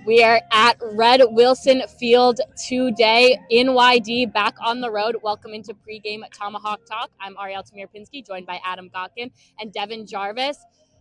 We are at Red Wilson Field today in YD, back on the road. Welcome into pregame Tomahawk Talk. I'm Ariel Tamir-Pinsky, joined by Adam Gotkin and Devon Jarvis.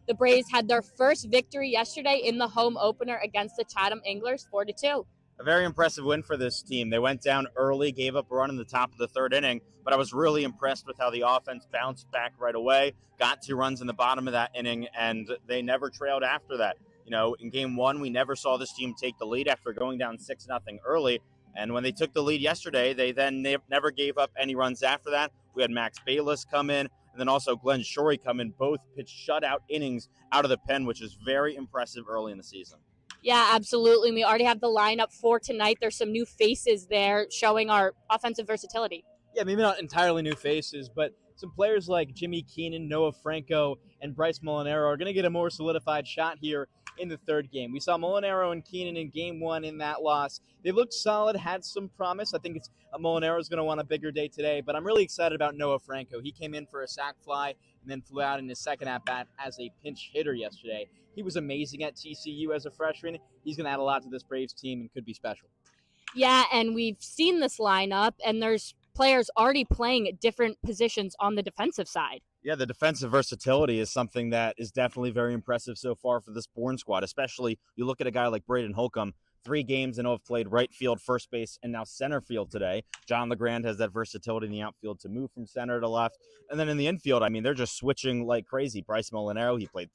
The Braves had their first victory yesterday in the home opener against the Chatham Anglers, 4-2. A very impressive win for this team. They went down early, gave up a run in the top of the third inning, but I was really impressed with how the offense bounced back right away, got 2 runs in the bottom of that inning, and they never trailed after that. You know, in game one, we never saw this team take the lead after going down 6-0 early. And when they took the lead yesterday, they then never gave up any runs after that. We had Max Bayless come in, and then also Glenn Shorey come in. Both pitched shutout innings out of the pen, which is very impressive early in the season. Yeah, absolutely. We already have the lineup for tonight. There's some new faces there showing our offensive versatility. Yeah, maybe not entirely new faces, but some players like Jimmy Keenan, Noah Franco, and Bryce Molinaro are going to get a more solidified shot here in the third game. We saw Molinaro and Keenan in game one in that loss. They looked solid, had some promise. I think Molinaro's going to want a bigger day today, but I'm really excited about Noah Franco. He came in for a sac fly and then flew out in his second at-bat as a pinch hitter yesterday. He was amazing at TCU as a freshman. He's going to add a lot to this Braves team and could be special. Yeah, and we've seen this lineup, and there's players already playing at different positions on the defensive side. Yeah, the defensive versatility is something that is definitely very impressive so far for this Bourne squad, especially you look at a guy like Braden Holcomb, 3 games and have played right field, first base, and now center field today. John LeGrand has that versatility in the outfield to move from center to left. And then in the infield, I mean, they're just switching like crazy. Bryce Molinaro, he played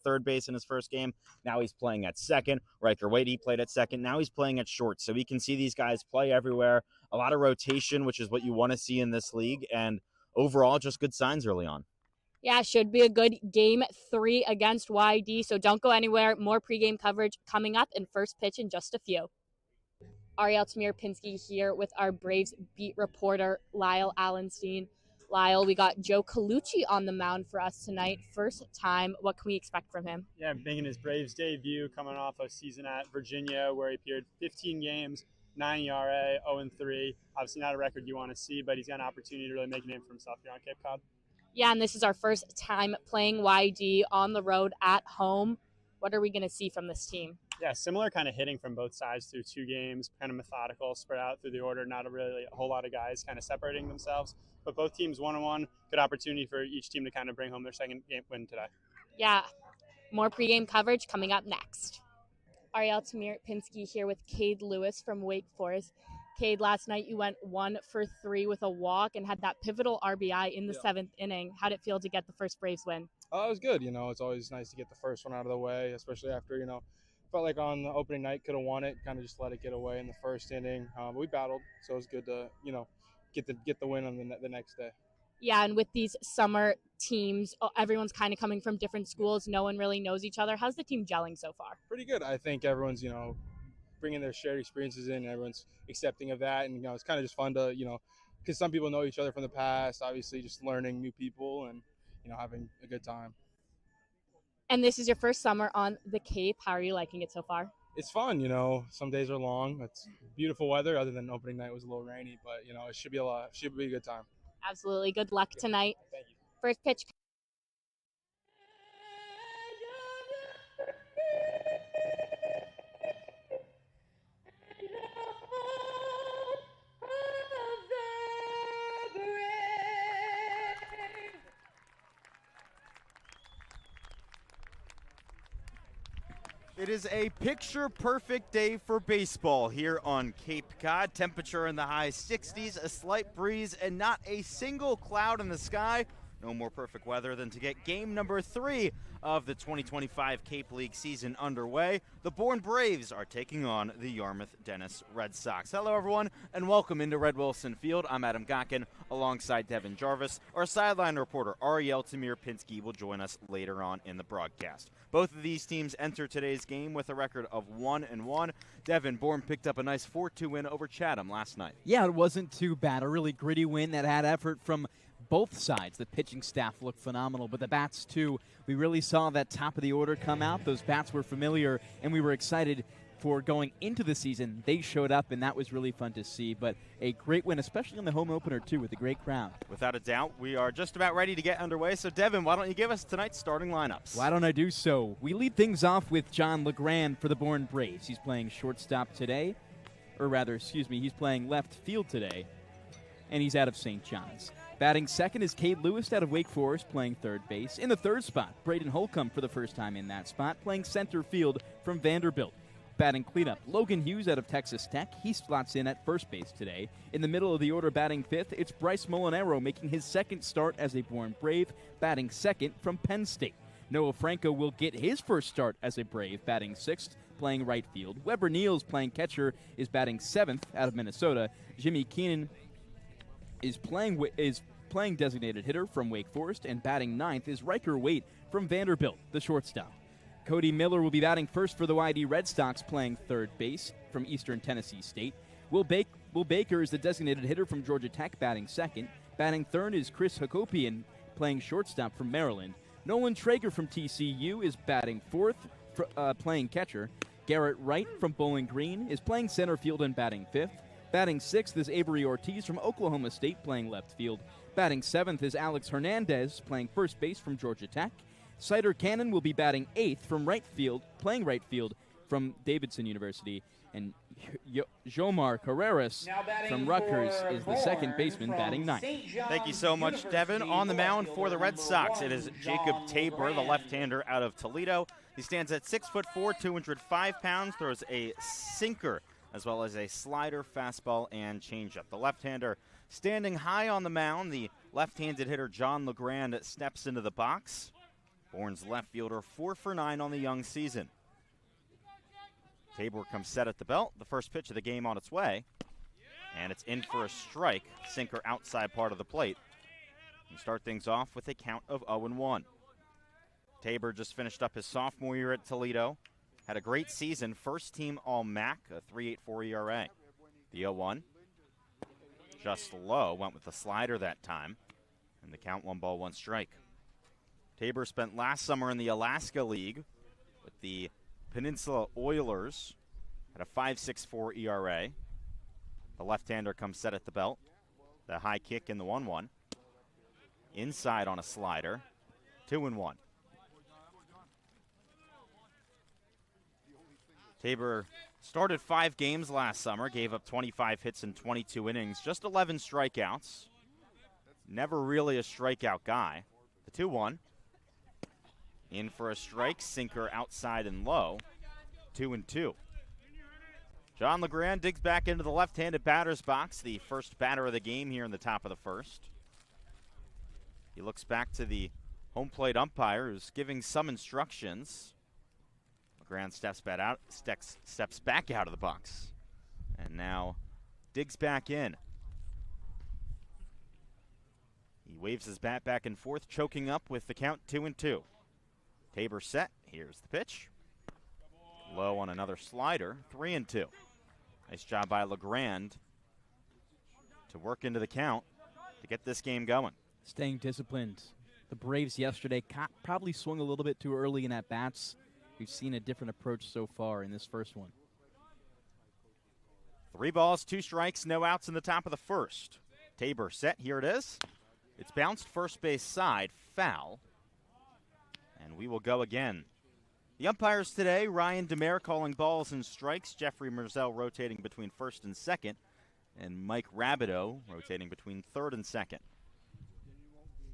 third base in his first game. Now he's playing at second. Riker Wade, he played at second. Now he's playing at short. So we can see these guys play everywhere. A lot of rotation, which is what you want to see in this league. And overall, just good signs early on. Yeah, should be a good game 3 against YD, so don't go anywhere. More pregame coverage coming up in first pitch in just a few. Ariel Tamir-Pinsky here with our Braves beat reporter, Lyle Alenstein. Lyle, we got Joe Colucci on the mound for us tonight. First time. What can we expect from him? Yeah, making his Braves debut, coming off a season at Virginia where he appeared 15 games, 9 ERA, 0-3. Obviously not a record you want to see, but he's got an opportunity to really make a name for himself here on Cape Cod. Yeah, and this is our first time playing YD on the road at home. What are we going to see from this team? Yeah, similar kind of hitting from both sides through 2 games, kind of methodical, spread out through the order, not a whole lot of guys kind of separating themselves. But both teams 1-1, good opportunity for each team to kind of bring home their second game win today. Yeah, more pregame coverage coming up next. Ariel Tamir-Pinsky here with Cade Lewis from Wake Forest. Cade, last night you went 1 for 3 with a walk and had that pivotal RBI in the 7th inning. How'd it feel to get the first Braves win? It was good. It's always nice to get the first one out of the way, especially after, felt like on the opening night could have won it, kind of just let it get away in the first inning. But we battled, so it was good to, get the win on the next day. Yeah, and with these summer teams, everyone's kind of coming from different schools. No one really knows each other. How's the team gelling so far? Pretty good. I think everyone's, bringing their shared experiences in. Everyone's accepting of that. And, it's kind of just fun to, because some people know each other from the past, obviously just learning new people and, having a good time. And this is your first summer on the Cape. How are you liking it so far? It's fun, some days are long. It's beautiful weather other than opening night was a little rainy, but, it should be a good time. Absolutely. Good luck tonight. Thank you. First pitch. It is a picture-perfect day for baseball here on Cape Cod. Temperature in the high 60s, a slight breeze, and not a single cloud in the sky. No more perfect weather than to get game number 3 of the 2025 Cape League season underway. The Bourne Braves are taking on the Yarmouth-Dennis Red Sox. Hello, everyone, and welcome into Red Wilson Field. I'm Adam Gotkin alongside Devon Jarvis. Our sideline reporter, Ariel Tamir-Pinsky, will join us later on in the broadcast. Both of these teams enter today's game with a record of 1-1. Devon, Bourne picked up a nice 4-2 win over Chatham last night. Yeah, it wasn't too bad. A really gritty win that had effort from both sides. The pitching staff looked phenomenal, but the bats too. We really saw that top of the order come out. Those bats were familiar, and we were excited for going into the season, they showed up, and that was really fun to see. But a great win, especially in the home opener, too, with a great crowd. Without a doubt, we are just about ready to get underway. So, Devon, why don't you give us tonight's starting lineups? Why don't I do so? We lead things off with John LeGrand for the Bourne Braves. He's playing shortstop today, or rather, he's playing left field today, and he's out of St. John's. Batting second is Cade Lewis out of Wake Forest, playing third base. In the third spot, Braden Holcomb for the first time in that spot, playing center field from Vanderbilt. Batting cleanup, Logan Hughes out of Texas Tech. He slots in at first base today. In the middle of the order, batting fifth, it's Bryce Molinaro making his second start as a Bourne Brave, batting second from Penn State. Noah Franco will get his first start as a Brave, batting sixth, playing right field. Weber Niels, playing catcher, is batting seventh out of Minnesota. Jimmy Keenan is playing designated hitter from Wake Forest, and batting ninth is Riker Waite from Vanderbilt, the shortstop. Cody Miller will be batting first for the YD Red Sox, playing third base from Eastern Tennessee State. Will Baker is the designated hitter from Georgia Tech, batting second. Batting third is Chris Hakopian, playing shortstop from Maryland. Nolan Traeger from TCU is batting fourth, playing catcher. Garrett Wright from Bowling Green is playing center field and batting fifth. Batting sixth is Avery Ortiz from Oklahoma State, playing left field. Batting seventh is Alex Hernandez, playing first base from Georgia Tech. Cider Cannon will be batting eighth from right field, playing right field from Davidson University. And Jomar Carreras from Rutgers is the second baseman, batting ninth. Thank you so much, Devon. On the mound for the Red Sox, it is Jacob Tabor, the left-hander out of Toledo. He stands at 6'4", 205 pounds, throws a sinker as well as a slider, fastball, and changeup. The left-hander standing high on the mound. The left-handed hitter John LeGrand steps into the box. Bourne's left fielder 4 for 9 on the young season. Tabor comes set at the belt. The first pitch of the game on its way. And it's in for a strike. Sinker outside part of the plate. We start things off with a count of 0-1. Tabor just finished up his sophomore year at Toledo. Had a great season. First team All-MAC, a 3.84 ERA. The 0-1. Just low. Went with the slider that time. And the count 1-1 strike. Tabor spent last summer in the Alaska League with the Peninsula Oilers at a 5.64 ERA. The left-hander comes set at the belt. The high kick in the 1-1. Inside on a slider. 2-1. Tabor started 5 games last summer, gave up 25 hits in 22 innings, just 11 strikeouts. Never really a strikeout guy. The 2-1. In for a strike, sinker outside and low, 2-2. John LeGrand digs back into the left-handed batter's box, the first batter of the game here in the top of the first. He looks back to the home plate umpire who's giving some instructions. LeGrand steps back out of the box and now digs back in. He waves his bat back and forth, choking up with the count 2-2. Tabor set. Here's the pitch. Low on another slider. 3-2. Nice job by LeGrand to work into the count to get this game going. Staying disciplined. The Braves yesterday probably swung a little bit too early in at-bats. We've seen a different approach so far in this first one. 3 balls, 2 strikes, no outs in the top of the first. Tabor set. Here it is. It's bounced first base side. Foul. And we will go again. The umpires today, Ryan Demare calling balls and strikes, Jeffrey Merzel rotating between first and second, and Mike Rabideau rotating between third and second.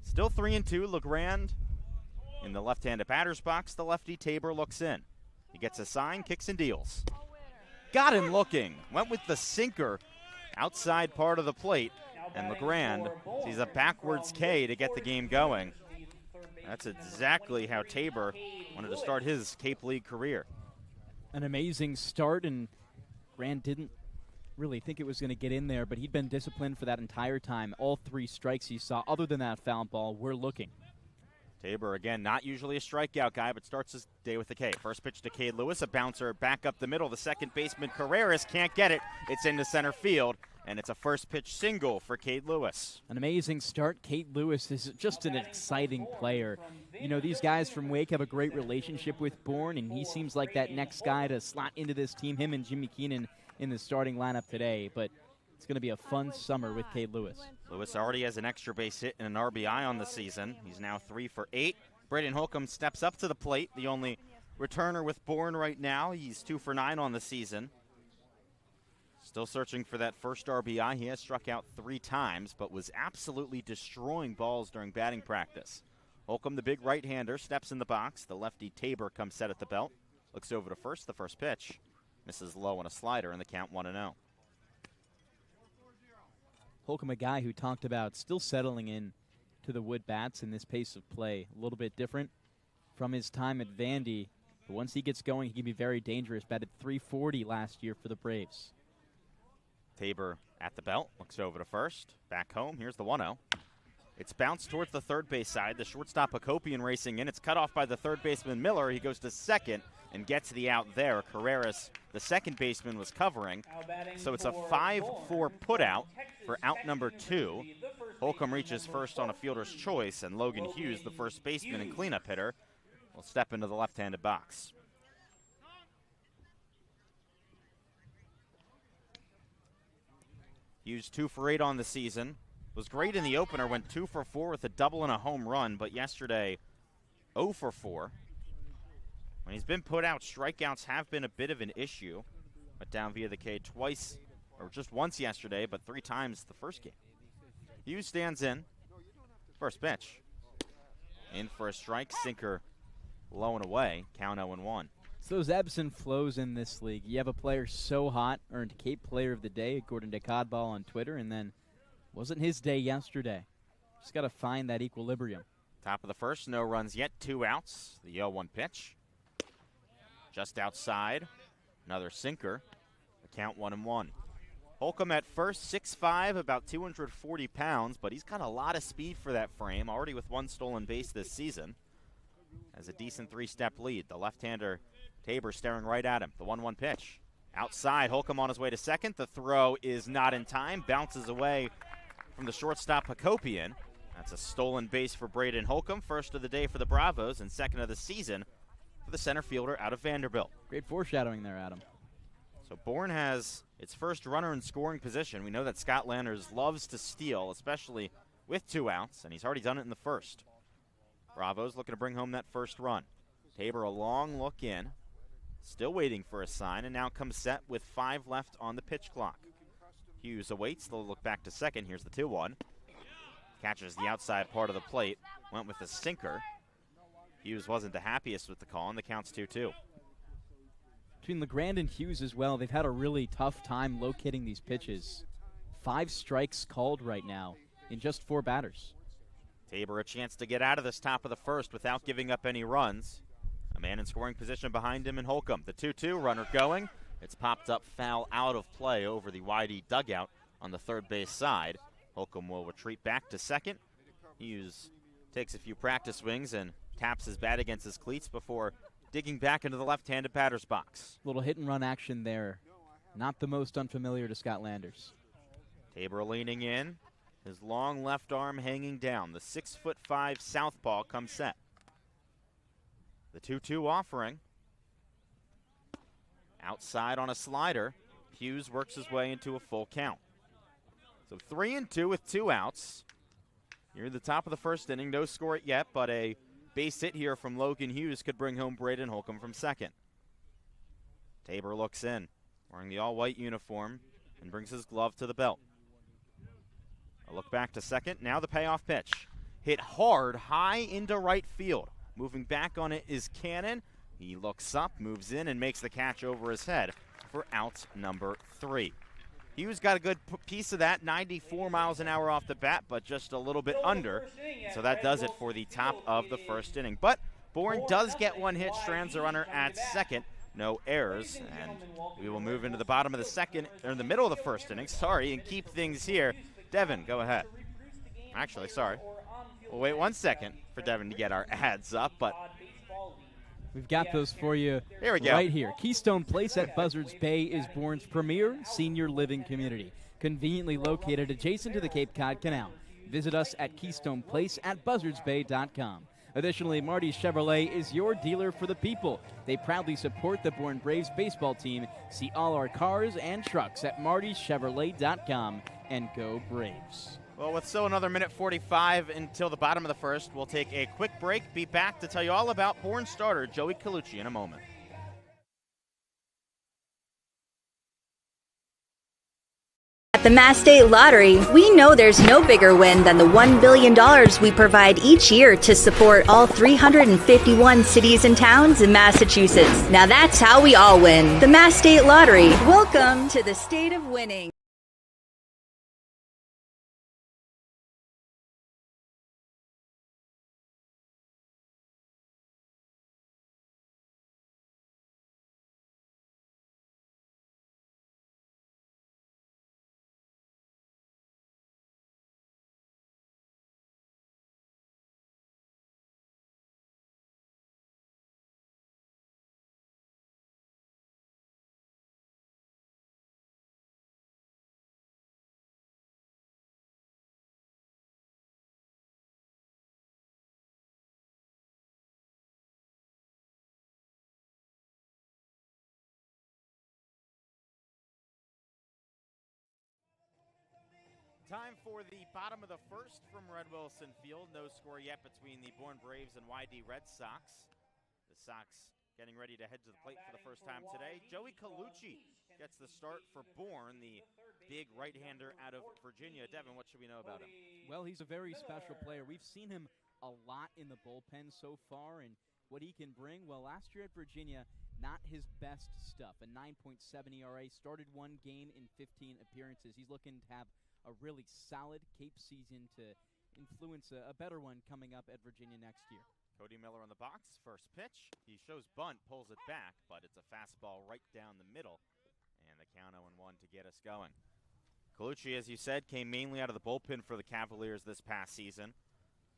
Still 3-2, LeGrand in the left-handed batter's box. The lefty Tabor looks in. He gets a sign, kicks and deals. Got him looking. Went with the sinker outside part of the plate, and LeGrand sees a backwards K to get the game going. That's exactly how Tabor wanted to start his Cape League career. An amazing start, and Grant didn't really think it was going to get in there, but he'd been disciplined for that entire time. All 3 strikes he saw, other than that foul ball, were looking. Tabor, again, not usually a strikeout guy, but starts his day with a K. First pitch to Cade Lewis, a bouncer back up the middle. The second baseman, Carreras, can't get it. It's into center field, and it's a first pitch single for Cade Lewis. An amazing start. Cade Lewis is just an exciting player. you know, these guys from Wake have a great relationship with Bourne, and he seems like that next guy to slot into this team, him and Jimmy Keenan in the starting lineup today. But it's going to be a fun summer with Cade Lewis. Lewis already has an extra base hit and an RBI on the season. He's now 3 for 8. Braden Holcomb steps up to the plate, the only returner with Bourne right now. He's 2 for 9 on the season. Still searching for that first RBI. He has struck out 3 times, but was absolutely destroying balls during batting practice. Holcomb, the big right-hander, steps in the box. The lefty Tabor comes set at the belt. Looks over to first. The first pitch misses low on a slider, and the count 1-0. Holcomb, a guy who talked about still settling in to the wood bats in this pace of play. A little bit different from his time at Vandy, but once he gets going, he can be very dangerous. Batted .340 last year for the Braves. Tabor at the belt, looks over to first. Back home, here's the 1-0. It's bounced towards the third base side. The shortstop Hakopian racing in. It's cut off by the third baseman Miller. He goes to second and gets the out there. Carreras, the second baseman, was covering. So it's a 5-4 putout for out number 2. Holcomb reaches first on a fielder's choice, and Logan Hughes, the first baseman and cleanup hitter, will step into the left-handed box. Hughes 2 for 8 on the season. Was great in the opener, went 2 for 4 with a double and a home run, but yesterday 0 for 4. When he's been put out, strikeouts have been a bit of an issue. Went down via the K twice, or just once yesterday, but 3 times the first game. Hughes stands in. First pitch. In for a strike, sinker low and away, count 0-1. It's those ebbs and flows in this league. You have a player so hot, earned Cape Player of the Day, according to Codball on Twitter, and then wasn't his day yesterday. Just got to find that equilibrium. Top of the first, no runs yet, 2 outs. The 0-1 pitch. Just outside, another sinker. The count 1-1. Holcomb at first, 6'5", about 240 pounds, but he's got a lot of speed for that frame, already with 1 stolen base this season. Has a decent 3-step lead. The left-hander, Tabor, staring right at him. The 1-1 pitch. Outside, Holcomb on his way to second. The throw is not in time, bounces away from the shortstop Hakopian. That's a stolen base for Braden Holcomb. First of the day for the Bravos and second of the season for the center fielder out of Vanderbilt. Great foreshadowing there, Adam. So Bourne has its first runner in scoring position. We know that Scott Landers loves to steal, especially with 2 outs, and he's already done it in the first. Bravos looking to bring home that first run. Tabor, a long look in, still waiting for a sign, and now comes set with 5 left on the pitch clock. Hughes awaits. They'll look back to second. Here's the 2-1. Catches the outside part of the plate. Went with a sinker. Hughes wasn't the happiest with the call, and the count's 2-2. Between LeGrand and Hughes as well, they've had a really tough time locating these pitches. 5 strikes called right now in just 4 batters. Tabor a chance to get out of this top of the first without giving up any runs. A man in scoring position behind him in Holcomb. The 2-2, runner going. It's popped up foul out of play over the Widey dugout on the third base side. Holcomb will retreat back to second. Hughes takes a few practice swings and taps his bat against his cleats before digging back into the left-handed batter's box. Little hit-and-run action there. Not the most unfamiliar to Scott Landers. Tabor leaning in, his long left arm hanging down. The 6'5" southpaw comes set. The 2-2 offering. Outside on a slider. Hughes works his way into a full count. So 3-2 with 2 outs. You're at the top of the first inning. No score it yet, but a base hit here from Logan Hughes could bring home Braden Holcomb from second. Tabor looks in, wearing the all-white uniform, and brings his glove to the belt. A look back to second. Now the payoff pitch. Hit hard, high into right field. Moving back on it is Cannon. He looks up, moves in, and makes the catch over his head for out number 3. Hughes got a good piece of that, 94 miles an hour off the bat, but just a little bit under. So that does it for the top of the first inning. But Bourne does get 1 hit, strands the runner at second. No errors, and we will move into the bottom of the second, or in the middle of the first inning, and keep things here. Devon, go ahead. Actually, sorry. We'll wait 1 second for Devon to get our ads up, but we've got those for you. Here we go. Right here. Keystone Place at Buzzards Bay is Bourne's premier senior living community, conveniently located adjacent to the Cape Cod Canal. Visit us at KeystonePlace at BuzzardsBay.com. Additionally, Marty's Chevrolet is your dealer for the people. They proudly support the Bourne Braves baseball team. See all our cars and trucks at martyschevrolet.com, and go Braves. Well, with still another minute 45 until the bottom of the first, we'll take a quick break. Be back to tell you all about Bourne starter Joey Colucci in a moment. At the Mass State Lottery, we know there's no bigger win than the $1 billion we provide each year to support all 351 cities and towns in Massachusetts. Now that's how we all win. The Mass State Lottery. Welcome to the state of winning. Time for the bottom of the first from Red Wilson Field. No score yet between the Bourne Braves and YD Red Sox. The Sox getting ready to head to the plate for the first time today. Joey Colucci gets the start for Bourne, the big right-hander out of Virginia. Devon, what should we know about him? Well, he's a very special player. We've seen him a lot in the bullpen so far, and what he can bring, well, last year at Virginia, not his best stuff. A 9.7 ERA, started one game in 15 appearances. He's looking to have a really solid Cape season to influence a better one coming up at Virginia next year. Cody Miller on the box, first pitch. He shows bunt, pulls it back, but it's a fastball right down the middle. And the count 0-1 to get us going. Colucci, as you said, came mainly out of the bullpen for the Cavaliers this past season.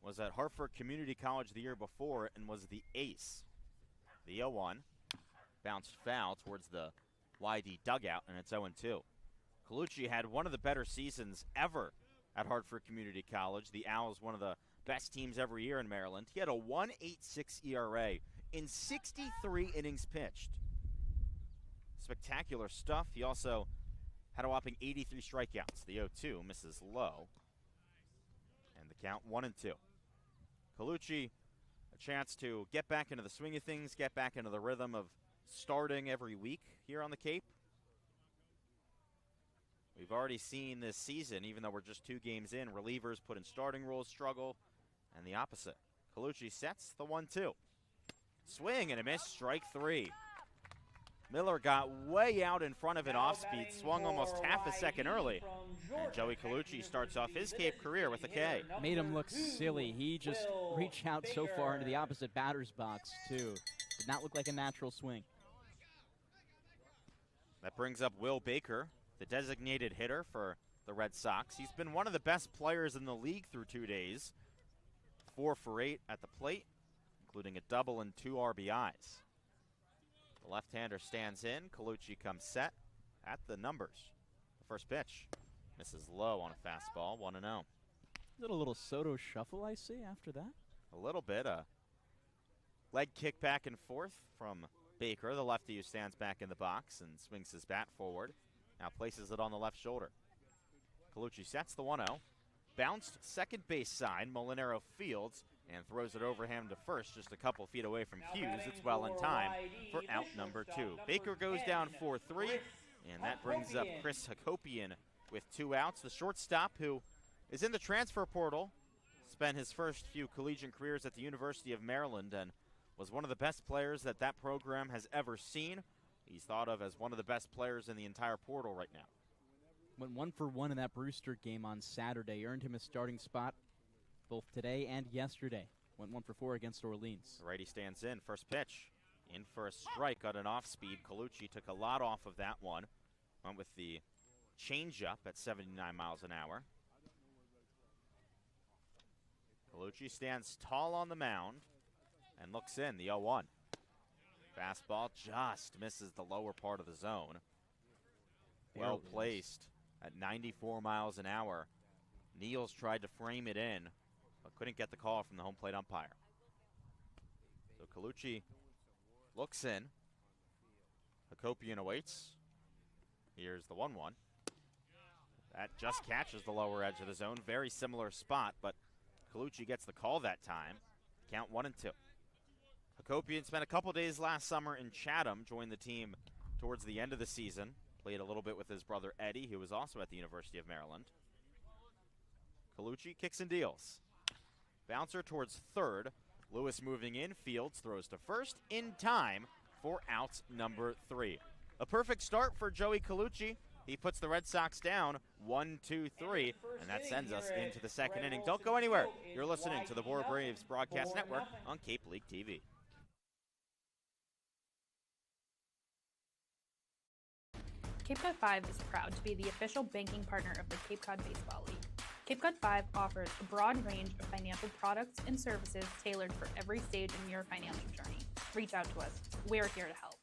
Was at Hartford Community College the year before and was the ace. The 0-1 bounced foul towards the YD dugout, and it's 0-2. Colucci had one of the better seasons ever at Hartford Community College. The Owls, one of the best teams every year in Maryland. He had a 1.86 ERA in 63 innings pitched. Spectacular stuff. He also had a whopping 83 strikeouts. The 0-2 misses low. And the count 1-2. Colucci, a chance to get back into the swing of things, get back into the rhythm of starting every week here on the Cape. We've already seen this season, even though we're just 2 games in, relievers put in starting roles struggle, and the opposite. Colucci sets the 1-2. Swing and a miss, strike 3. Miller got way out in front of an off-speed, swung almost half a second early. And Joey Colucci starts off his Cape career with a K. Made him look silly. He just reached out so far into the opposite batter's box, too. Did not look like a natural swing. That brings up Will Baker, the designated hitter for the Red Sox. He's been one of the best players in the league through 2 days. 4 for 8 at the plate, including a double and 2 RBIs. The left-hander stands in. Colucci comes set at the numbers. The first pitch misses low on a fastball, 1-0. Little Soto shuffle, I see, after that. A little bit. A leg kick back and forth from Baker, the lefty who stands back in the box and swings his bat forward. Now places it on the left shoulder. Colucci sets the 1-0. Bounced second base side. Molinaro fields and throws it over him to first, just a couple feet away from Hughes. It's well in time for out number 2. Baker goes down 4-3, and that brings up Chris Hakopian with 2 outs. The shortstop, who is in the transfer portal, spent his first few collegiate careers at the University of Maryland and was one of the best players that that program has ever seen. He's thought of as one of the best players in the entire portal right now. Went 1 for 1 in that Brewster game on Saturday. Earned him a starting spot both today and yesterday. Went 1 for 4 against Orleans. The righty stands in. First pitch. In for a strike on an off-speed. Colucci took a lot off of that one. Went with the changeup at 79 miles an hour. Colucci stands tall on the mound and looks in. The 0-1. Fastball just misses the lower part of the zone. Well placed at 94 miles an hour. Niels tried to frame it in, but couldn't get the call from the home plate umpire. So Colucci looks in. Hakopian awaits. Here's the 1-1. That just catches the lower edge of the zone. Very similar spot, but Colucci gets the call that time. Count 1-2. Hakopian spent a couple days last summer in Chatham, joined the team towards the end of the season. Played a little bit with his brother Eddie, who was also at the University of Maryland. Colucci kicks and deals. Bouncer towards third. Lewis moving in. Fields throws to first in time for out number 3. A perfect start for Joey Colucci. He puts the Red Sox down 1-2-3, and that sends us into the second inning. Don't go anywhere. You're listening to the Bourne Braves Broadcast Network on Cape League TV. Cape Cod 5 is proud to be the official banking partner of the Cape Cod Baseball League. Cape Cod 5 offers a broad range of financial products and services tailored for every stage in your financial journey. Reach out to us. We're here to help.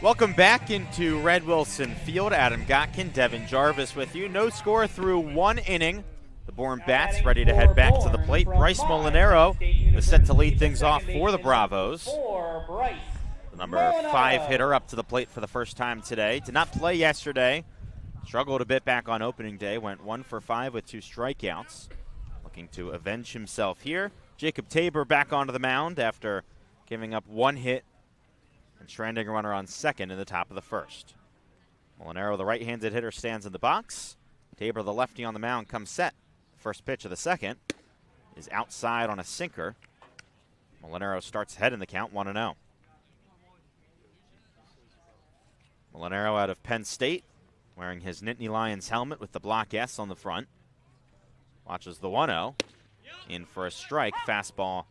Welcome back into Red Wilson Field. Adam Gotkin, Devon, Jarvis with you. No score through 1 inning. The Bourne Bats ready to head back to the plate. Bryce Molinaro is set to lead things off for the Bravos. The number 5 hitter up to the plate for the first time today. Did not play yesterday. Struggled a bit back on opening day. Went 1 for 5 with 2 strikeouts. Looking to avenge himself here. Jacob Tabor back onto the mound after giving up 1 hit and stranding a runner on second in the top of the first. Molinaro, the right-handed hitter, stands in the box. Tabor, the lefty on the mound, comes set. First pitch of the second is outside on a sinker. Molinaro starts ahead in the count, 1-0. Molinaro out of Penn State, wearing his Nittany Lions helmet with the block S on the front. Watches the 1-0. In for a strike, fastball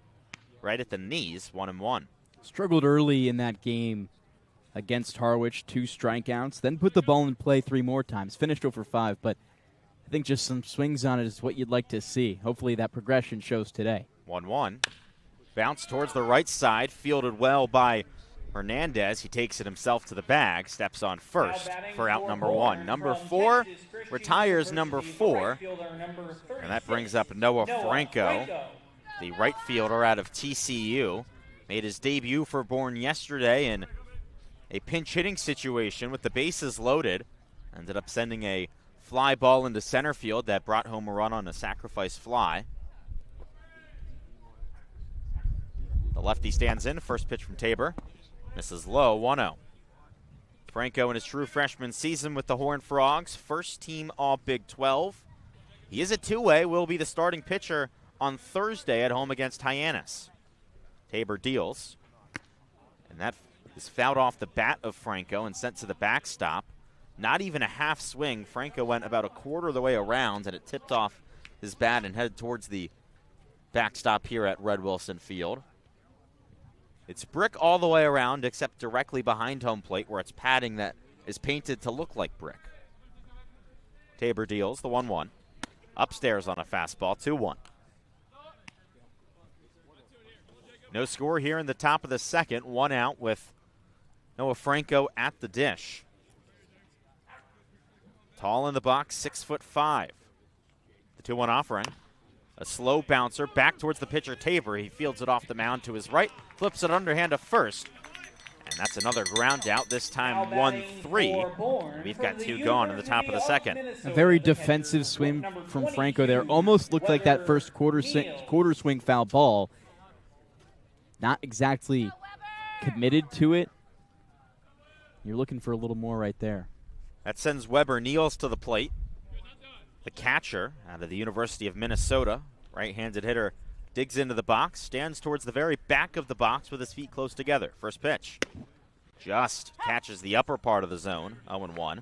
right at the knees, 1-1. Struggled early in that game against Harwich, 2 strikeouts, then put the ball in play 3 more times. Finished over 5, but I think just some swings on it is what you'd like to see. Hopefully that progression shows today. 1-1. Bounce towards the right side, fielded well by Hernandez. He takes it himself to the bag, steps on first for out number 1. Number 4 retires number 4, and that brings up Noah Franco, the right fielder out of TCU. Made his debut for Bourne yesterday in a pinch hitting situation with the bases loaded. Ended up sending a fly ball into center field that brought home a run on a sacrifice fly. The lefty stands in. First pitch from Tabor. Misses low, 1-0. Franco in his true freshman season with the Horned Frogs. First team all Big 12. He is a two-way, will be the starting pitcher on Thursday at home against Hyannis. Tabor deals, and that is fouled off the bat of Franco and sent to the backstop. Not even a half swing. Franco went about a quarter of the way around, and it tipped off his bat and headed towards the backstop here at Red Wilson Field. It's brick all the way around except directly behind home plate where it's padding that is painted to look like brick. Tabor deals the 1-1. Upstairs on a fastball, 2-1. No score here in the top of the second. 1 out with Noah Franco at the dish. Tall in the box, 6'5". The 2-1 offering. A slow bouncer back towards the pitcher, Tabor. He fields it off the mound to his right, flips it underhand to first. And that's another ground out, this time 1-3. We've got two gone in the top of the second. A very defensive swing from Franco there. Almost looked like that first quarter swing foul ball. Not exactly committed to it. You're looking for a little more right there. That sends Weber Niels to the plate. The catcher out of the University of Minnesota, right-handed hitter, digs into the box, stands towards the very back of the box with his feet close together. First pitch. Just catches the upper part of the zone, 0-1.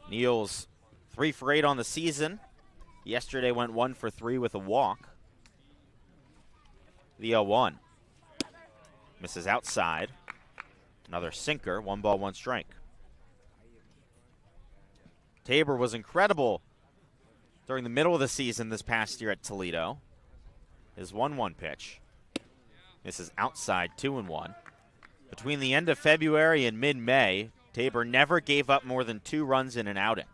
Niels 3 for 8 on the season. Yesterday went 1 for 3 with a walk. The 0-1. Misses outside. Another sinker, 1 ball, 1 strike. Tabor was incredible during the middle of the season this past year at Toledo. His 1-1 pitch. Misses outside, 2-1. Between the end of February and mid-May, Tabor never gave up more than 2 runs in an outing.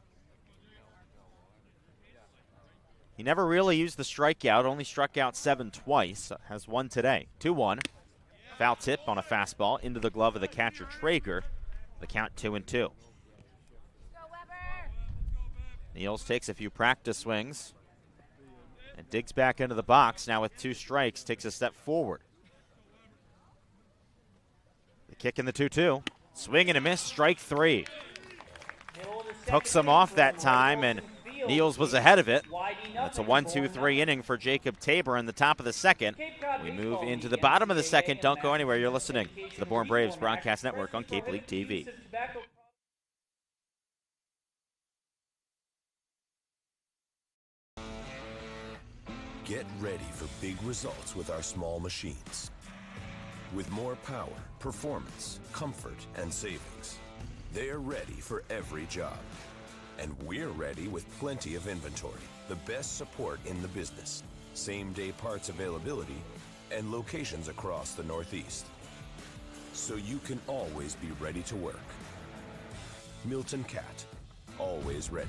He never really used the strikeout, only struck out 7 twice, has 1 today. 2-1. Foul tip on a fastball into the glove of the catcher, Traeger. The count 2-2. Niels takes a few practice swings and digs back into the box. Now with 2 strikes, takes a step forward. The kick in the 2-2. Swing and a miss, strike 3. Took some off that time, and Niels was ahead of it. It's a 1-2-3 inning for Jacob Tabor in the top of the second. We move into the bottom of the second. Don't go anywhere. You're listening to the Bourne Braves Broadcast Network on Cape League TV. Get ready for big results with our small machines. With more power, performance, comfort, and savings. They are ready for every job. And we're ready with plenty of inventory, the best support in the business, same-day parts availability, and locations across the Northeast. So you can always be ready to work. Milton Cat, always ready.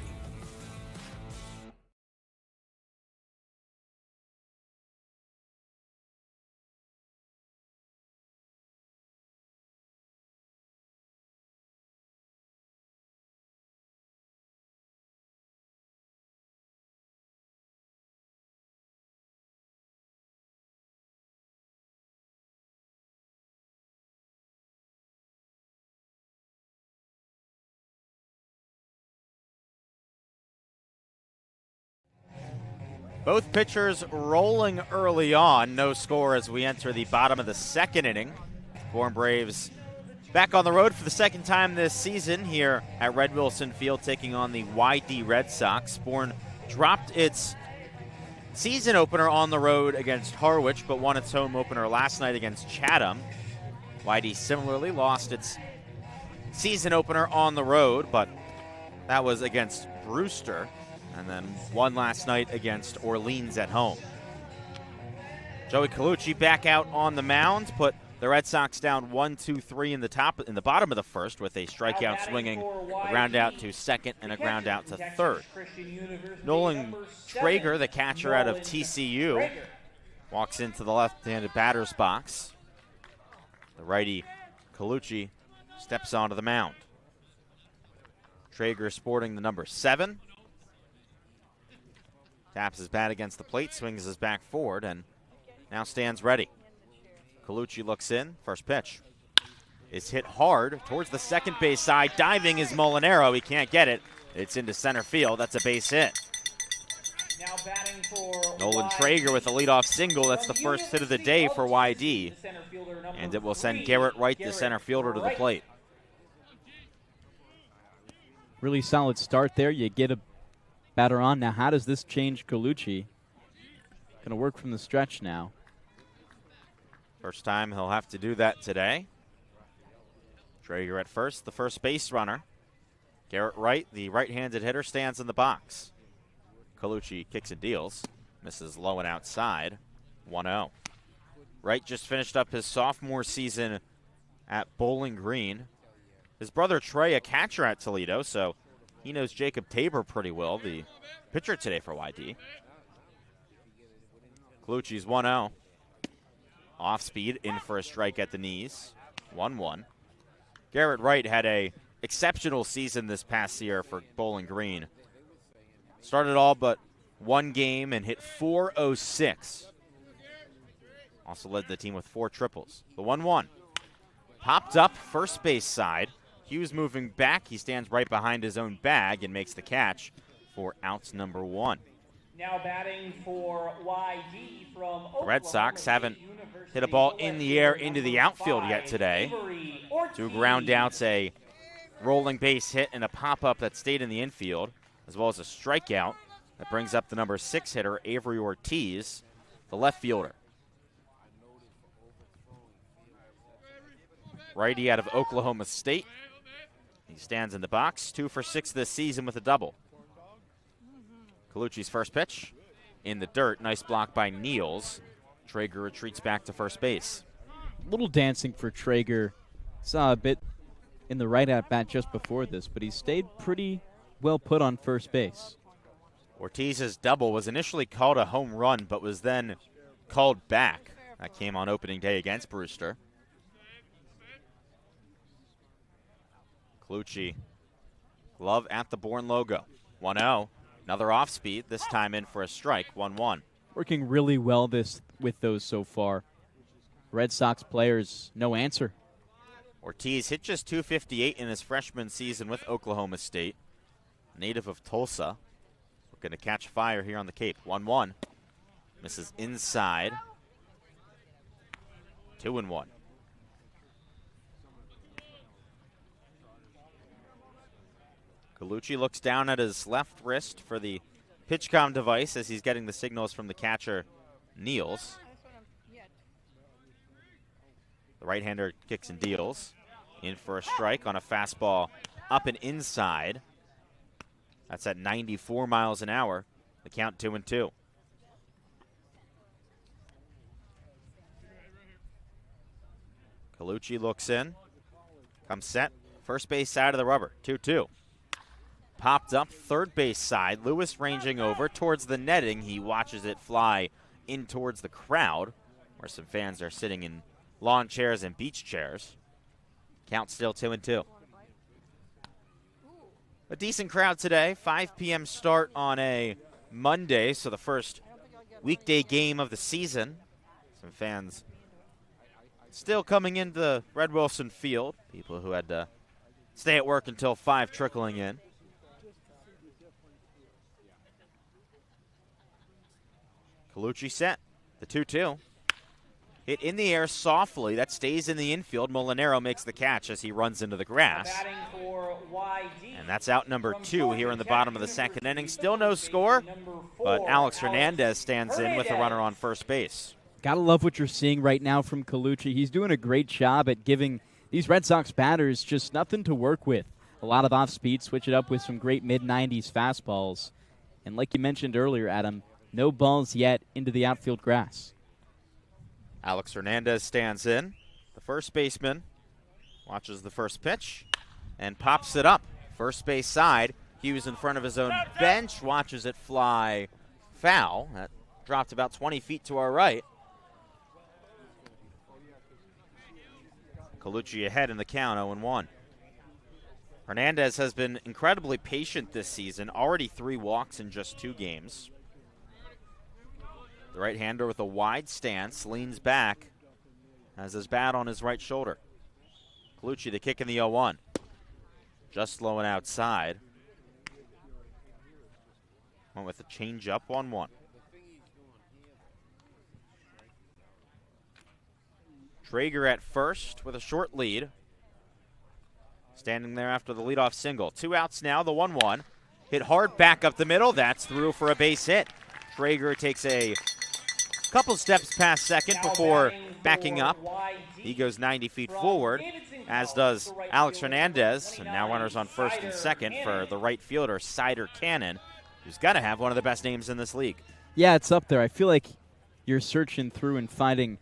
Both pitchers rolling early on. No score as we enter the bottom of the second inning. Bourne Braves back on the road for the second time this season here at Red Wilson Field, taking on the YD Red Sox. Bourne dropped its season opener on the road against Harwich, but won its home opener last night against Chatham. YD similarly lost its season opener on the road, but that was against Brewster, and then won last night against Orleans at home. Joey Colucci back out on the mound, put the Red Sox down 1-2-3 in the bottom of the first with a strikeout swinging, a ground out to second, and a ground out to third. Nolan Traeger, the catcher out of TCU, walks into the left-handed batter's box. The righty Colucci steps onto the mound. Traeger sporting the number 7. Taps his bat against the plate, swings his back forward, and now stands ready. Colucci looks in. First pitch is hit hard towards the second base side. Diving is Molinaro. He can't get it. It's into center field. That's a base hit. Now batting for Nolan Traeger with a leadoff single. That's the first hit of the day for YD. And it will send Garrett Wright, the center fielder, to the plate. Really solid start there. You get a batter on. Now, how does this change Colucci? Going to work from the stretch now. First time he'll have to do that today. Traeger at first, the first base runner. Garrett Wright, the right-handed hitter, stands in the box. Colucci kicks and deals. Misses low and outside. 1-0. Wright just finished up his sophomore season at Bowling Green. His brother Trey, a catcher at Toledo, so he knows Jacob Tabor pretty well, the pitcher today for YD. Colucci's 1-0. Off speed, in for a strike at the knees. 1-1. Garrett Wright had a exceptional season this past year for Bowling Green. Started all but one game and hit .406. Also led the team with 4 triples. The 1-1. Popped up first base side. Hughes moving back. He stands right behind his own bag and makes the catch for outs number 1. Now batting for YD from The Red Sox haven't hit a ball in the air into the outfield yet today. 2 ground outs, a rolling base hit, and a pop-up that stayed in the infield, as well as a strikeout that brings up the number 6 hitter, Avery Ortiz, the left fielder. Righty out of Oklahoma State. He stands in the box, 2 for 6 this season with a double. Colucci's first pitch in the dirt. Nice block by Niels. Traeger retreats back to first base. Little dancing for Traeger. Saw a bit in the right at-bat just before this, but he stayed pretty well put on first base. Ortiz's double was initially called a home run, but was then called back. That came on opening day against Brewster. Colucci, glove at the Bourne logo. 1-0. Another off speed, this time in for a strike. 1-1. Working really well with those so far. Red Sox players, no answer. Ortiz hit just .258 in his freshman season with Oklahoma State. Native of Tulsa. Looking to catch fire here on the Cape. 1-1. Misses inside. 2-1. Colucci looks down at his left wrist for the pitch-com device as he's getting the signals from the catcher, Niels. The right-hander kicks and deals. In for a strike on a fastball up and inside. That's at 94 miles an hour. The count 2-2. Colucci looks in. Comes set. First base side of the rubber. 2-2. Popped up third base side. Lewis ranging over towards the netting. He watches it fly in towards the crowd, where some fans are sitting in lawn chairs and beach chairs. Count still 2-2. A decent crowd today. 5 p.m. start on a Monday, so the first weekday game of the season. Some fans still coming into Red Wilson Field. People who had to stay at work until 5 trickling in. Colucci set. The 2-2. Hit in the air softly. That stays in the infield. Molinaro makes the catch as he runs into the grass. And that's out number 2 here in the bottom of the second inning. Still no score, but Alex Hernandez stands in with a runner on first base. Gotta love what you're seeing right now from Colucci. He's doing a great job at giving these Red Sox batters just nothing to work with. A lot of off-speed, switch it up with some great mid-90s fastballs. And like you mentioned earlier, Adam, no balls yet into the outfield grass. Alex Hernandez stands in. The first baseman watches the first pitch and pops it up. First base side. Hughes in front of his own bench, watches it fly foul. That dropped about 20 feet to our right. Colucci ahead in the count, 0-1. Hernandez has been incredibly patient this season. Already 3 walks in just 2 games. The right-hander with a wide stance, leans back, has his bat on his right shoulder. Colucci, the kick in the 0-1. Just low and outside. Went with a change-up, 1-1. Traeger at first with a short lead. Standing there after the leadoff single. 2 outs now, the 1-1. Hit hard back up the middle. That's through for a base hit. Traeger takes a couple steps past second before backing up. He goes 90 feet forward, as does Alex Hernandez. And now runners on first and second for the right fielder, Cider Cannon, who's got to have one of the best names in this league. Yeah, it's up there. I feel like you're searching through and finding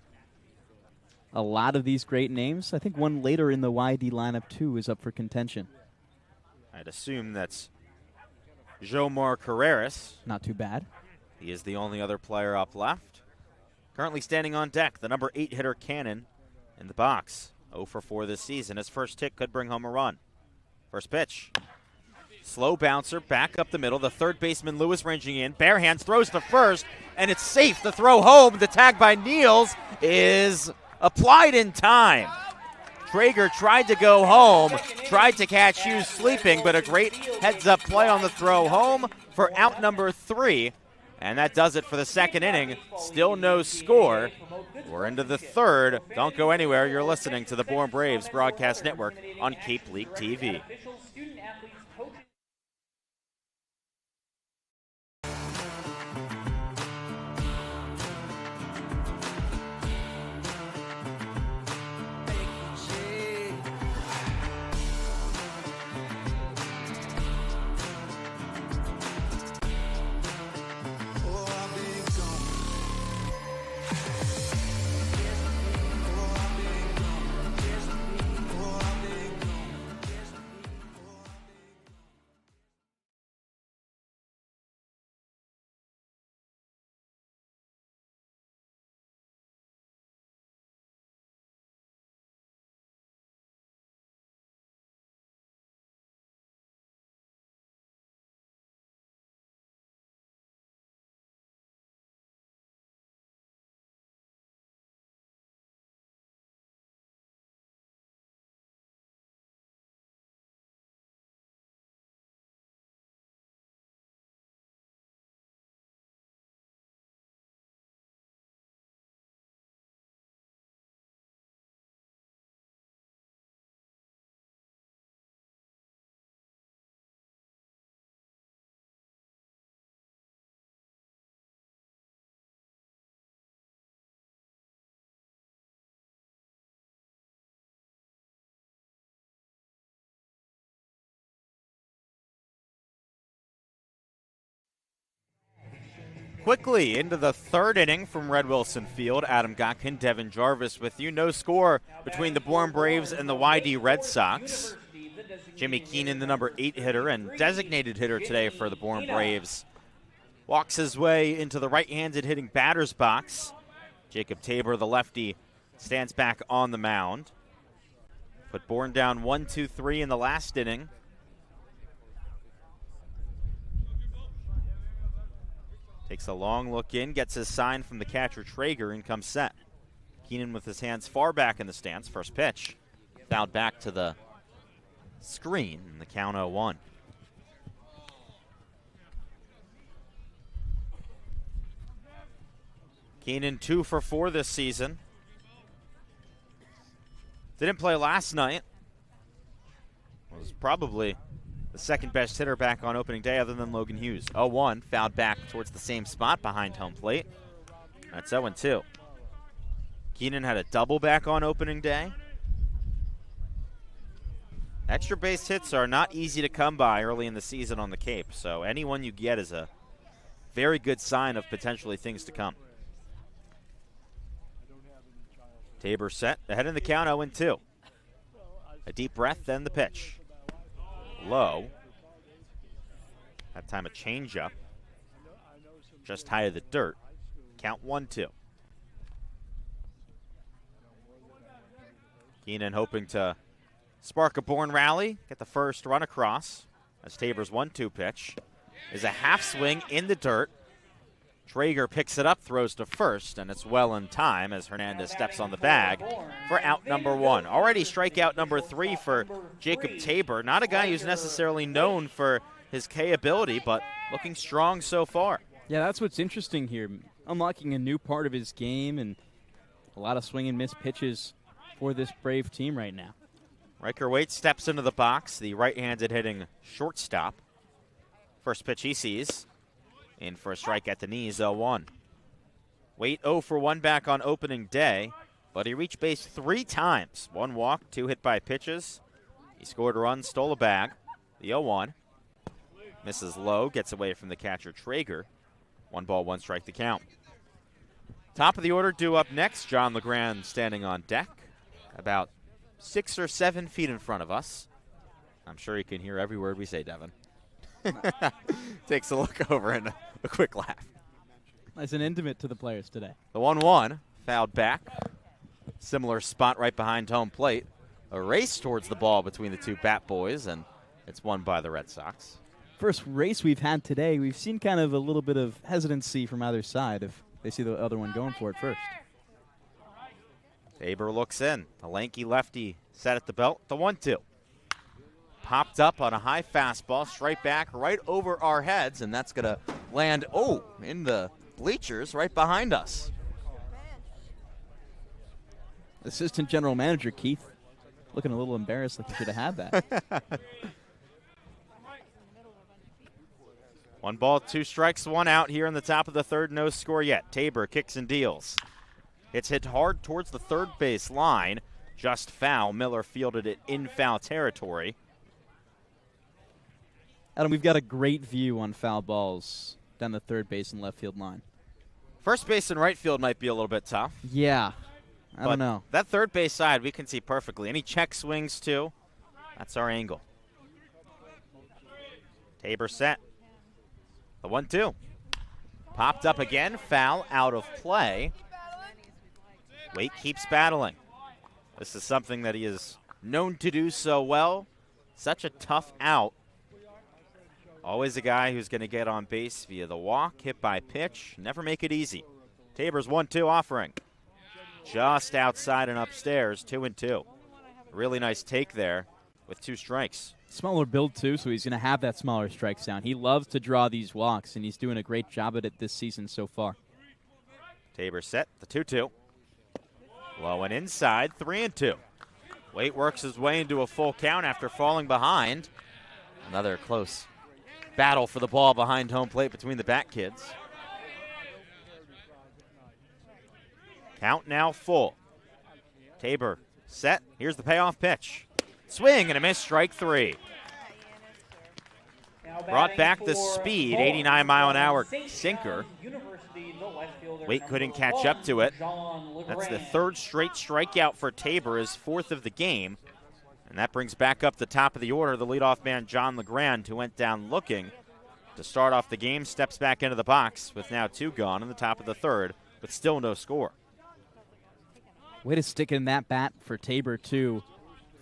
a lot of these great names. I think one later in the YD lineup, too, is up for contention. I'd assume that's Jomar Carreras. Not too bad. He is the only other player up left. Currently standing on deck, the number 8 hitter Cannon in the box. 0 for 4 this season. His first hit could bring home a run. First pitch. Slow bouncer, back up the middle. The third baseman, Lewis, ranging in. Bare hands, throws to first, and it's safe. The throw home. The tag by Niels is applied in time. Traeger tried to go home, tried to catch Hughes sleeping, but a great heads-up play on the throw home for out number 3. And that does it for the second inning. Still no score. We're into the third. Don't go anywhere. You're listening to the Bourne Braves Broadcast Network on Cape League TV. Quickly into the third inning from Red Wilson Field. Adam Gotkin, Devon, Jarvis with you. No score between the Bourne Braves and the YD Red Sox. Jimmy Keenan, the number 8 hitter and designated hitter today for the Bourne Braves, walks his way into the right-handed hitting batter's box. Jacob Tabor, the lefty, stands back on the mound. Put Bourne down 1-2-3 in the last inning. Takes a long look in, gets his sign from the catcher Traeger, and comes set. Keenan with his hands far back in the stance. First pitch. Fouled back to the screen, and the count 0-1. Keenan 2 for 4 this season. Didn't play last night. Was probably the second best hitter back on opening day other than Logan Hughes. 0-1, fouled back towards the same spot behind home plate. That's 0-2. Keenan had a double back on opening day. Extra base hits are not easy to come by early in the season on the Cape, so anyone you get is a very good sign of potentially things to come. Tabor set, ahead in the count, 0-2. A deep breath, then the pitch. Low. That time a changeup. Just high of the dirt. Count 1-2. Keenan hoping to spark a Bourne rally, get the first run across. As Tabor's 1-2 pitch is a half swing in the dirt. Traeger picks it up, throws to first, and it's well in time as Hernandez steps on the bag for out number 1. Already strikeout number 3 for Jacob Tabor. Not a guy who's necessarily known for his K ability, but looking strong so far. Yeah, that's what's interesting here. Unlocking a new part of his game and a lot of swing and miss pitches for this Brave team right now. Riker Waite steps into the box, the right-handed hitting shortstop. First pitch he sees. In for a strike at the knees, 0-1. Waite 0 for 1 back on opening day, but he reached base 3 times. 1 walk, 2 hit by pitches. He scored a run, stole a bag. The 0-1. Misses low, gets away from the catcher Traeger. 1 ball, 1 strike the count. Top of the order due up next. John LeGrand standing on deck, about 6 or 7 feet in front of us. I'm sure he can hear every word we say, Devon. Takes a look over and a quick laugh. Nice and intimate to the players today. The 1-1, fouled back. Similar spot right behind home plate. A race towards the ball between the two Bat Boys, and it's won by the Red Sox. First race we've had today, we've seen kind of a little bit of hesitancy from either side if they see the other one going for it first. Tabor looks in. The lanky lefty set at the belt. The 1-2. Popped up on a high fastball, straight back, right over our heads, and that's going to land, in the bleachers right behind us. Assistant General Manager Keith looking a little embarrassed, like he should have had that. 1 ball, 2 strikes, 1 out here in the top of the third. No score yet. Tabor kicks and deals. It's hit hard towards the third base line. Just foul. Miller fielded it in foul territory. Adam, we've got a great view on foul balls down the third base and left field line. First base and right field might be a little bit tough. Yeah, I don't know. That third base side we can see perfectly. Any check swings too, that's our angle. Tabor set. The 1-2. Popped up again, foul, out of play. Waite keeps battling. This is something that he is known to do so well. Such a tough out. Always a guy who's going to get on base via the walk, hit by pitch, never make it easy. Tabor's 1-2 offering. Just outside and upstairs, 2-2. Really nice take there with 2 strikes. Smaller build, too, so he's going to have that smaller strike zone. He loves to draw these walks, and he's doing a great job at it this season so far. Tabor set, the 2-2. Low and inside, 3-2. Waite works his way into a full count after falling behind. Another close battle for the ball behind home plate between the Bat Kids. Count now full. Tabor set. Here's the payoff pitch. Swing and a miss, strike 3. Brought back the speed, 89-mile-an-hour sinker. Waite couldn't catch up to it. That's the 3rd straight strikeout for Tabor, his 4th of the game. And that brings back up the top of the order the leadoff man, John LeGrand, who went down looking to start off the game, steps back into the box with now 2 gone in the top of the 3rd, but still no score. Way to stick in that bat for Tabor, too.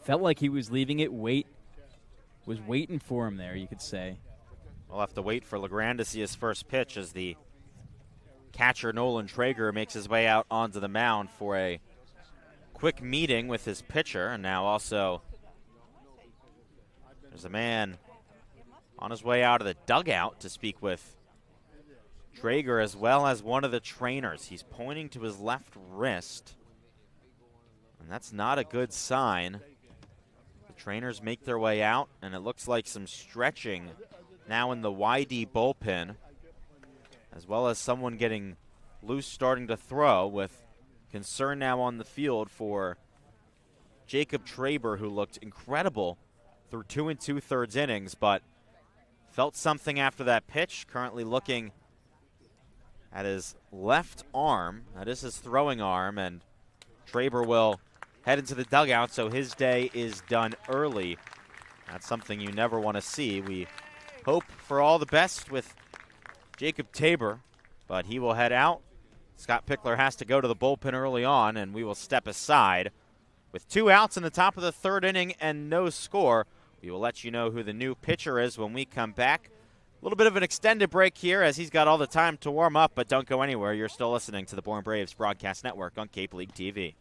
Felt like he was leaving it. Waite was waiting for him there, you could say. We'll have to wait for LeGrand to see his first pitch as the catcher, Nolan Traeger, makes his way out onto the mound for a quick meeting with his pitcher. And now also there's a man on his way out of the dugout to speak with Traeger as well as one of the trainers. He's pointing to his left wrist, and that's not a good sign. The trainers make their way out, and it looks like some stretching now in the YD bullpen, as well as someone getting loose starting to throw, with concern now on the field for Jacob Traber, who looked incredible through 2 2/3 innings, but felt something after that pitch. Currently looking at his left arm. That is his throwing arm, and Traber will head into the dugout, so his day is done early. That's something you never want to see. We hope for all the best with Jacob Tabor, but he will head out. Scott Pickler has to go to the bullpen early on, and we will step aside. With 2 outs in the top of the 3rd inning and no score, we will let you know who the new pitcher is when we come back. A little bit of an extended break here as he's got all the time to warm up, but don't go anywhere. You're still listening to the Bourne Braves Broadcast Network on Cape League TV.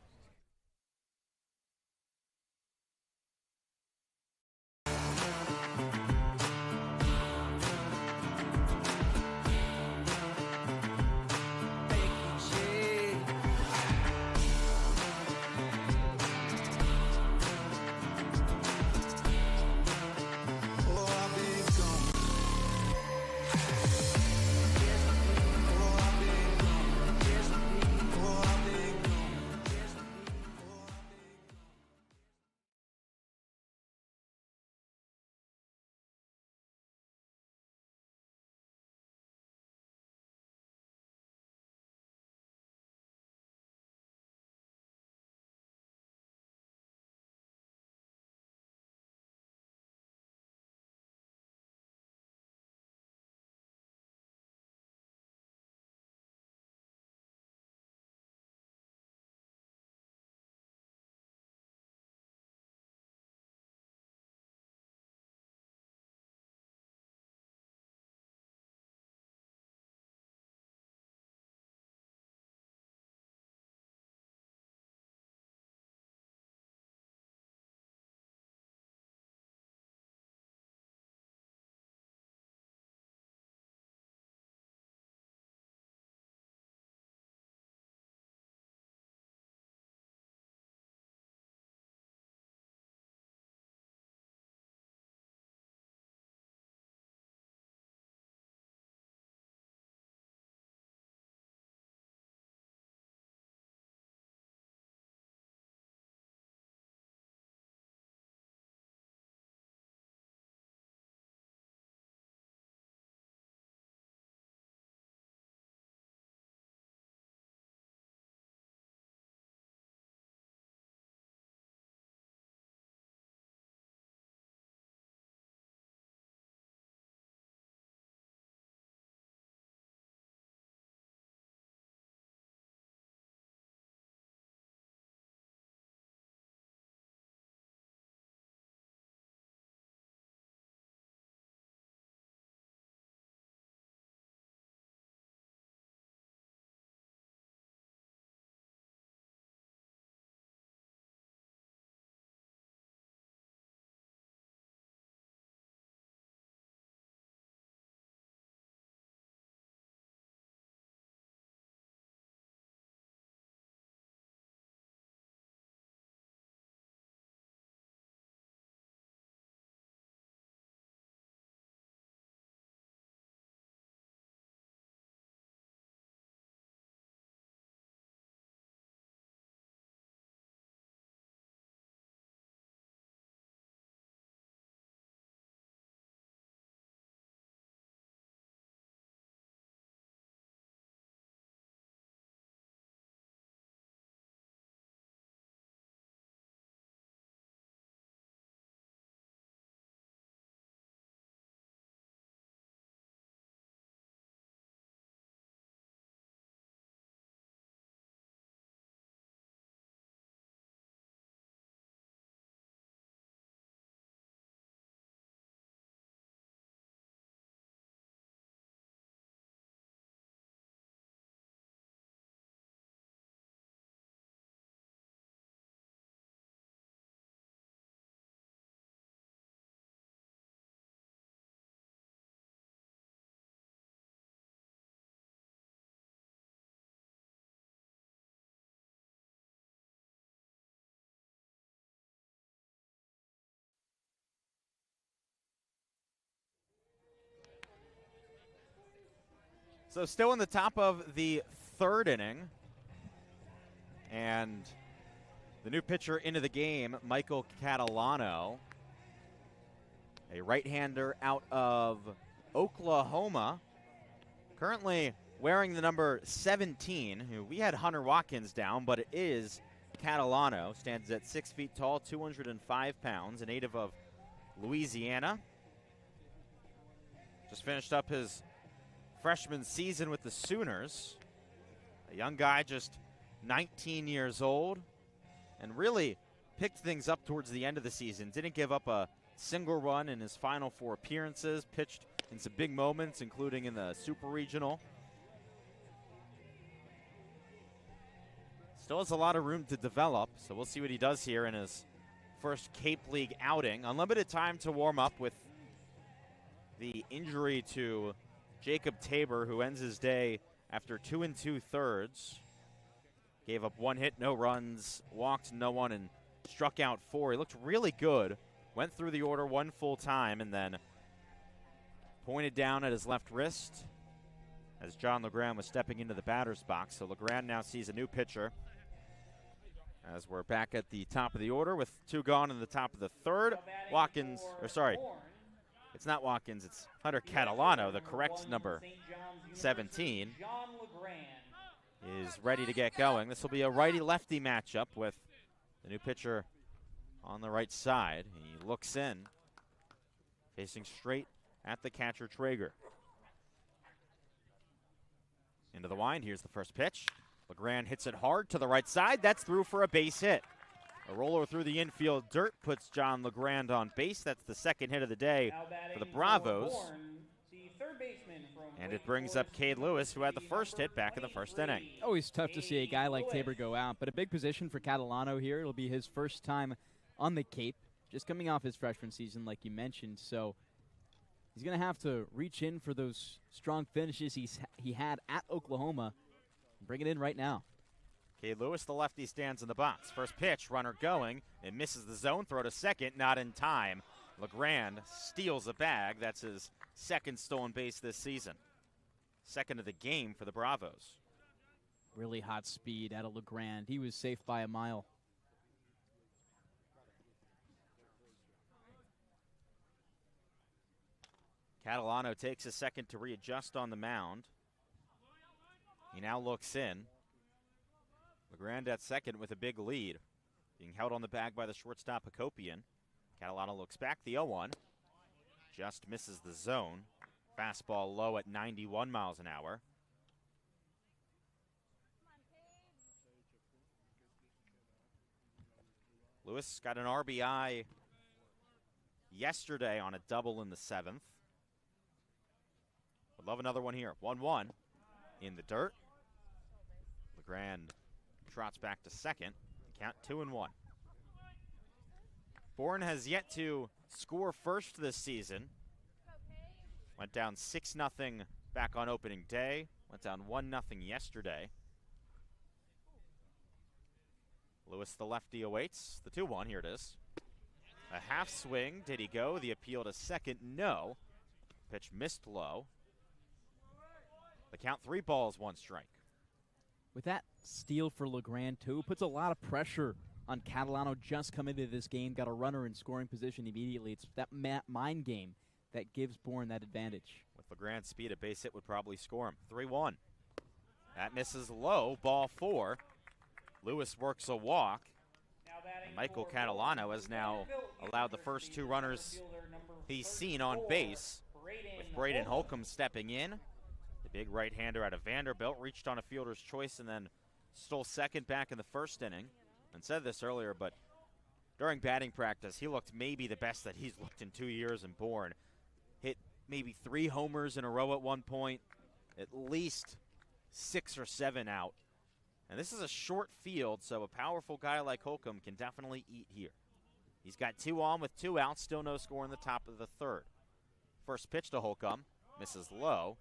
So still in the top of the third inning. And the new pitcher into the game, Michael Catalano, a right-hander out of Oklahoma, currently wearing the number 17. We had Hunter Watkins down, but it is Catalano. Stands at 6 feet tall, 205 pounds, a native of Louisiana. Just finished up his freshman season with the Sooners. A young guy, just 19 years old, and really picked things up towards the end of the season. Didn't give up a single run in his final 4 appearances. Pitched in some big moments, including in the Super Regional. Still has a lot of room to develop, so we'll see what he does here in his first Cape League outing. Unlimited time to warm up with the injury to Jacob Tabor, who ends his day after 2 2/3. Gave up 1 hit, no runs, walked no one, and struck out 4. He looked really good. Went through the order 1 full time and then pointed down at his left wrist as John LeGrand was stepping into the batter's box. So LeGrand now sees a new pitcher as we're back at the top of the order with 2 gone in the top of the third. Watkins, or sorry, it's not Watkins, it's Hunter Catalano, the correct number 17, is ready to get going. This will be a righty-lefty matchup with the new pitcher on the right side. He looks in, facing straight at the catcher Traeger. Into the wind, here's the first pitch. LeGrand hits it hard to the right side. That's through for a base hit. A roller through the infield dirt puts John LeGrand on base. That's the second hit of the day for the Bravos. And it brings up Cade Lewis, who had the first hit back in the first inning. Always tough to see a guy like Tabor go out, but a big position for Catalano here. It'll be his first time on the Cape, just coming off his freshman season like you mentioned. So he's going to have to reach in for those strong finishes he had at Oklahoma. Bring it in right now. Cade Lewis, the lefty, stands in the box. First pitch, runner going. It misses the zone. Throw to second, not in time. LeGrand steals a bag. That's his second stolen base this season. Second of the game for the Bravos. Really hot speed out of LeGrand. He was safe by a mile. Catalano takes a second to readjust on the mound. He now looks in. LeGrand at second with a big lead. Being held on the bag by the shortstop Hakopian. Catalano looks back, the 0-1. Just misses the zone. Fastball low at 91 miles an hour. Lewis got an RBI yesterday on a double in the 7th. Would love another one here. 1-1 in the dirt. LeGrand trots back to second. Count 2-1. Bourne has yet to score first this season. Went down 6-0 back on opening day. Went down 1-0 yesterday. Lewis, the lefty, awaits. The 2-1, here it is. A half swing. Did he go? The appeal to second, no. Pitch missed low. The count 3 balls, 1 strike. With that steal for LeGrand, too, puts a lot of pressure on Catalano just coming into this game. Got a runner in scoring position immediately. It's that mind game that gives Bourne that advantage. With LeGrand's speed, a base hit would probably score him. 3-1. That misses low, ball 4. Lewis works a walk. And Michael Catalano has now allowed the first 2 runners he's seen on base, with Braden Holcomb stepping in. The big right-hander out of Vanderbilt reached on a fielder's choice and then stole second back in the first inning. And said this earlier, but during batting practice, he looked maybe the best that he's looked in 2 years in Bourne. Hit maybe 3 homers in a row at one point, at least 6 or 7 out. And this is a short field, so a powerful guy like Holcomb can definitely eat here. He's got 2 on with 2 out, still no score in the top of the third. First pitch to Holcomb, misses low.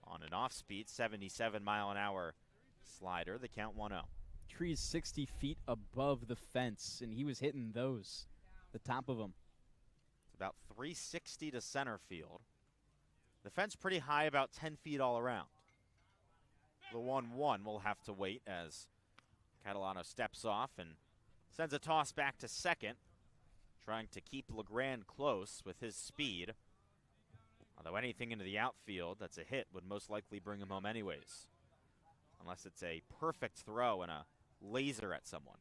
On an off-speed, 77-mile-an-hour slider, the count 1-0. Trees 60 feet above the fence, and he was hitting those, the top of them. It's about 360 to center field. The fence pretty high, about 10 feet all around. The 1-1 will have to wait as Catalano steps off and sends a toss back to second, trying to keep LeGrand close with his speed. Although anything into the outfield that's a hit would most likely bring him home anyways, unless it's a perfect throw and a laser at someone.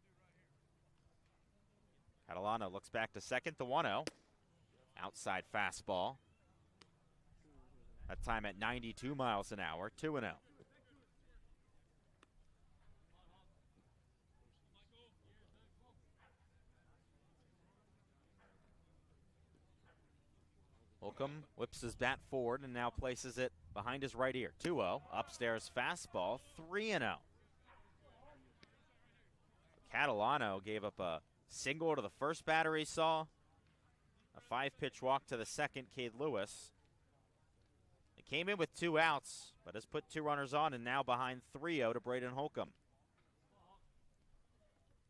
Catalano looks back to second, the 1-0. Outside fastball. That time at 92 miles an hour, 2-0. Holcomb whips his bat forward and now places it behind his right ear. 2-0, upstairs fastball, 3-0. Catalano gave up a single to the first batter he saw. A 5-pitch walk to the second, Cade Lewis. It came in with 2 outs, but has put 2 runners on and now behind 3-0 to Braden Holcomb.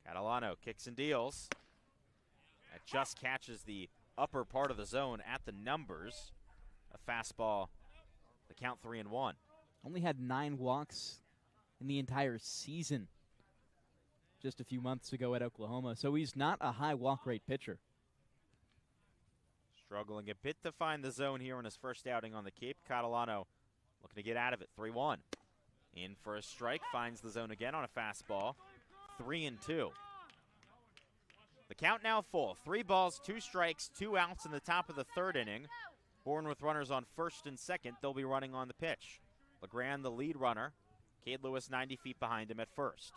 Catalano kicks and deals. That just catches the upper part of the zone at the numbers. A fastball, the count 3-1. Only had 9 walks in the entire season just a few months ago at Oklahoma, so he's not a high walk rate pitcher. Struggling a bit to find the zone here in his first outing on the Cape. Catalano looking to get out of it, 3-1. In for a strike, finds the zone again on a fastball, 3-2. The count now full. 3 balls, 2 strikes, 2 outs in the top of the 3rd inning. Bourne with runners on first and second. They'll be running on the pitch. LeGrand, the lead runner. Cade Lewis 90 feet behind him at first.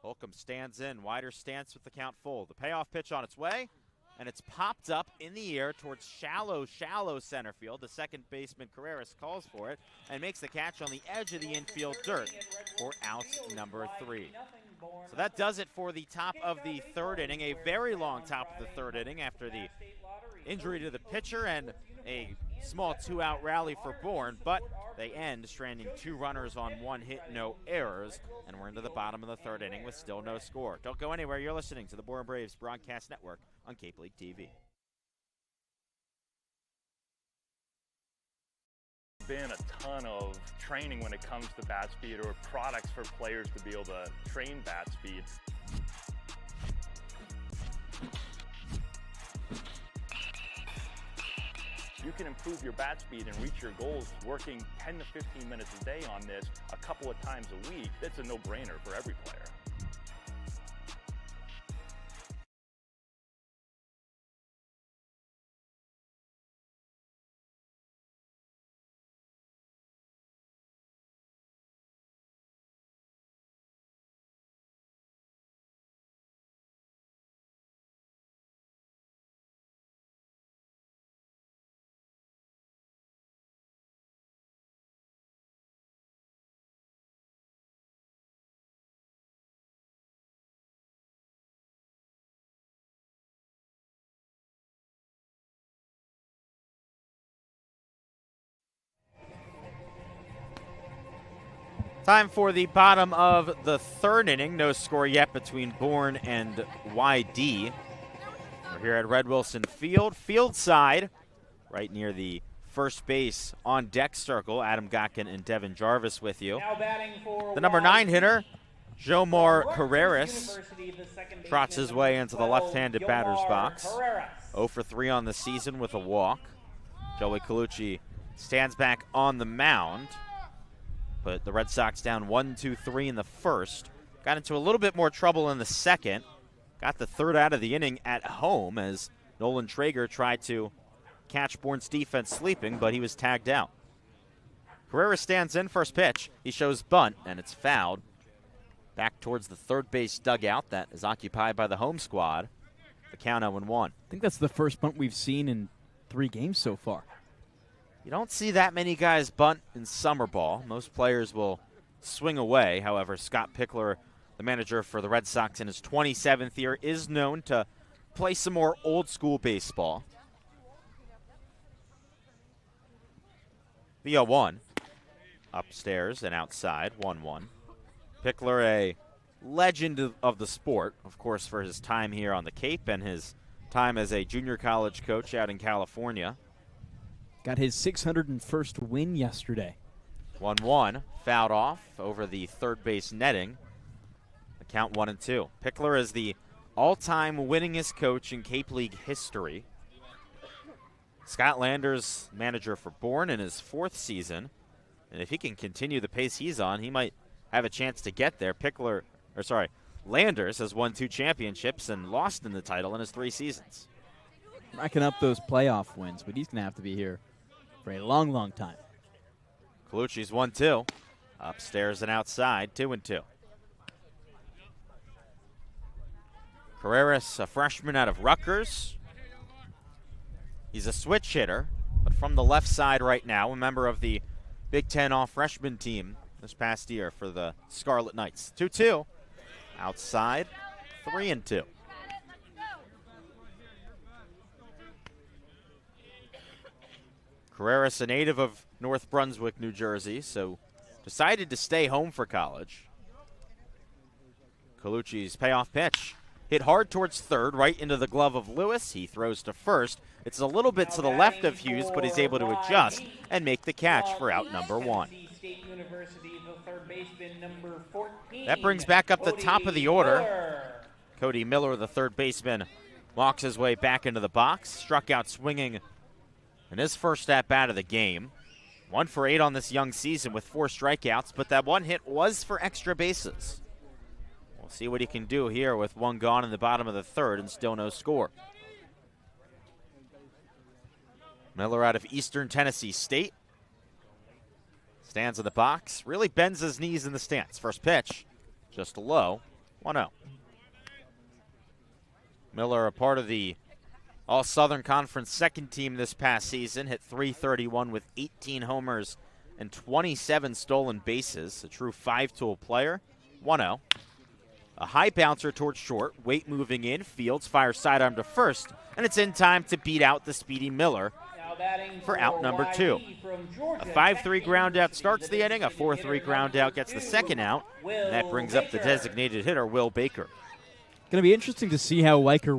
Holcomb stands in. Wider stance with the count full. The payoff pitch on its way. And it's popped up in the air towards shallow center field. The second baseman, Carreras, calls for it and makes the catch on the edge of the infield dirt for out number 3. So that does it for the top of the 3rd inning. A very long top of the 3rd inning after the injury to the pitcher and a small 2-out rally for Bourne, but they end stranding 2 runners on 1 hit, no errors, and we're into the bottom of the 3rd inning with still no score. Don't go anywhere. You're listening to the Bourne Braves Broadcast Network on Cape League TV. Been a ton of training when it comes to bat speed, or products for players to be able to train bat speed. You can improve your bat speed and reach your goals working 10 to 15 minutes a day on this a couple of times a week. That's a no-brainer for every player. Time for the bottom of the 3rd inning. No score yet between Bourne and YD. We're here at Red Wilson Field. Field side, right near the first base on deck circle. Adam Gotkin and Devon Jarvis with you. The number 9 hitter, Jomar Carreras, trots his way into the left-handed batter's box. 0 for 3 on the season with a walk. Joey Colucci stands back on the mound. But the Red Sox down 1-2-3 in the first. Got into a little bit more trouble in the second. Got the 3rd out of the inning at home as Nolan Traeger tried to catch Bourne's defense sleeping, but he was tagged out. Carrera stands in, first pitch. He shows bunt, and it's fouled. Back towards the 3rd base dugout that is occupied by the home squad. The count 0-1. I think that's the first bunt we've seen in 3 games so far. You don't see that many guys bunt in summer ball. Most players will swing away. However, Scott Pickler, the manager for the Red Sox in his 27th year, is known to play some more old-school baseball. The 0-1. Upstairs and outside, 1-1. Pickler, a legend of the sport, of course, for his time here on the Cape and his time as a junior college coach out in California. Got his 601st win yesterday. 1-1, fouled off over the third base netting. The count 1-2. Pickler is the all-time winningest coach in Cape League history. Scott Landers, manager for Bourne in his 4th season. And if he can continue the pace he's on, he might have a chance to get there. Landers has won 2 championships and lost in the title in his 3 seasons. Racking up those playoff wins, but he's going to have to be here for a long, long time. Colucci's 1-2. Upstairs and outside, 2-2. Carreras, a freshman out of Rutgers. He's a switch hitter, but from the left side right now, a member of the Big Ten all-freshman team this past year for the Scarlet Knights. 2-2. Outside, 3-2. Carreras, a native of North Brunswick, New Jersey, so decided to stay home for college. Colucci's payoff pitch. Hit hard towards third, right into the glove of Lewis. He throws to first. It's a little bit to the left of Hughes, but he's able to adjust and make the catch for out number 1. That brings back up the top of the order. Cody Miller, the third baseman, walks his way back into the box. Struck out swinging in his first at-bat of the game. 1 for 8 on this young season with 4 strikeouts, but that one hit was for extra bases. We'll see what he can do here with 1 gone in the bottom of the 3rd and still no score. Miller out of Eastern Tennessee State. Stands in the box, really bends his knees in the stance. First pitch, just low, 1-0. Miller, a part of the All-Southern Conference second team this past season, hit .331 with 18 homers and 27 stolen bases. A true 5-tool player, 1-0. A high bouncer towards short, Waite moving in, Fields fires sidearm to first, and it's in time to beat out the speedy Miller for out number 2. A 5-3 ground out starts the inning, a 4-3 ground out gets the second out, and that brings up the designated hitter, Will Baker. Going to be interesting to see how Riker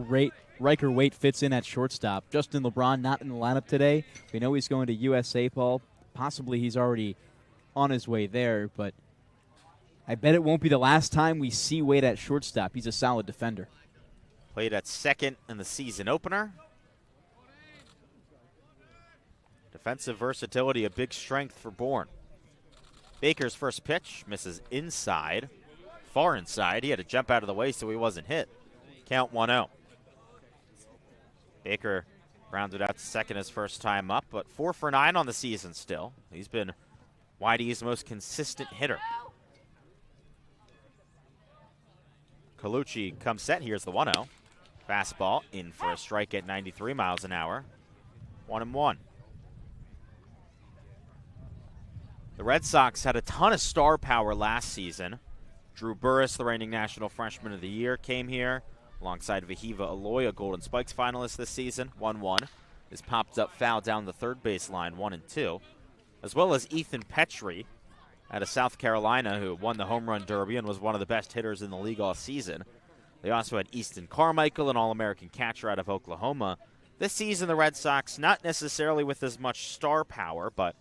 Waite fits in at shortstop. Justin LeBron not in the lineup today. We know he's going to USA ball. Possibly he's already on his way there, but I bet it won't be the last time we see Waite at shortstop. He's a solid defender. Played at second in the season opener. Defensive versatility, a big strength for Bourne. Baker's first pitch misses inside, far inside. He had to jump out of the way so he wasn't hit. Count 1-0. Baker rounded out to second his first time up, but 4 for 9 on the season still. He's been YD's most consistent hitter. Colucci comes set. Here's the 1-0. Fastball in for a strike at 93 miles an hour. 1-1. The Red Sox had a ton of star power last season. Drew Burris, the reigning National Freshman of the Year, came here alongside Vahiva Aloy, a Golden Spikes finalist this season. 1-1. Is popped up foul down the third base line, 1-2. As well as Ethan Petrie out of South Carolina, who won the home run derby and was one of the best hitters in the league all season. They also had Easton Carmichael, an All-American catcher out of Oklahoma. This season, the Red Sox, not necessarily with as much star power, but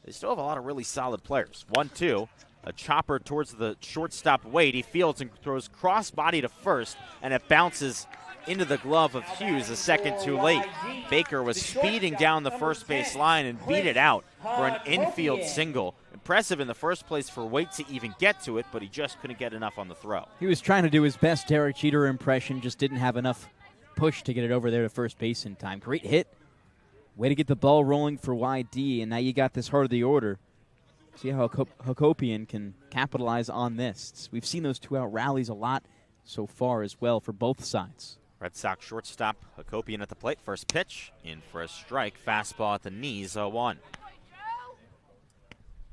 they still have a lot of really solid players. 1-2, a chopper towards the shortstop Waite. He fields and throws cross-body to first, and it bounces into the glove of Hughes a second too late. Baker was speeding down the first base line and beat it out for an infield single. Impressive in the first place for Waite to even get to it, but he just couldn't get enough on the throw. He was trying to do his best Derek Jeter impression, just didn't have enough push to get it over there to first base in time. Great hit. Way to get the ball rolling for YD, and now you got this heart of the order. See how Hakopian can capitalize on this. We've seen those two-out rallies a lot so far as well for both sides. Red Sox shortstop Hakopian at the plate. First pitch, in for a strike. Fastball at the knees, 0-1.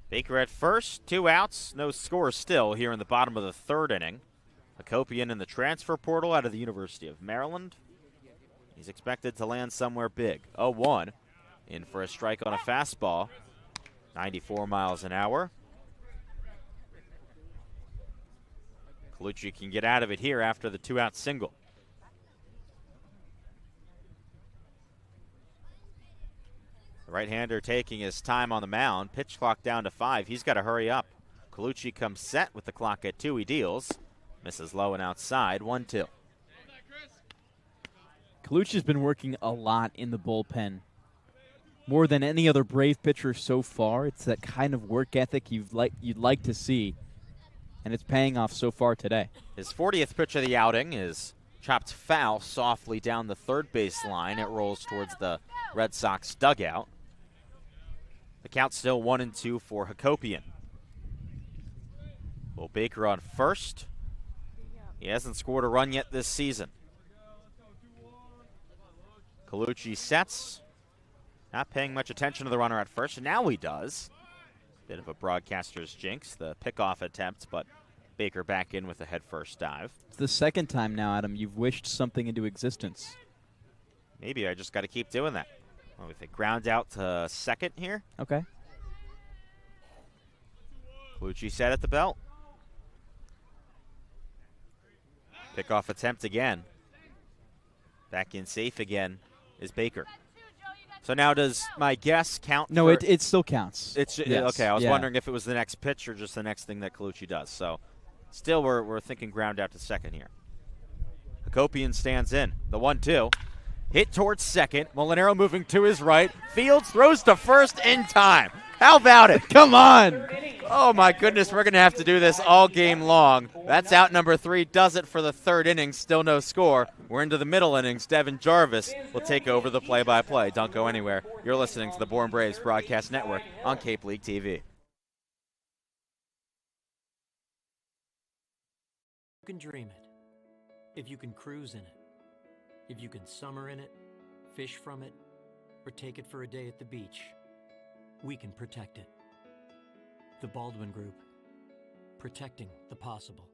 Baker at first, 2 outs, no score still here in the bottom of the 3rd inning. Hakopian in the transfer portal out of the University of Maryland. He's expected to land somewhere big. 0-1, in for a strike on a fastball. 94 miles an hour. Colucci can get out of it here after the 2-out single. The right-hander taking his time on the mound. Pitch clock down to 5. He's got to hurry up. Colucci comes set with the clock at 2. He deals. Misses low and outside. 1-2. Colucci's been working a lot in the bullpen. More than any other Brave pitcher so far. It's that kind of work ethic you'd like to see, and it's paying off so far today. His 40th pitch of the outing is chopped foul softly down the third base line. It rolls towards the Red Sox dugout. The count's still 1-2 for Hakopian. Will Baker on first. He hasn't scored a run yet this season. Colucci sets. Not paying much attention to the runner at first, and now he does. Bit of a broadcaster's jinx, the pickoff attempt, but Baker back in with a head-first dive. It's the second time now, Adam, you've wished something into existence. Maybe I just got to keep doing that. Well, we think ground out to second here. Okay. Colucci set at the belt. Pickoff attempt again. Back in safe again is Baker. So now does my guess count? No, it still counts. It's yes. Okay, I was wondering if it was the next pitch or just the next thing that Colucci does. So still we're thinking ground out to second here. Hakopian stands in. The 1-2. Hit towards second. Molinaro moving to his right. Fields throws to first in time. How about it? Come on. Oh, my goodness, we're going to have to do this all game long. That's out number 3. Does it for the third inning. Still no score. We're into the middle innings. Devon Jarvis will take over the play-by-play. Don't go anywhere. You're listening to the Bourne Braves Broadcast Network on Cape League TV. You can dream it. If you can cruise in it. If you can summer in it, fish from it, or take it for a day at the beach, we can protect it. The Baldwin Group, protecting the possible.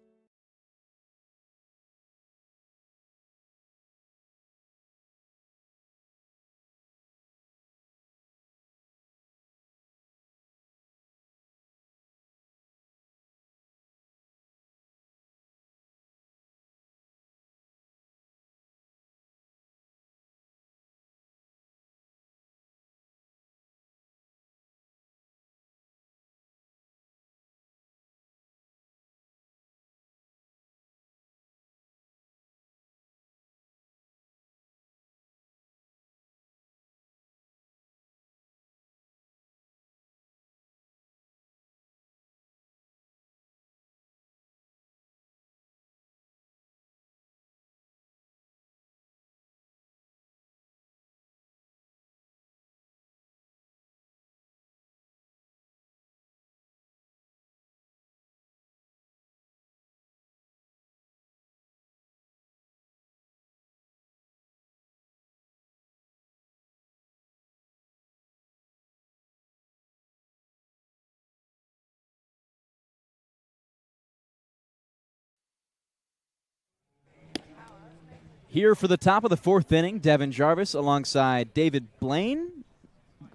Here for the top of the fourth inning, Devon Jarvis alongside David Blaine,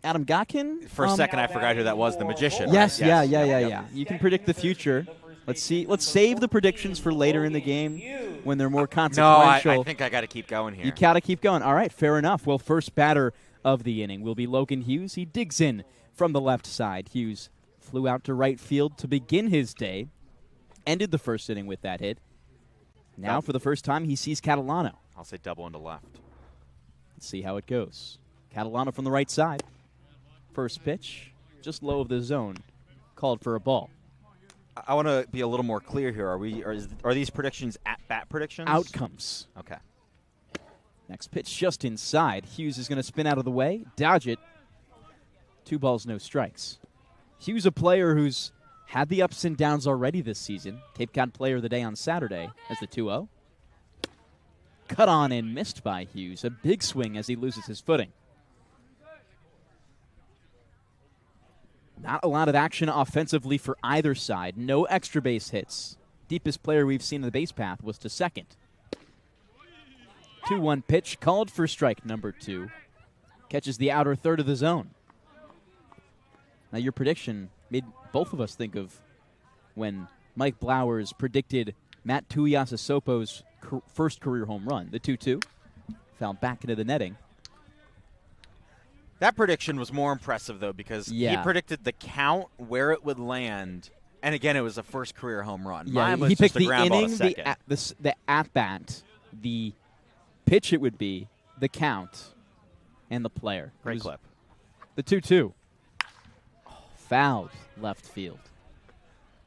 Adam Gotkin. For a second, I forgot who that was, the magician. Yes, right? Yeah. You can predict the future. Let's see. Let's save the predictions for later in the game when they're more consequential. No, I think I got to keep going here. You got to keep going. All right, fair enough. Well, first batter of the inning will be Logan Hughes. He digs in from the left side. Hughes flew out to right field to begin his day. Ended the first inning with that hit. Now, for the first time, he sees Catalano. I'll say double into left. Let's see how it goes. Catalano from the right side. First pitch, just low of the zone, called for a ball. I want to be a little more clear here. Are these predictions at-bat predictions? Outcomes. Okay. Next pitch just inside. Hughes is going to spin out of the way, dodge it. 2 balls, no strikes. Hughes, a player who's had the ups and downs already this season. Cape Cod Player of the Day on Saturday as the 2-0. Cut on and missed by Hughes. A big swing as he loses his footing. Not a lot of action offensively for either side. No extra base hits. Deepest player we've seen in the base path was to second. 2-1 pitch called for strike number 2. Catches the outer third of the zone. Now your prediction made both of us think of when Mike Blowers predicted Matt Tuiasosopo's first career home run, the 2-2. Fouled back into the netting. That prediction was more impressive, though, because he predicted the count, where it would land, and again, it was a first career home run. Yeah, Mine was he just picked a the ground ball to inning, second. the at-bat, the pitch it would be, the count, and the player. Great clip. The 2-2. Fouled left field.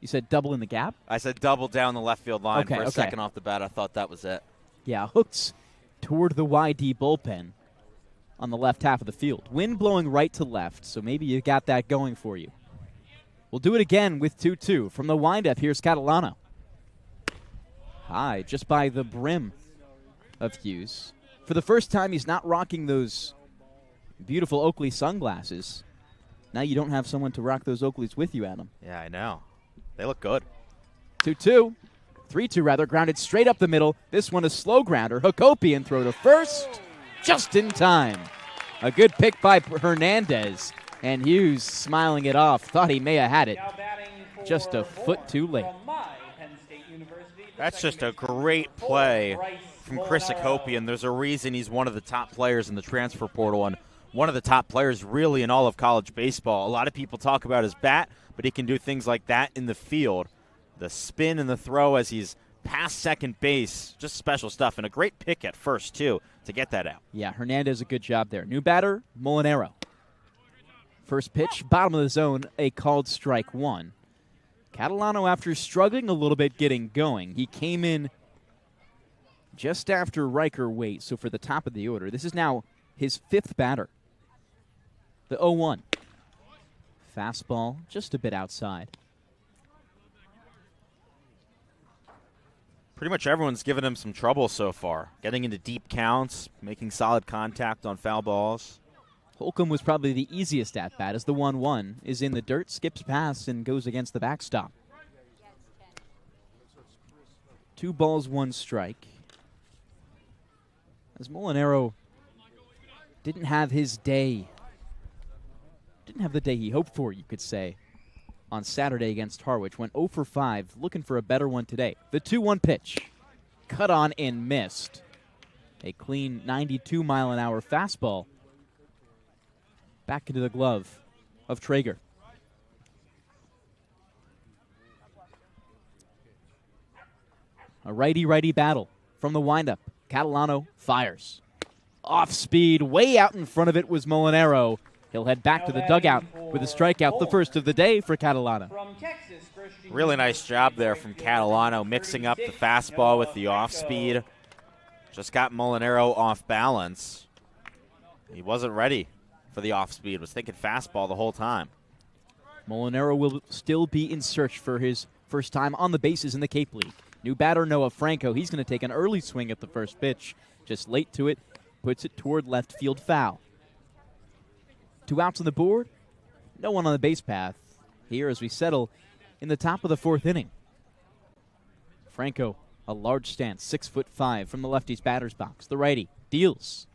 You said double in the gap? I said double down the left field line for a okay. second off the bat. I thought that was it. Yeah, hooks toward the YD bullpen on the left half of the field. Wind blowing right to left, so maybe you got that going for you. We'll do it again with 2-2. From the windup, here's Catalano. High, just by the brim of Hughes. For the first time, he's not rocking those beautiful Oakley sunglasses. Now you don't have someone to rock those Oakleys with you, Adam. Yeah, I know. They look good. 2-2. 3-2 rather, grounded straight up the middle. This one a slow grounder. Hakopian throw to first, just in time. A good pick by Hernandez, and Hughes smiling it off. Thought he may have had it. Just a foot too late. That's just a great play from Chris Hakopian. There's a reason he's one of the top players in the transfer portal and one of the top players really in all of college baseball. A lot of people talk about his bat, but he can do things like that in the field. The spin and the throw as he's past second base, just special stuff. And a great pick at first, too, to get that out. Yeah, Hernandez a good job there. New batter, Molinaro. First pitch, bottom of the zone, a called strike one. Catalano, after struggling a little bit getting going, he came in just after Riker Waite, so for the top of the order. This is now his fifth batter. The 0-1. Fastball just a bit outside. Pretty much everyone's given him some trouble so far. Getting into deep counts, making solid contact on foul balls. Holcomb was probably the easiest at-bat as the 1-1 is in the dirt, skips past, and goes against the backstop. 2 balls, 1 strike. As Molinaro didn't have his day. Didn't have the day he hoped for, you could say, on Saturday against Harwich. Went 0 for 5, looking for a better one today. The 2-1 pitch. Cut on and missed. A clean 92-mile-an-hour fastball. Back into the glove of Traeger. A righty-righty battle from the windup. Catalano fires. Off speed, way out in front of it was Molinaro. He'll head back to the dugout with a strikeout, the first of the day for Catalano. Really nice job there from Catalano, mixing up the fastball with the off-speed. Just got Molinaro off balance. He wasn't ready for the off-speed, was thinking fastball the whole time. Molinaro will still be in search for his first time on the bases in the Cape League. New batter Noah Franco, he's going to take an early swing at the first pitch. Just late to it, puts it toward left field foul. 2 outs on the board, no one on the base path here as we settle in the top of the 4th inning. Franco, a large stance, 6'5" from the lefty's batter's box. The righty deals.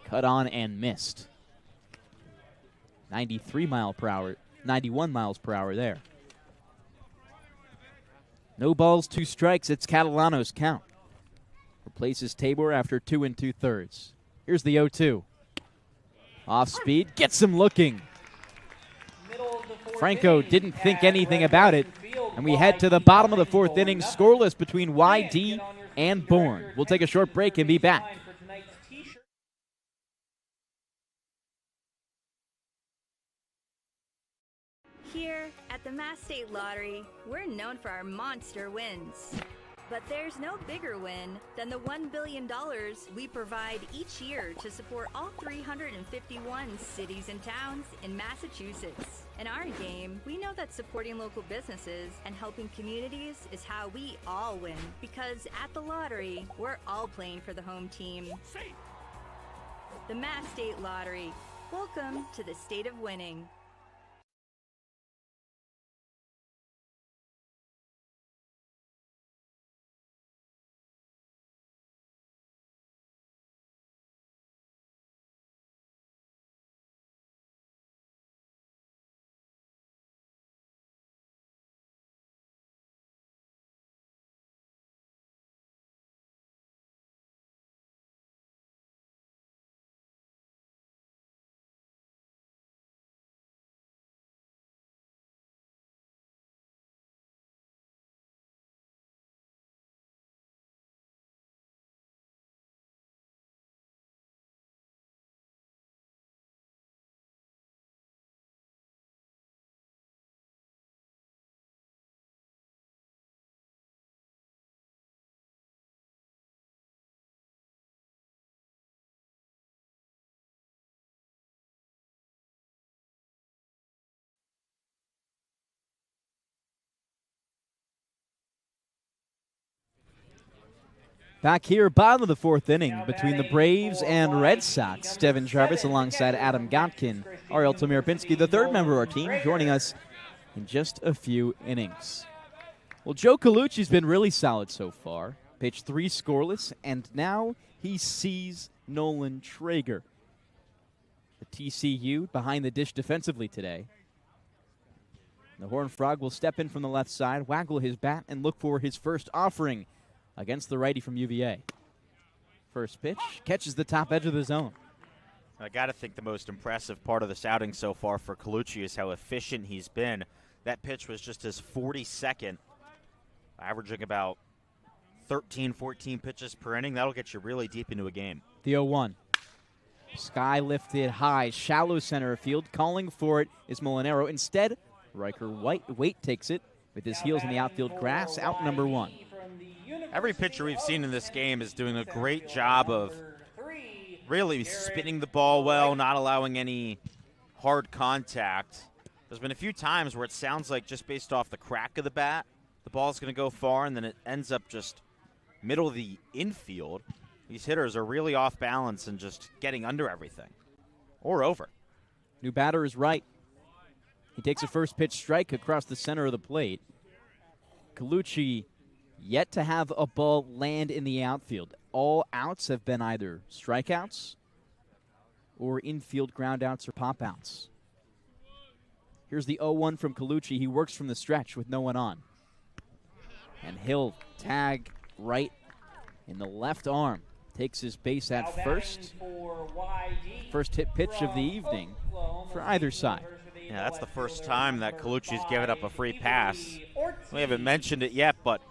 Cut on and missed. 91 miles per hour there. No balls, 2 strikes. It's Catalano's count. Replaces Tabor after 2 2/3. Here's the 0-2. Off speed, gets him looking. Franco didn't think anything about it, and we head to the bottom of the 4th inning, scoreless between YD and Bourne. We'll take a short break and be back. Here at the Mass State Lottery, we're known for our monster wins. But there's no bigger win than the $1 billion we provide each year to support all 351 cities and towns in Massachusetts. In our game, we know that supporting local businesses and helping communities is how we all win. Because at the lottery, we're all playing for the home team. The Mass State Lottery. Welcome to the state of winning. Back here, bottom of the fourth inning between the Braves and Red Sox. Devon Jarvis alongside Adam Gotkin. Ariel Tamir-Pinsky, the third member of our team, joining us in just a few innings. Well, Joe Colucci's been really solid so far. Pitched 3 scoreless, and now he sees Nolan Traeger. The TCU behind the dish defensively today. The Horned Frog will step in from the left side, waggle his bat, and look for his first offering against the righty from UVA. First pitch, catches the top edge of the zone. I got to think the most impressive part of this outing so far for Colucci is how efficient he's been. That pitch was just his 42nd, averaging about 13, 14 pitches per inning. That'll get you really deep into a game. The 0-1. Sky lifted high, shallow center field. Calling for it is Molinaro. Instead, Riker Waite takes it with his heels in the outfield grass, out number 1. Every pitcher we've seen in this game is doing a great job of really spinning the ball well, not allowing any hard contact. There's been a few times where it sounds like just based off the crack of the bat, the ball's going to go far, and then it ends up just middle of the infield. These hitters are really off balance and just getting under everything or over. New batter is right. He takes a first pitch strike across the center of the plate. Colucci yet to have a ball land in the outfield. All outs have been either strikeouts or infield groundouts or pop-outs. Here's the 0-1 from Colucci. He works from the stretch with no one on. And he'll tag right in the left arm. Takes his base at first. First hit pitch of the evening for either side. Yeah, that's the first time that Colucci's given up a free pass. We haven't mentioned it yet, but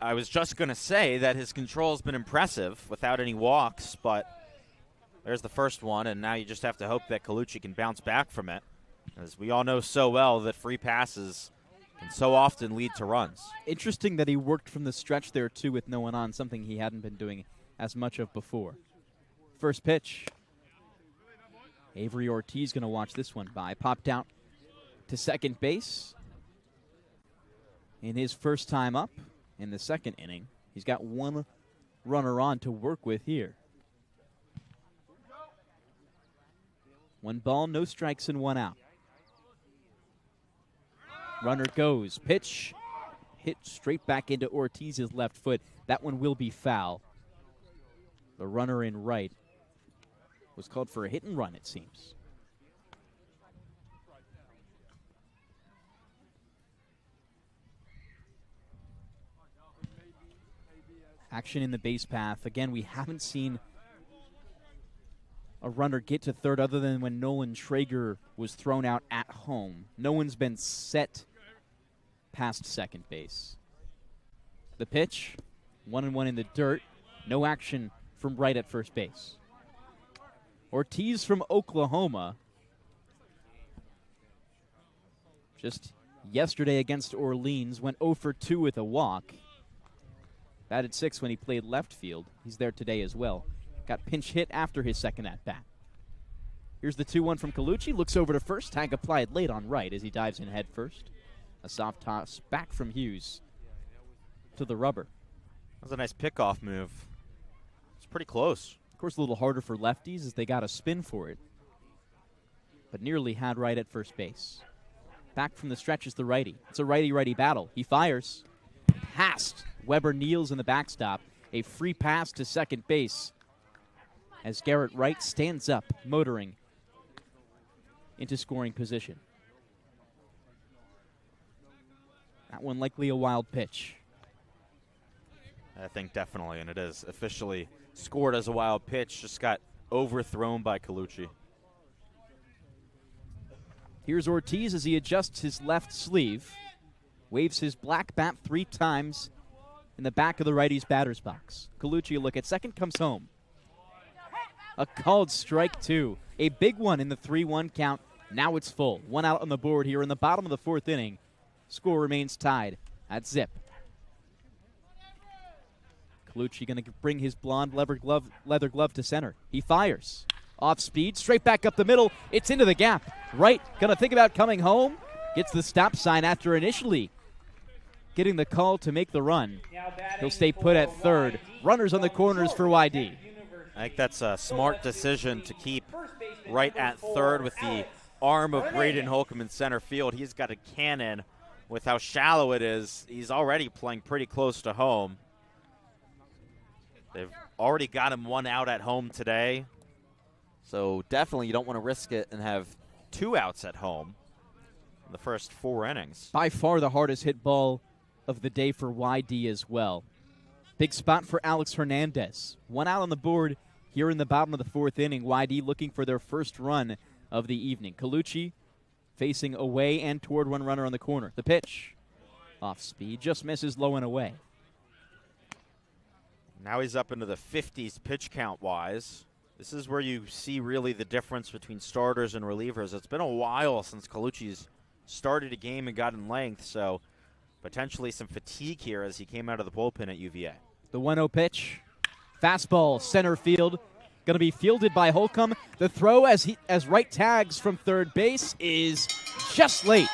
I was just going to say that his control has been impressive without any walks, but there's the first one, and now you just have to hope that Colucci can bounce back from it. As we all know so well that free passes can so often lead to runs. Interesting that he worked from the stretch there, too, with no one on, something he hadn't been doing as much of before. First pitch. Avery Ortiz going to watch this one by. Popped out to second base in his first time up in the second inning. He's got one runner on to work with here. 1 ball, no strikes, and 1 out. Runner goes. Pitch. Hit straight back into Ortiz's left foot. That one will be foul. The runner in right was called for a hit and run, it seems. Action in the base path. Again, we haven't seen a runner get to third other than when Nolan Traeger was thrown out at home. No one's been set past second base. The pitch, 1-1 in the dirt. No action from right at first base. Ortiz from Oklahoma. Just yesterday against Orleans went 0 for 2 with a walk. Batted 6 when he played left field. He's there today as well. Got pinch hit after his second at-bat. Here's the 2-1 from Colucci. Looks over to first. Tag applied late on right as he dives in head first. A soft toss back from Hughes to the rubber. That was a nice pickoff move. It's pretty close. Of course, a little harder for lefties as they got a spin for it. But nearly had right at first base. Back from the stretch is the righty. It's a righty-righty battle. He fires. Passed. Weber kneels in the backstop. A free pass to second base as Garrett Wright stands up, motoring into scoring position. That one likely a wild pitch. I think definitely, and it is officially scored as a wild pitch. Just got overthrown by Colucci. Here's Ortiz as he adjusts his left sleeve. Waves his black bat 3 times in the back of the righty's batter's box. Colucci a look at second, comes home. A called strike 2. A big one in the 3-1 count. Now it's full. 1 out on the board here in the bottom of the 4th inning. Score remains tied at zip. Colucci going to bring his blonde leather glove to center. He fires. Off speed, straight back up the middle. It's into the gap. Wright going to think about coming home. Gets the stop sign after initially getting the call to make the run. He'll stay put at third. Runners on the corners for YD. I think that's a smart decision to keep right at third with the arm of Braden Holcomb in center field. He's got a cannon. With how shallow it is, he's already playing pretty close to home. They've already got him one out at home today. So definitely you don't want to risk it and have 2 outs at home in the first 4 innings. By far the hardest hit ball of the day for YD as well. Big spot for Alex Hernandez. 1 out on the board here in the bottom of the 4th inning. YD looking for their first run of the evening. Colucci facing away and toward one runner on the corner. The pitch, off speed, just misses low and away. Now he's up into the 50s pitch count-wise. This is where you see really the difference between starters and relievers. It's been a while since Colucci's started a game and got in length, so potentially some fatigue here as he came out of the bullpen at UVA. The 1-0 pitch, fastball, center field. Going to be fielded by Holcomb. The throw as right tags from third base is just late.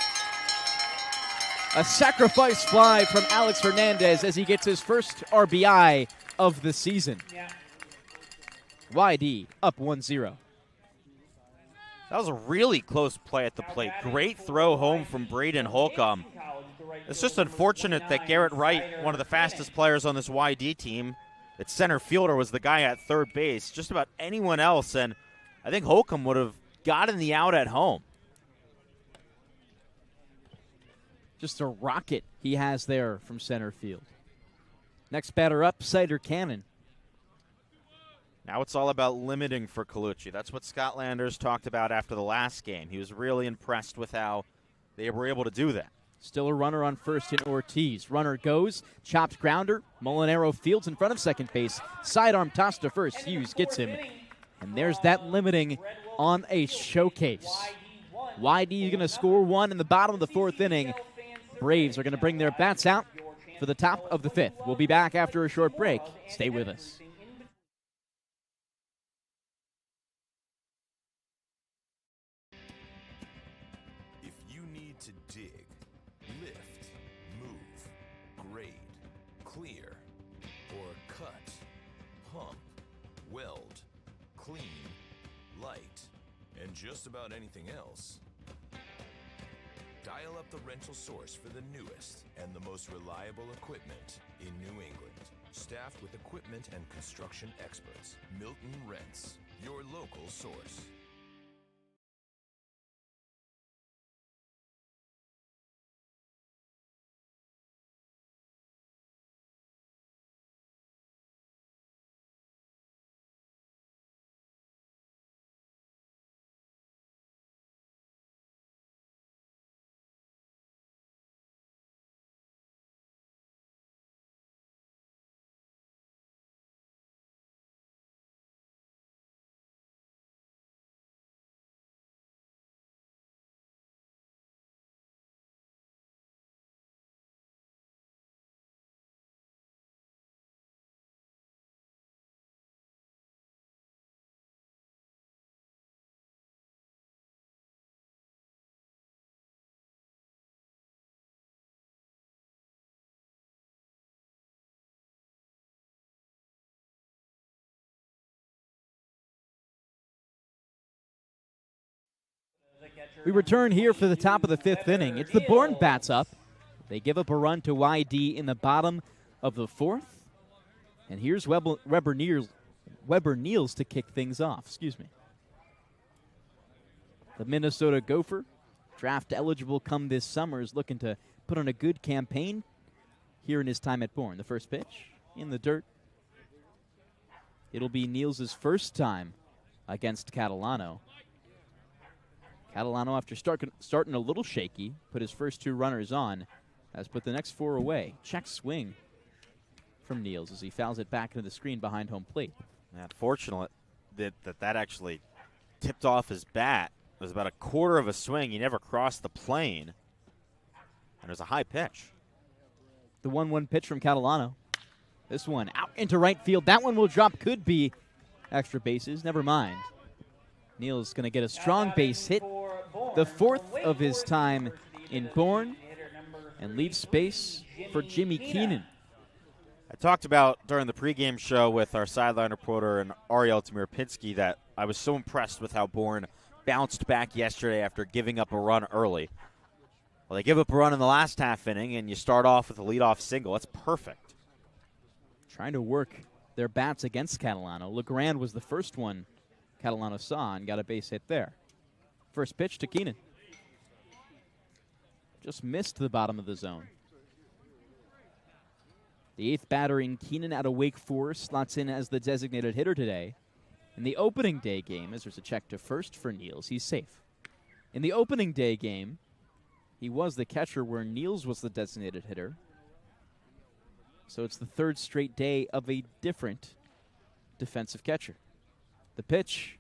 A sacrifice fly from Alex Hernandez as he gets his first RBI of the season. YD up 1-0. That was a really close play at the plate. Great throw home from Braden Holcomb. It's just unfortunate that Garrett Wright, one of the fastest players on this YD team, its center fielder, was the guy at third base. Just about anyone else, and I think Holcomb would have gotten the out at home. Just a rocket he has there from center field. Next batter up, Cider Cannon. Now it's all about limiting for Colucci. That's what Scott Landers talked about after the last game. He was really impressed with how they were able to do that. Still a runner on first in Ortiz. Runner goes, chopped grounder. Molinaro fields in front of second base. Sidearm toss to first. Hughes gets him. And there's that limiting on a showcase. YD is going to score 1 in the bottom of the 4th inning. Braves are going to bring their bats out for the top of the 5th. We'll be back after a short break. Stay with us. Just about anything else. Dial up the rental source for the newest and the most reliable equipment in New England. Staffed with equipment and construction experts. Milton Rents, your local source. We return here for the top of the 5th inning. It's the Bourne bats up. They give up a run to YD in the bottom of the 4th. And here's Weber Niels to kick things off. Excuse me. The Minnesota Gopher, draft eligible come this summer, is looking to put on a good campaign here in his time at Bourne. The first pitch in the dirt. It'll be Niels' first time against Catalano. Catalano, after starting a little shaky, put his first 2 runners on, has put the next 4 away. Check swing from Niels as he fouls it back into the screen behind home plate. Fortunate that actually tipped off his bat. It was about a quarter of a swing. He never crossed the plane. And it was a high pitch. The 1-1 pitch from Catalano. This one out into right field. That one will drop. Could be extra bases. Never mind. Niels going to get a strong base hit. The 4th of his time in Bourne. and leaves space for Jimmy Keenan. I talked about during the pregame show with our sideline reporter and Ariel Tamir-Pinsky that I was so impressed with how Bourne bounced back yesterday after giving up a run early. Well, they give up a run in the last half inning, and you start off with a leadoff single. That's perfect. Trying to work their bats against Catalano. LeGrand was the first one Catalano saw and got a base hit there. First pitch to Keenan. Just missed the bottom of the zone. The 8th batter in Keenan out of Wake Forest slots in as the designated hitter today. In the opening day game, as there's a check to first for Niels, he's safe. In the opening day game, he was the catcher where Niels was the designated hitter. So it's the 3rd straight day of a different defensive catcher. The pitch,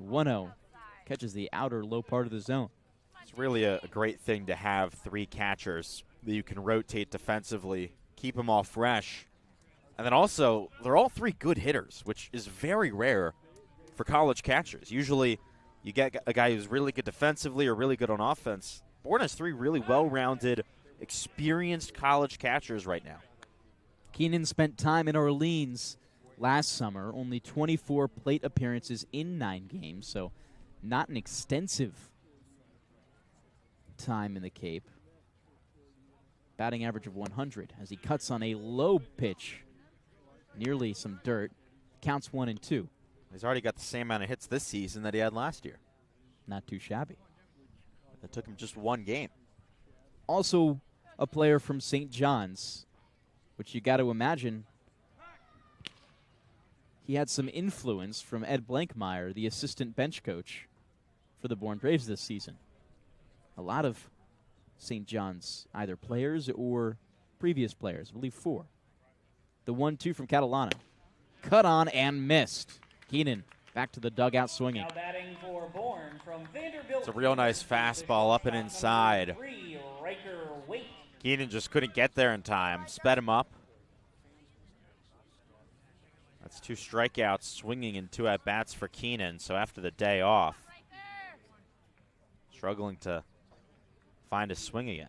1-0, catches the outer low part of the zone. It's really a great thing to have 3 catchers that you can rotate defensively, keep them all fresh. And then also, they're all 3 good hitters, which is very rare for college catchers. Usually, you get a guy who's really good defensively or really good on offense. Bourne has 3 really well-rounded, experienced college catchers right now. Keenan spent time in Orleans last summer, only 24 plate appearances in 9 games, so not an extensive time in the Cape. Batting average of 100 as he cuts on a low pitch, nearly some dirt. Counts 1-2. He's already got the same amount of hits this season that he had last year. Not too shabby. It took him just 1 game. Also a player from St. John's, which you got to imagine he had some influence from Ed Blankmeyer, the assistant bench coach for the Bourne Braves this season. A lot of St. John's, either players or previous players, I believe 4. The 1-2 from Catalano. Cut on and missed. Keenan back to the dugout swinging. Now batting for Bourne from Vanderbilt. It's a real nice fastball up and inside. Riker-Waite. Keenan just couldn't get there in time. Sped him up. That's 2 strikeouts, swinging in 2 at-bats for Keenan. So after the day off, struggling to find his swing again.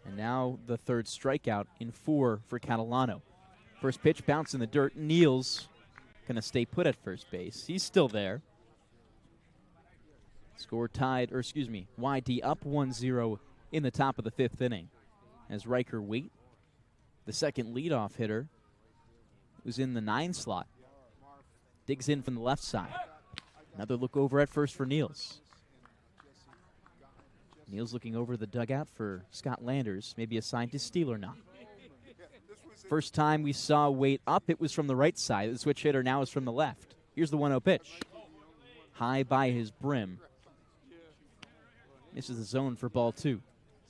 And now the 3rd strikeout in 4 for Catalano. First pitch, bounce in the dirt. Niels going to stay put at first base. He's still there. Score tied, or excuse me, YD up 1-0 in the top of the 5th inning. As Riker-Waite, the second leadoff hitter, who's in the 9 slot, digs in from the left side. Another look over at first for Niels. Niels looking over the dugout for Scott Landers, maybe assigned to steal or not. First time we saw Waite up, it was from the right side. The switch hitter now is from the left. Here's the 1-0 pitch. High by his brim. Misses the zone for ball 2.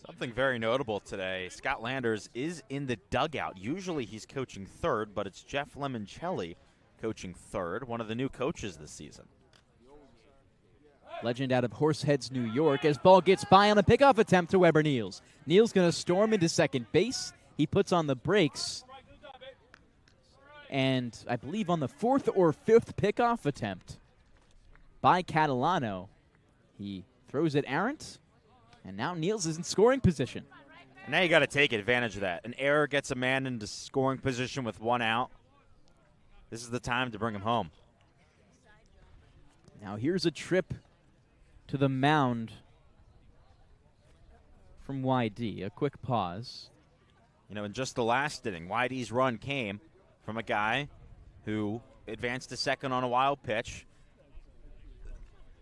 Something very notable today. Scott Landers is in the dugout. Usually he's coaching 3rd, but it's Jeff Lemoncelli coaching 3rd, one of the new coaches this season. Legend out of Horseheads, New York, as ball gets by on a pickoff attempt to Weber Niels. Niels going to storm into second base. He puts on the brakes. And I believe on the 4th or 5th pickoff attempt by Catalano, he throws it errant, and now Niels is in scoring position. And now you got to take advantage of that. An error gets a man into scoring position with 1 out. This is the time to bring him home. Now here's a trip to the mound from YD. A quick pause. You know, in just the last inning, YD's run came from a guy who advanced to second on a wild pitch.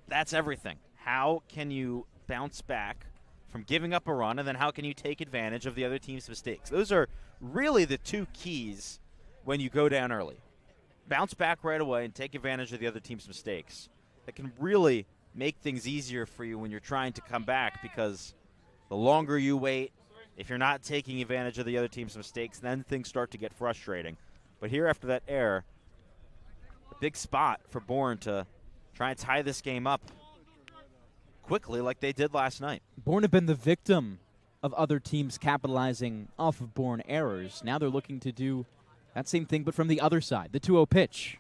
That's everything. How can you bounce back from giving up a run, and then how can you take advantage of the other team's mistakes? Those are really the 2 keys when you go down early. Bounce back right away and take advantage of the other team's mistakes. That can really make things easier for you when you're trying to come back, because the longer you wait, if you're not taking advantage of the other team's mistakes, then things start to get frustrating. But here after that error, a big spot for Bourne to try and tie this game up quickly like they did last night. Bourne have been the victim of other teams capitalizing off of Bourne errors. Now they're looking to do that same thing, but from the other side. The 2-0 pitch.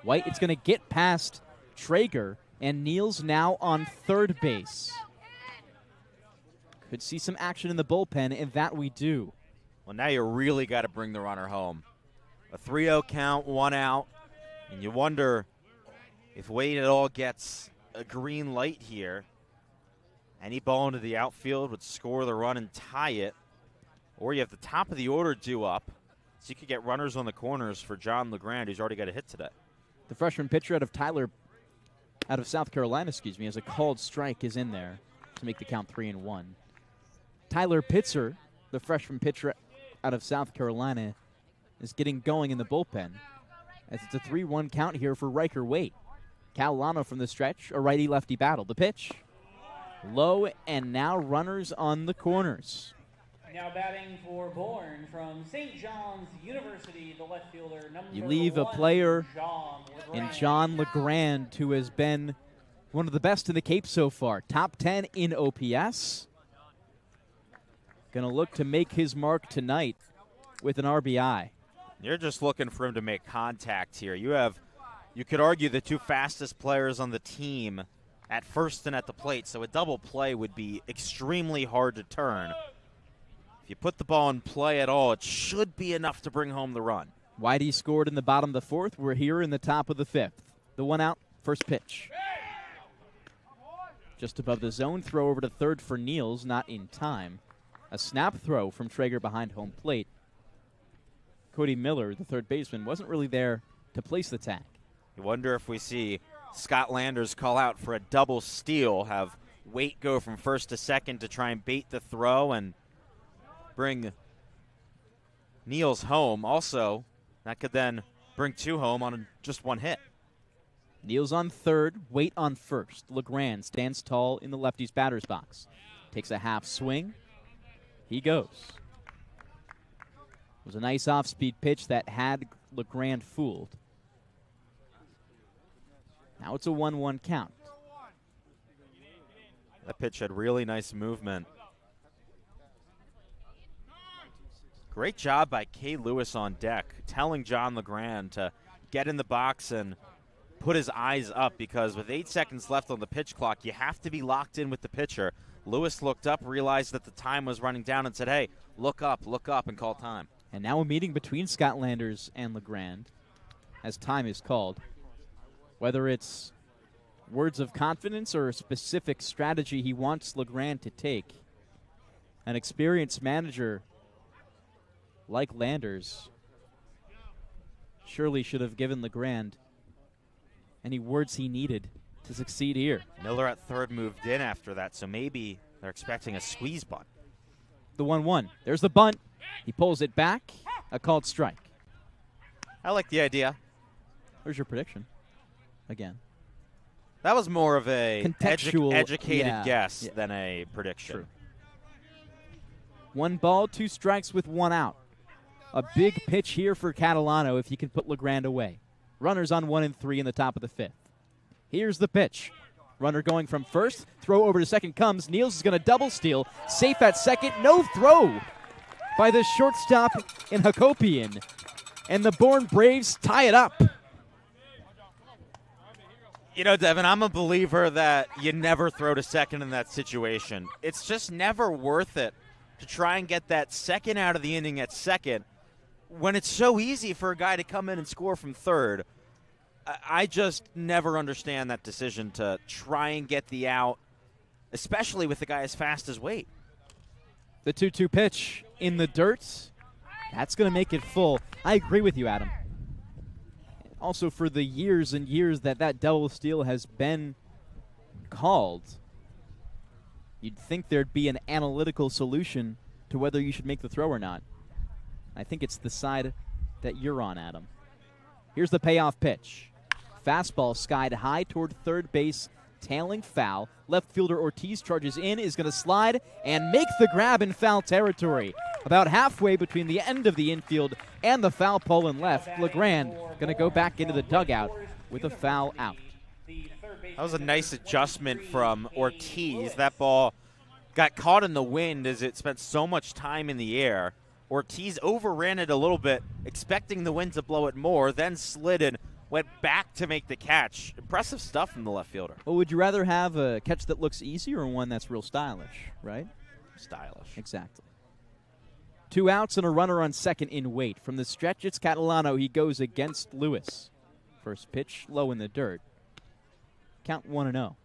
White, it's going to get past Traeger, and Niels now on 3rd base. Could see some action in the bullpen, and that we do. Well, now you really got to bring the runner home. A 3-0 count, 1 out, and you wonder if Wade at all gets a green light here. Any ball into the outfield would score the run and tie it. Or you have the top of the order due up, so you could get runners on the corners for John LeGrand, who's already got a hit today. The freshman pitcher out of South Carolina, has a called strike is in there to make the count 3-1. Tyler Pitzer, the freshman pitcher out of South Carolina, is getting going in the bullpen as it's a 3-1 count here for Riker Waite. Catalano from the stretch, a righty-lefty battle. The pitch, low, and now runners on the corners. Now batting for Bourne from St. John's University, the left fielder, number You leave a 1, player John in LeGrand. John LeGrand, who has been one of the best in the Cape so far. Top 10 in OPS. Going to look to make his mark tonight with an RBI. You're just looking for him to make contact here. You could argue the two fastest players on the team at first and at the plate, so a double play would be extremely hard to turn. If you put the ball in play at all, it should be enough to bring home the run. Whitey scored in the bottom of the fourth. We're here in the top of the fifth. The 1 out, first pitch. Just above the zone, throw over to third for Niels, not in time. A snap throw from Traeger behind home plate. Cody Miller, the third baseman, wasn't really there to place the tag. You wonder if we see Scott Landers call out for a double steal, have Waite go from first to second to try and bait the throw and bring Niels home. Also, that could then bring 2 home on just 1 hit. Niels on third, Waite on first. LeGrand stands tall in the lefty's batter's box. Takes a half swing. He goes. It was a nice off-speed pitch that had LeGrand fooled. Now it's a 1-1 count. That pitch had really nice movement. Great job by Kay Lewis on deck, telling John LeGrand to get in the box and put his eyes up, because with 8 seconds left on the pitch clock, you have to be locked in with the pitcher. Lewis looked up, realized that the time was running down, and said, hey, look up, and call time. And now a meeting between Scott Landers and LeGrand as time is called. Whether it's words of confidence or a specific strategy he wants LeGrand to take, an experienced manager like Landers surely should have given LeGrand any words he needed to succeed here. Miller at third moved in after that, so maybe they're expecting a squeeze bunt. The 1-1. There's the bunt. He pulls it back. A called strike. I like the idea. Where's your prediction? Again. That was more of a contextual, educated guess than a prediction. True. 1 ball, 2 strikes with 1 out. A big pitch here for Catalano if he can put LeGrand away. Runners on 1 and 3 in the top of the 5th. Here's the pitch. Runner going from first. Throw over to second comes. Niels is going to double steal. Safe at second. No throw by the shortstop in Hakopian. And the Bourne Braves tie it up. You know, Devon, I'm a believer that you never throw to second in that situation. It's just never worth it to try and get that second out of the inning at second when it's so easy for a guy to come in and score from third. I just never understand that decision to try and get the out, especially with the guy as fast as Waite. The 2-2 pitch in the dirt. That's going to make it full. I agree with you, Adam. Also, for the years and years that double steal has been called, you'd think there'd be an analytical solution to whether you should make the throw or not. I think it's the side that you're on, Adam. Here's the payoff pitch. Fastball skied high toward third base, tailing foul. Left fielder Ortiz charges in, is going to slide and make the grab in foul territory. About halfway between the end of the infield and the foul pole and left, LeGrand going to go back into the dugout with a foul out. That was a nice adjustment from Ortiz. That ball got caught in the wind as it spent so much time in the air. Ortiz overran it a little bit, expecting the wind to blow it more, then slid and went back to make the catch. Impressive stuff from the left fielder. Well, would you rather have a catch that looks easy or one that's real stylish, right? Stylish. Exactly. 2 outs and a runner on second in Wait. From the stretch, it's Catalano. He goes against Lewis. First pitch, low in the dirt. Count 1-0.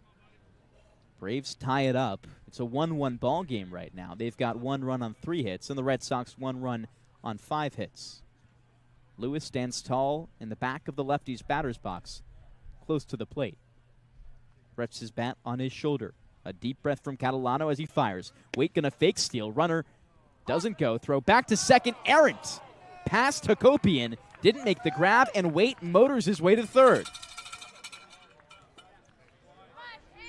Braves tie it up. It's a 1-1 ball game right now. They've got 1 run on 3 hits, and the Red Sox 1 run on 5 hits. Lewis stands tall in the back of the lefty's batter's box, close to the plate. Rests his bat on his shoulder. A deep breath from Catalano as he fires. Wait gonna fake steal. Runner doesn't go. Throw back to second. Errant. Past Hakopian. Didn't make the grab, and Wait motors his way to third.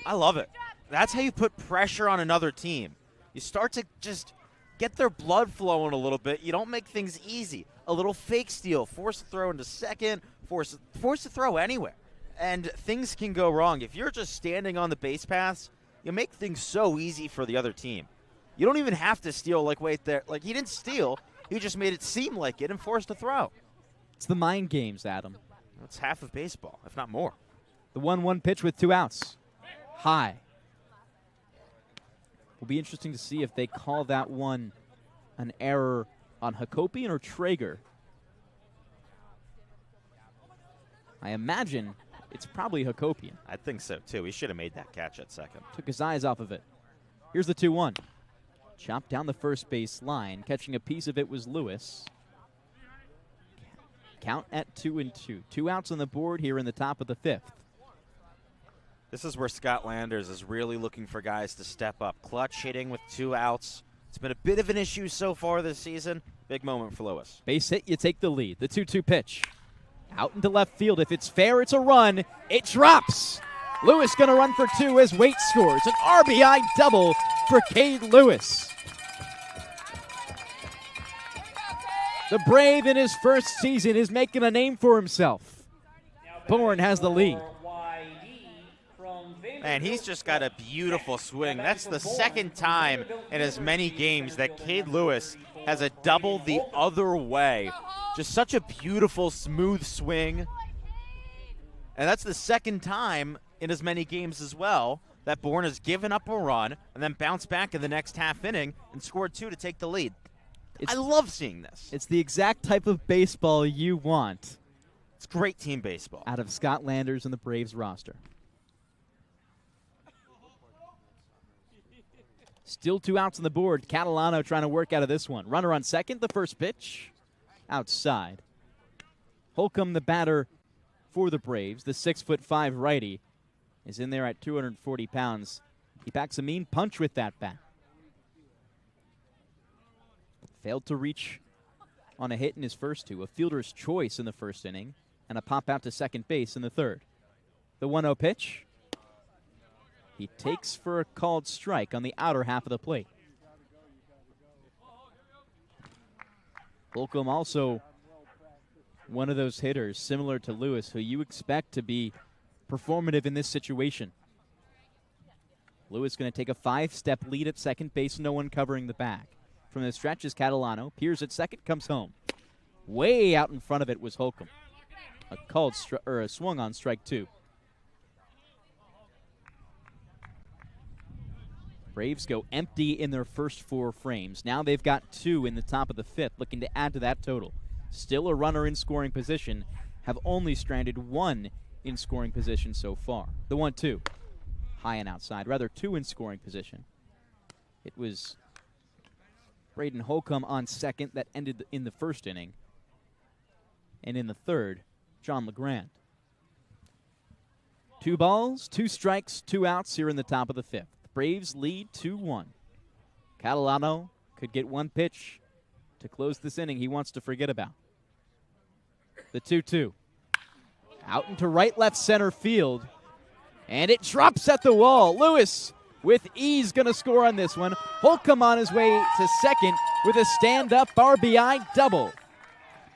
I love it. That's how you put pressure on another team. You start to just get their blood flowing a little bit. You don't make things easy. A little fake steal, force a throw into second, force a throw anywhere. And things can go wrong. If you're just standing on the base paths, you make things so easy for the other team. You don't even have to steal like Wait there. Like, he didn't steal. He just made it seem like it and forced a throw. It's the mind games, Adam. That's half of baseball, if not more. The 1-1 pitch with 2 outs. High. Will be interesting to see if they call that one an error on Hakopian or Traeger. I imagine it's probably Hakopian. I think so, too. He should have made that catch at second. Took his eyes off of it. Here's the 2-1. Chopped down the first base line. Catching a piece of it was Lewis. Count at 2-2. 2 outs on the board here in the top of the 5th. This is where Scott Landers is really looking for guys to step up. Clutch hitting with 2 outs. It's been a bit of an issue so far this season. Big moment for Lewis. Base hit, you take the lead. The 2-2 pitch. Out into left field. If it's fair, it's a run. It drops. Lewis going to run for 2 as Wait scores. An RBI double for Cade Lewis. The Brave in his first season is making a name for himself. Bourne has the lead. And he's just got a beautiful swing. That's the second time in as many games that Cade Lewis has a double the other way. Just such a beautiful, smooth swing. And that's the second time in as many games as well that Bourne has given up a run and then bounced back in the next half inning and scored 2 to take the lead. I love seeing this. It's the exact type of baseball you want. It's great team baseball. Out of Scott Landers and the Braves roster. Still 2 outs on the board. Catalano trying to work out of this one. Runner on second. The first pitch. Outside. Holcomb, the batter for the Braves. The 6'5" righty is in there at 240 pounds. He packs a mean punch with that bat. Failed to reach on a hit in his first 2. A fielder's choice in the first inning. And a pop out to second base in the third. The 1-0 pitch. He takes for a called strike on the outer half of the plate. Holcomb also one of those hitters similar to Lewis who you expect to be performative in this situation. Lewis going to take a 5-step lead at second base, no one covering the back. From the stretch is Catalano. Peers at second, comes home. Way out in front of it was Holcomb. A swung on strike 2. Braves go empty in their first 4 frames. Now they've got 2 in the top of the 5th, looking to add to that total. Still a runner in scoring position. Have only stranded 1 in scoring position so far. The 1-2. High and outside. Rather 2 in scoring position. It was Braden Holcomb on second that ended in the first inning. And in the third, John LeGrand. 2 balls, 2 strikes, 2 outs here in the top of the 5th. Braves lead 2-1. Catalano could get 1 pitch to close this inning he wants to forget about. The 2-2. Out into right, left center field. And it drops at the wall. Lewis with ease going to score on this one. Holcomb on his way to second with a stand-up RBI double.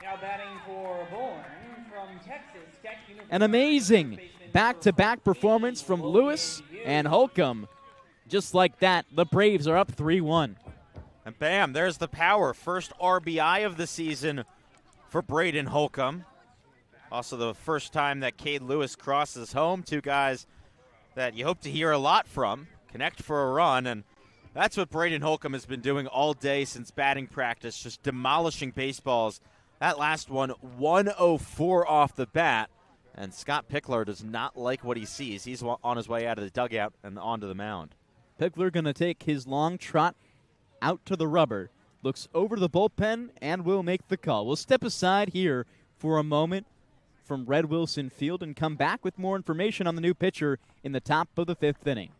Now batting for Bourne from Texas Tech University. An amazing back-to-back performance from Lewis and Holcomb. Just like that, the Braves are up 3-1. And bam, there's the power. First RBI of the season for Braden Holcomb. Also the first time that Cade Lewis crosses home. 2 guys that you hope to hear a lot from. Connect for a run, and That's what Braden Holcomb has been doing all day since batting practice, just demolishing baseballs. That last one, 104 off the bat. And Scott Pickler does not like what he sees. He's on his way out of the dugout and onto the mound. Pickler going to take his long trot out to the rubber, looks over to the bullpen, and will make the call. We'll step aside here for a moment from Red Wilson Field and come back with more information on the new pitcher in the top of the 5th inning.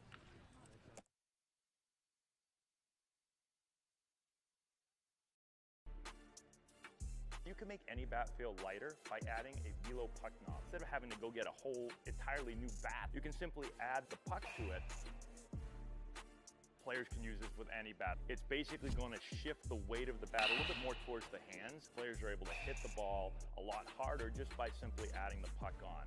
You can make any bat feel lighter by adding a velo puck knob. Instead of having to go get a whole entirely new bat, you can simply add the puck to it. Players can use this with any bat. It's basically going to shift the weight of the bat a little bit more towards the hands. Players are able to hit the ball a lot harder just by simply adding the puck on.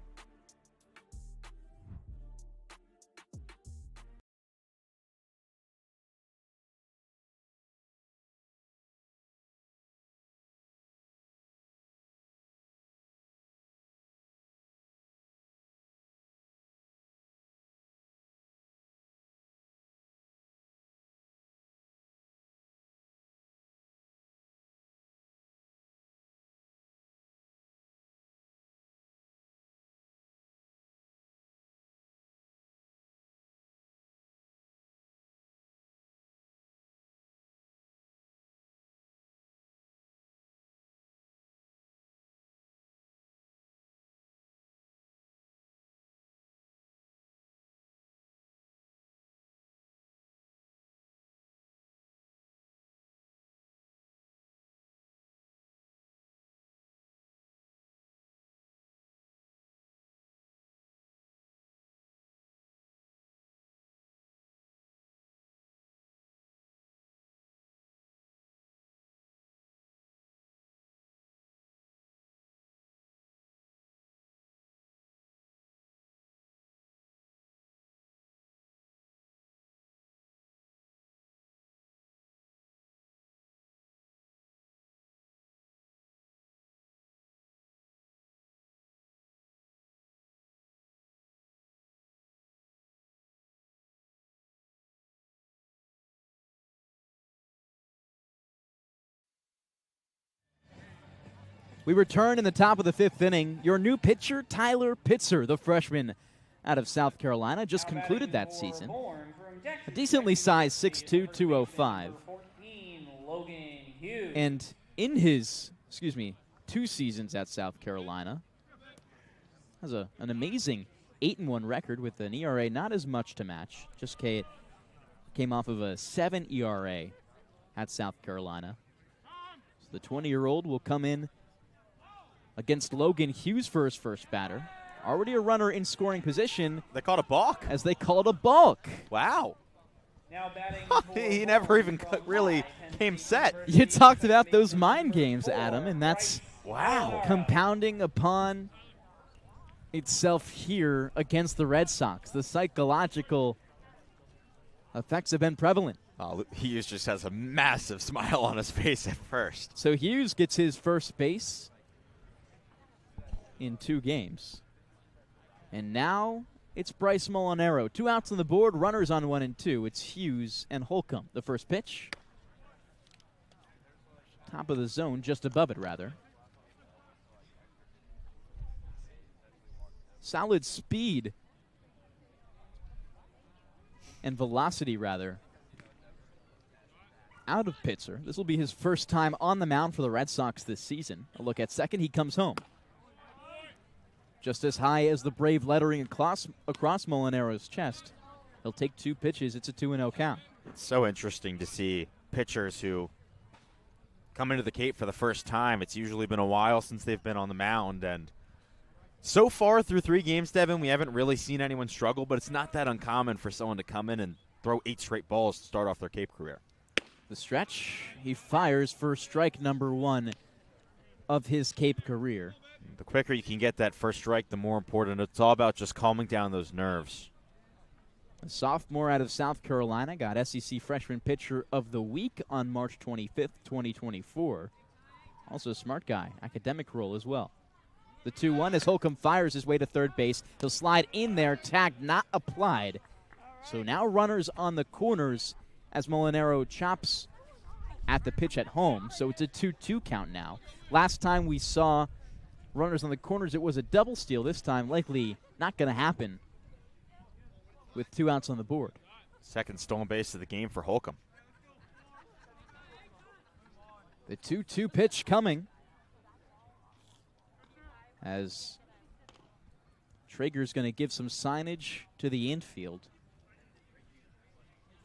We return in the top of the 5th inning. Your new pitcher, Tyler Pitzer, the freshman out of South Carolina, just concluded that season. A decently sized 6'2", 205. And in his, 2 seasons at South Carolina, has an amazing 8-1 record with an ERA not as much to match. Just came off of a 7 ERA at South Carolina. So the 20-year-old will come in against Logan Hughes for his first batter. Already a runner in scoring position. They called a balk? As they called a balk. Wow. He never even really came set. You talked about those mind games, Adam, and that's wow, compounding upon itself here against the Red Sox. The psychological effects have been prevalent. Hughes just has a massive smile on his face at first. So Hughes gets his first base in 2 games. And now it's Bryce Molinaro. 2 outs on the board, runners on 1 and 2. It's Hughes and Holcomb. The first pitch. Top of the zone, just above it, rather. Solid speed and velocity, rather, out of Pitzer. This will be his first time on the mound for the Red Sox this season. A look at second, he comes home. Just as high as the Brave lettering across Molinaro's chest. He'll take 2 pitches. It's a 2-0 count. It's so interesting to see pitchers who come into the Cape for the first time. It's usually been a while since they've been on the mound. And so far through 3 games, Devon, we haven't really seen anyone struggle, but it's not that uncommon for someone to come in and throw 8 straight balls to start off their Cape career. The stretch, he fires for strike number 1 of his Cape career. The quicker you can get that first strike, the more important. It's all about just calming down those nerves. A sophomore out of South Carolina got SEC Freshman Pitcher of the Week on March 25th, 2024. Also a smart guy, academic role as well. The 2-1 as Holcomb fires his way to third base. He'll slide in there, tag not applied. So now runners on the corners as Molinaro chops at the pitch at home, so it's a 2-2 count now. Last time we saw runners on the corners, it was a double steal. This time, likely not going to happen with 2 outs on the board. Second stolen base of the game for Holcomb. The 2-2 pitch coming as Traeger's going to give some signage to the infield.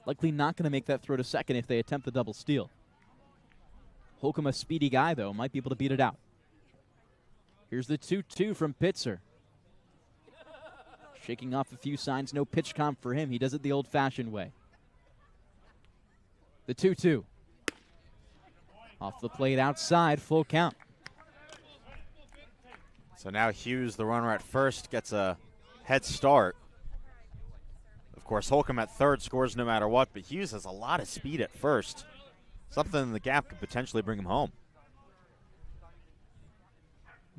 Likely not going to make that throw to second if they attempt the double steal. Holcomb, a speedy guy, though, might be able to beat it out. Here's the 2-2 from Pitzer. Shaking off a few signs, no pitch comp for him. He does it the old-fashioned way. The 2-2. Off the plate outside, full count. So now Hughes, the runner at first, gets a head start. Of course, Holcomb at third scores no matter what, but Hughes has a lot of speed at first. Something in the gap could potentially bring him home.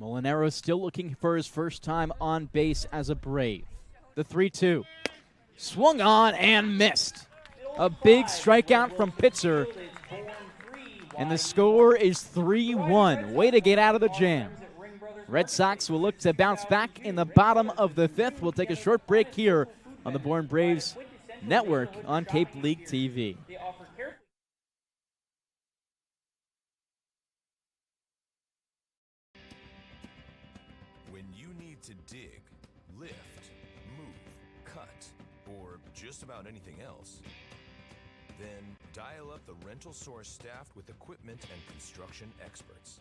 Molinaro still looking for his first time on base as a Brave. The 3-2. Swung on and missed. A big strikeout from Pitzer. And the score is 3-1. Way to get out of the jam. Red Sox will look to bounce back in the bottom of the 5th. We'll take a short break here on the Bourne Braves Network on Cape League TV. When you need to dig, lift, move, cut, or just about anything else, then dial up the rental source staffed with equipment and construction experts.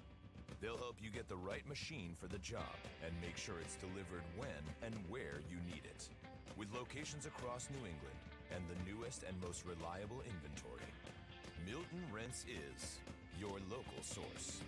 They'll help you get the right machine for the job and make sure it's delivered when and where you need it. With locations across New England and the newest and most reliable inventory, Milton Rents is your local source.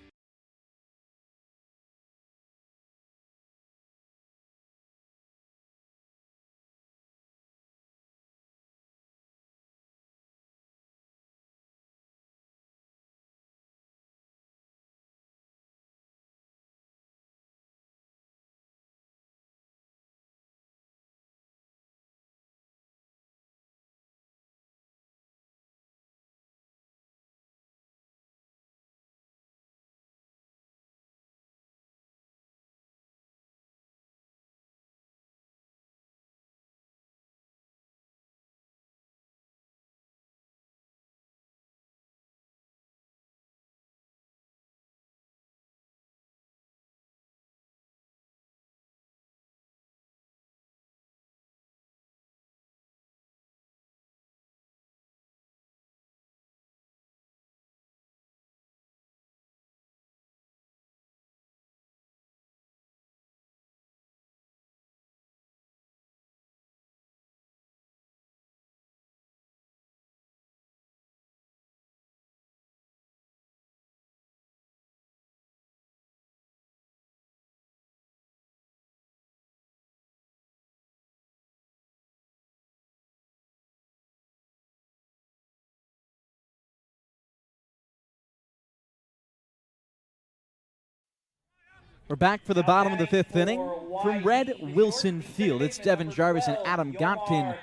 We're back for the bottom of the 5th inning. From Red Wilson Field, it's Devon, Jarvis, and Adam Gotkin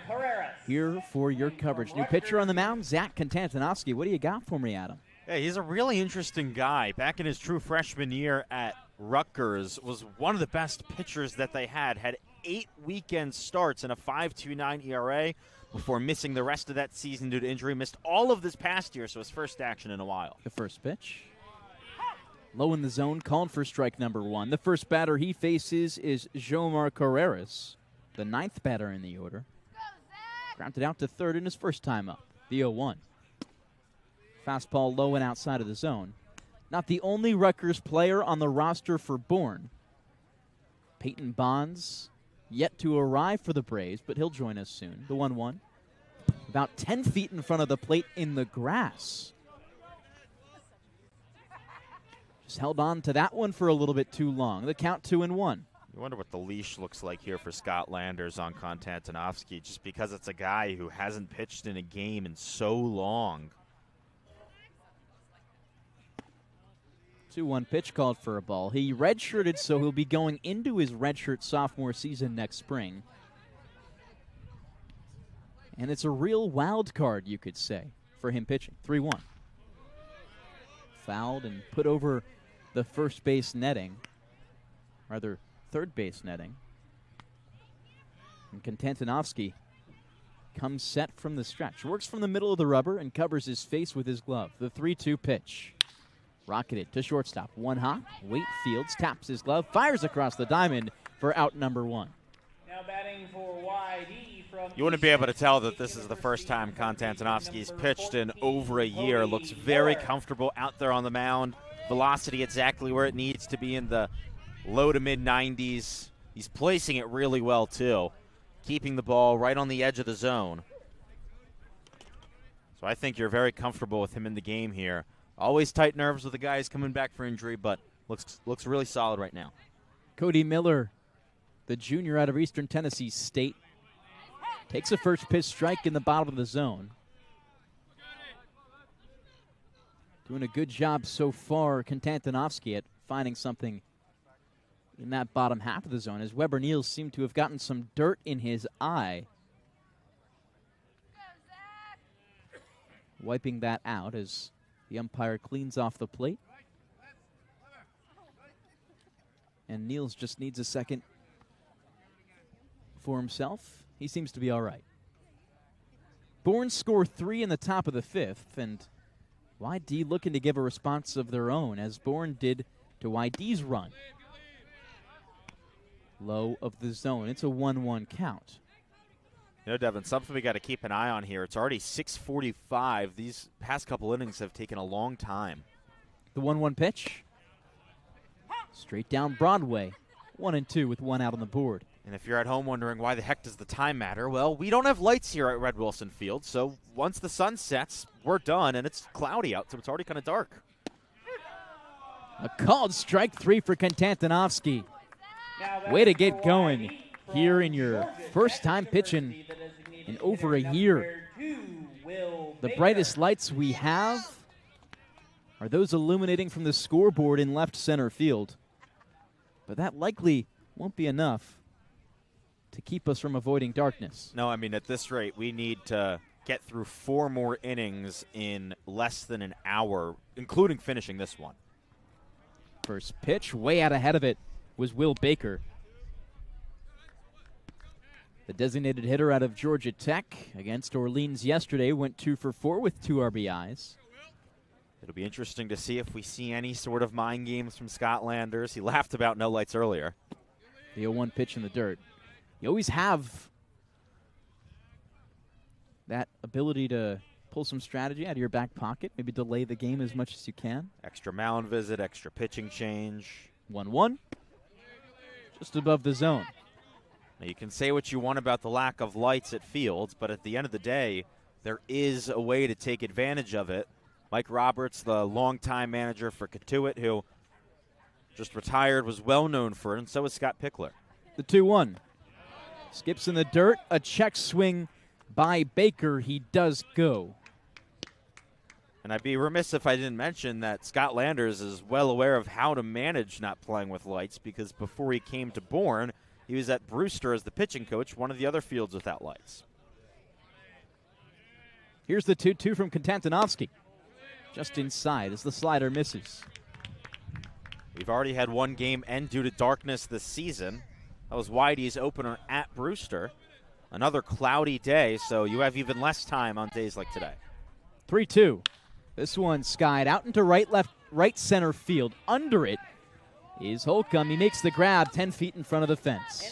here for your coverage. New pitcher on the mound, Zach Konstantinovsky. What do you got for me, Adam? Yeah, he's a really interesting guy. Back in his true freshman year at Rutgers, was one of the best pitchers that they had 8 weekend starts and a 5.29 ERA before missing the rest of that season due to injury. Missed all of this past year, so his first action in a while. The first pitch. Low in the zone, called for strike number 1. The first batter he faces is Jomar Carreras, the 9th batter in the order. Grounded out to third in his first time up, the 0-1. Fastball low and outside of the zone. Not the only Rutgers player on the roster for Bourne. Peyton Bonds yet to arrive for the Braves, but he'll join us soon. The 1-1. About 10 feet in front of the plate in the grass. Just held on to that one for a little bit too long. The count 2-1. You wonder what the leash looks like here for Scott Landers on Konstantinovsky, just because it's a guy who hasn't pitched in a game in so long. 2-1 pitch called for a ball. He redshirted, so he'll be going into his redshirt sophomore season next spring. And it's a real wild card, you could say, for him pitching. 3-1. Fouled and put over the first base netting, rather third base netting. And Konstantinovsky comes set from the stretch. Works from the middle of the rubber and covers his face with his glove. The 3-2 pitch. Rocketed to shortstop. One hop. Wait Fields taps his glove. Fires across the diamond for out number 1. Now batting for YD from... You wouldn't be able to tell that this is the first time Konstantinovsky's pitched in over a year. Looks very comfortable out there on the mound. Velocity exactly where it needs to be in the low to mid-90s. He's placing it really well, too. Keeping the ball right on the edge of the zone. So I think you're very comfortable with him in the game here. Always tight nerves with the guys coming back for injury, but looks really solid right now. Cody Miller, the junior out of Eastern Tennessee State, takes a first pitch strike in the bottom of the zone. Doing a good job so far, Konstantinovsky, at finding something in that bottom half of the zone, as Weber Niels seemed to have gotten some dirt in his eye. Wiping that out as the umpire cleans off the plate. And Niels just needs a second for himself. He seems to be all right. Bourne score 3 in the top of the 5th, and YD looking to give a response of their own, as Bourne did to YD's run. Low of the zone. It's a 1-1 count. You know, Devon, something we got to keep an eye on here. It's already 6:45. These past couple innings have taken a long time. The 1-1 pitch. Straight down Broadway. 1-2 with 1 out on the board. And if you're at home wondering why the heck does the time matter, well, we don't have lights here at Red Wilson Field, so once the sun sets, we're done, and it's cloudy out, so it's already kind of dark. A called strike 3 for Konstantinovsky. Way to get going here in your first time pitching in over a year. The brightest lights we have are those illuminating from the scoreboard in left center field. But that likely won't be enough to keep us from avoiding darkness. No, I mean, at this rate, we need to get through 4 more innings in less than an hour, including finishing this one. First pitch, way out ahead of it, was Will Baker. The designated hitter out of Georgia Tech against Orleans yesterday went 2 for 4 with 2 RBIs. It'll be interesting to see if we see any sort of mind games from Scott Landers. He laughed about no lights earlier. The 0-1 pitch in the dirt. You always have that ability to pull some strategy out of your back pocket, maybe delay the game as much as you can. Extra mound visit, extra pitching change. 1-1, just above the zone. Now, you can say what you want about the lack of lights at fields, but at the end of the day, there is a way to take advantage of it. Mike Roberts, the longtime manager for Catuit, who just retired, was well known for it, and so is Scott Pickler. The 2-1. Skips in the dirt, a check swing by Baker. He does go. And I'd be remiss if I didn't mention that Scott Landers is well aware of how to manage not playing with lights, because before he came to Bourne, he was at Brewster as the pitching coach, one of the other fields without lights. Here's the 2-2 from Konstantinovsky. Just inside as the slider misses. We've already had one game end due to darkness this season. That was Whitey's opener at Brewster. Another cloudy day, so you have even less time on days like today. 3-2. This one skied out into right center field. Under it is Holcomb. He makes the grab 10 feet in front of the fence.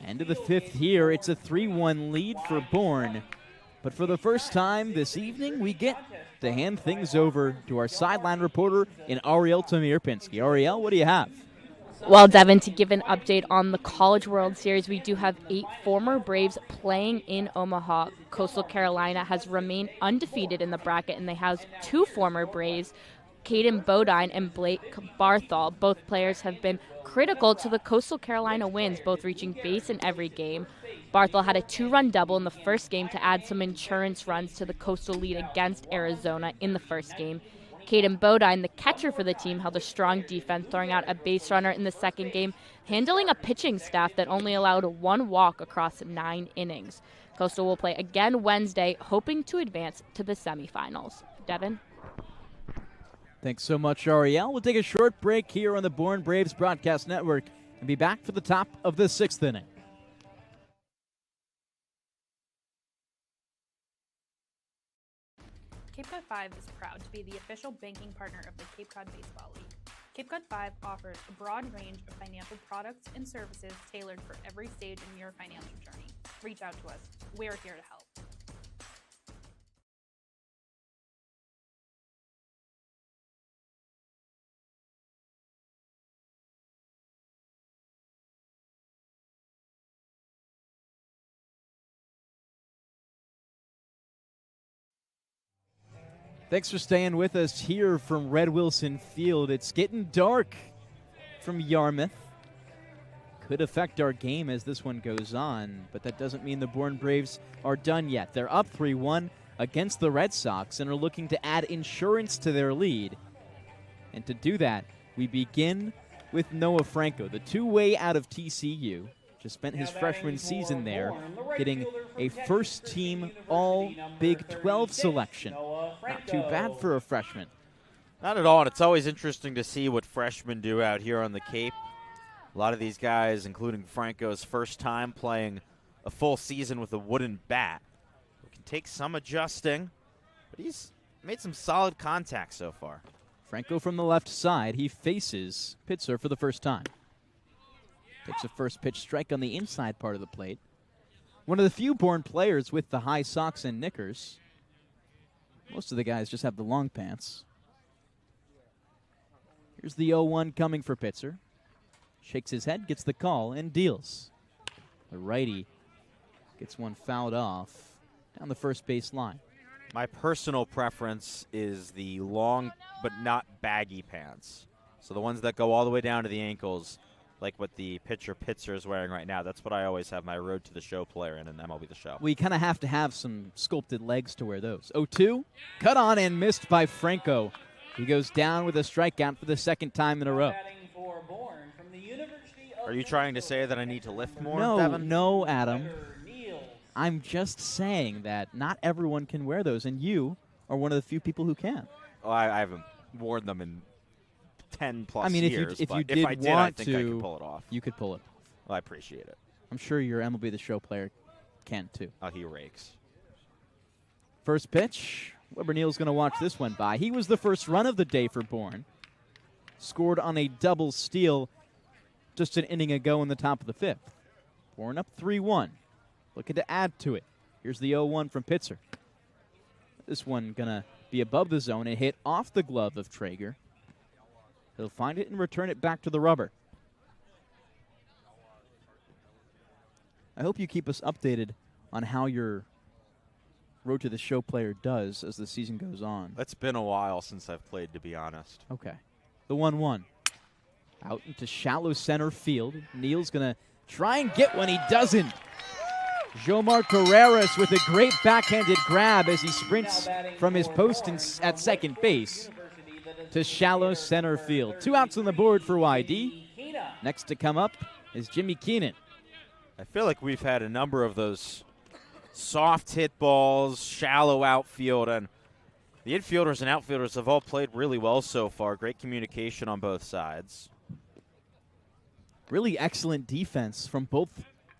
End of the 5th here. It's a 3-1 lead for Bourne. But for the first time this evening, we get to hand things over to our sideline reporter in Ariel Tamir-Pinsky. Ariel, what do you have? Well, Devon, to give an update on the College World Series, we do have 8 former Braves playing in Omaha. Coastal Carolina has remained undefeated in the bracket, and they have 2 former Braves, Caden Bodine and Blake Barthol. Both players have been critical to the Coastal Carolina wins, both reaching base in every game. Barthol had a 2-run double in the first game to add some insurance runs to the Coastal lead against Arizona in the first game. Caden Bodine, the catcher for the team, held a strong defense, throwing out a base runner in the second game, handling a pitching staff that only allowed 1 walk across 9 innings. Coastal will play again Wednesday, hoping to advance to the semifinals. Devon? Thanks so much, Ariel. We'll take a short break here on the Bourne Braves Broadcast Network and be back for the top of the 6th inning. Cape Cod 5 is proud to be the official banking partner of the Cape Cod Baseball League. Cape Cod 5 offers a broad range of financial products and services tailored for every stage in your financial journey. Reach out to us. We're here to help. Thanks for staying with us here from Red Wilson Field. It's getting dark from Yarmouth. Could affect our game as this one goes on, but that doesn't mean the Bourne Braves are done yet. They're up 3-1 against the Red Sox and are looking to add insurance to their lead. And to do that, we begin with Noah Franco, the two-way out of TCU. Just spent his freshman season there, getting a first-team All-Big 12 selection. Not too bad for a freshman. Not at all, and it's always interesting to see what freshmen do out here on the Cape. A lot of these guys, including Franco's first time playing a full season with a wooden bat. It can take some adjusting, but he's made some solid contact so far. Franco from the left side. He faces Pitzer for the first time. Takes a first pitch strike on the inside part of the plate. One of the few Bourne players with the high socks and knickers. Most of the guys just have the long pants. Here's the 0-1 coming for Pitzer. Shakes his head, gets the call, and deals. The righty gets one fouled off down the first base line. My personal preference is the long but not baggy pants. So the ones that go all the way down to the ankles, like what the pitcher Pitzer is wearing right now. That's what I always have my Road to the Show player in MLB The Show. We kind of have to have some sculpted legs to wear those. 0-2, cut on and missed by Franco. He goes down with a strikeout for the second time in a row. Are you trying to say that I need to lift more, No, Devon? no, Adam. I'm just saying that not everyone can wear those, and you are one of the few people who can. Well, I haven't worn them in 10-plus I mean, years. if you I did did, I want think to, I could pull it off. You could pull it. Well, I appreciate it. I'm sure your MLB The Show player can, too. Oh, he rakes. First pitch. Weber Neal's going to watch this one by. He was the first run of the day for Bourne. Scored on a double steal just an inning ago in the top of the 5th. Bourne up 3-1. Looking to add to it. Here's the 0-1 from Pitzer. This one going to be above the zone and hit off the glove of Traeger. He'll find it and return it back to the rubber. I hope you keep us updated on how your Road to the Show player does as the season goes on. It's been a while since I've played, to be honest. Okay. The 1-1. Out into shallow center field. Neal's going to try and get one. He doesn't. Jomar Carreras with a great backhanded grab as he sprints from his post at second base to shallow center field. 2 outs on the board for YD. Next to come up is Jimmy Keenan. I feel like we've had a number of those soft hit balls, shallow outfield, and the infielders and outfielders have all played really well so far. Great communication on both sides. Really excellent defense from both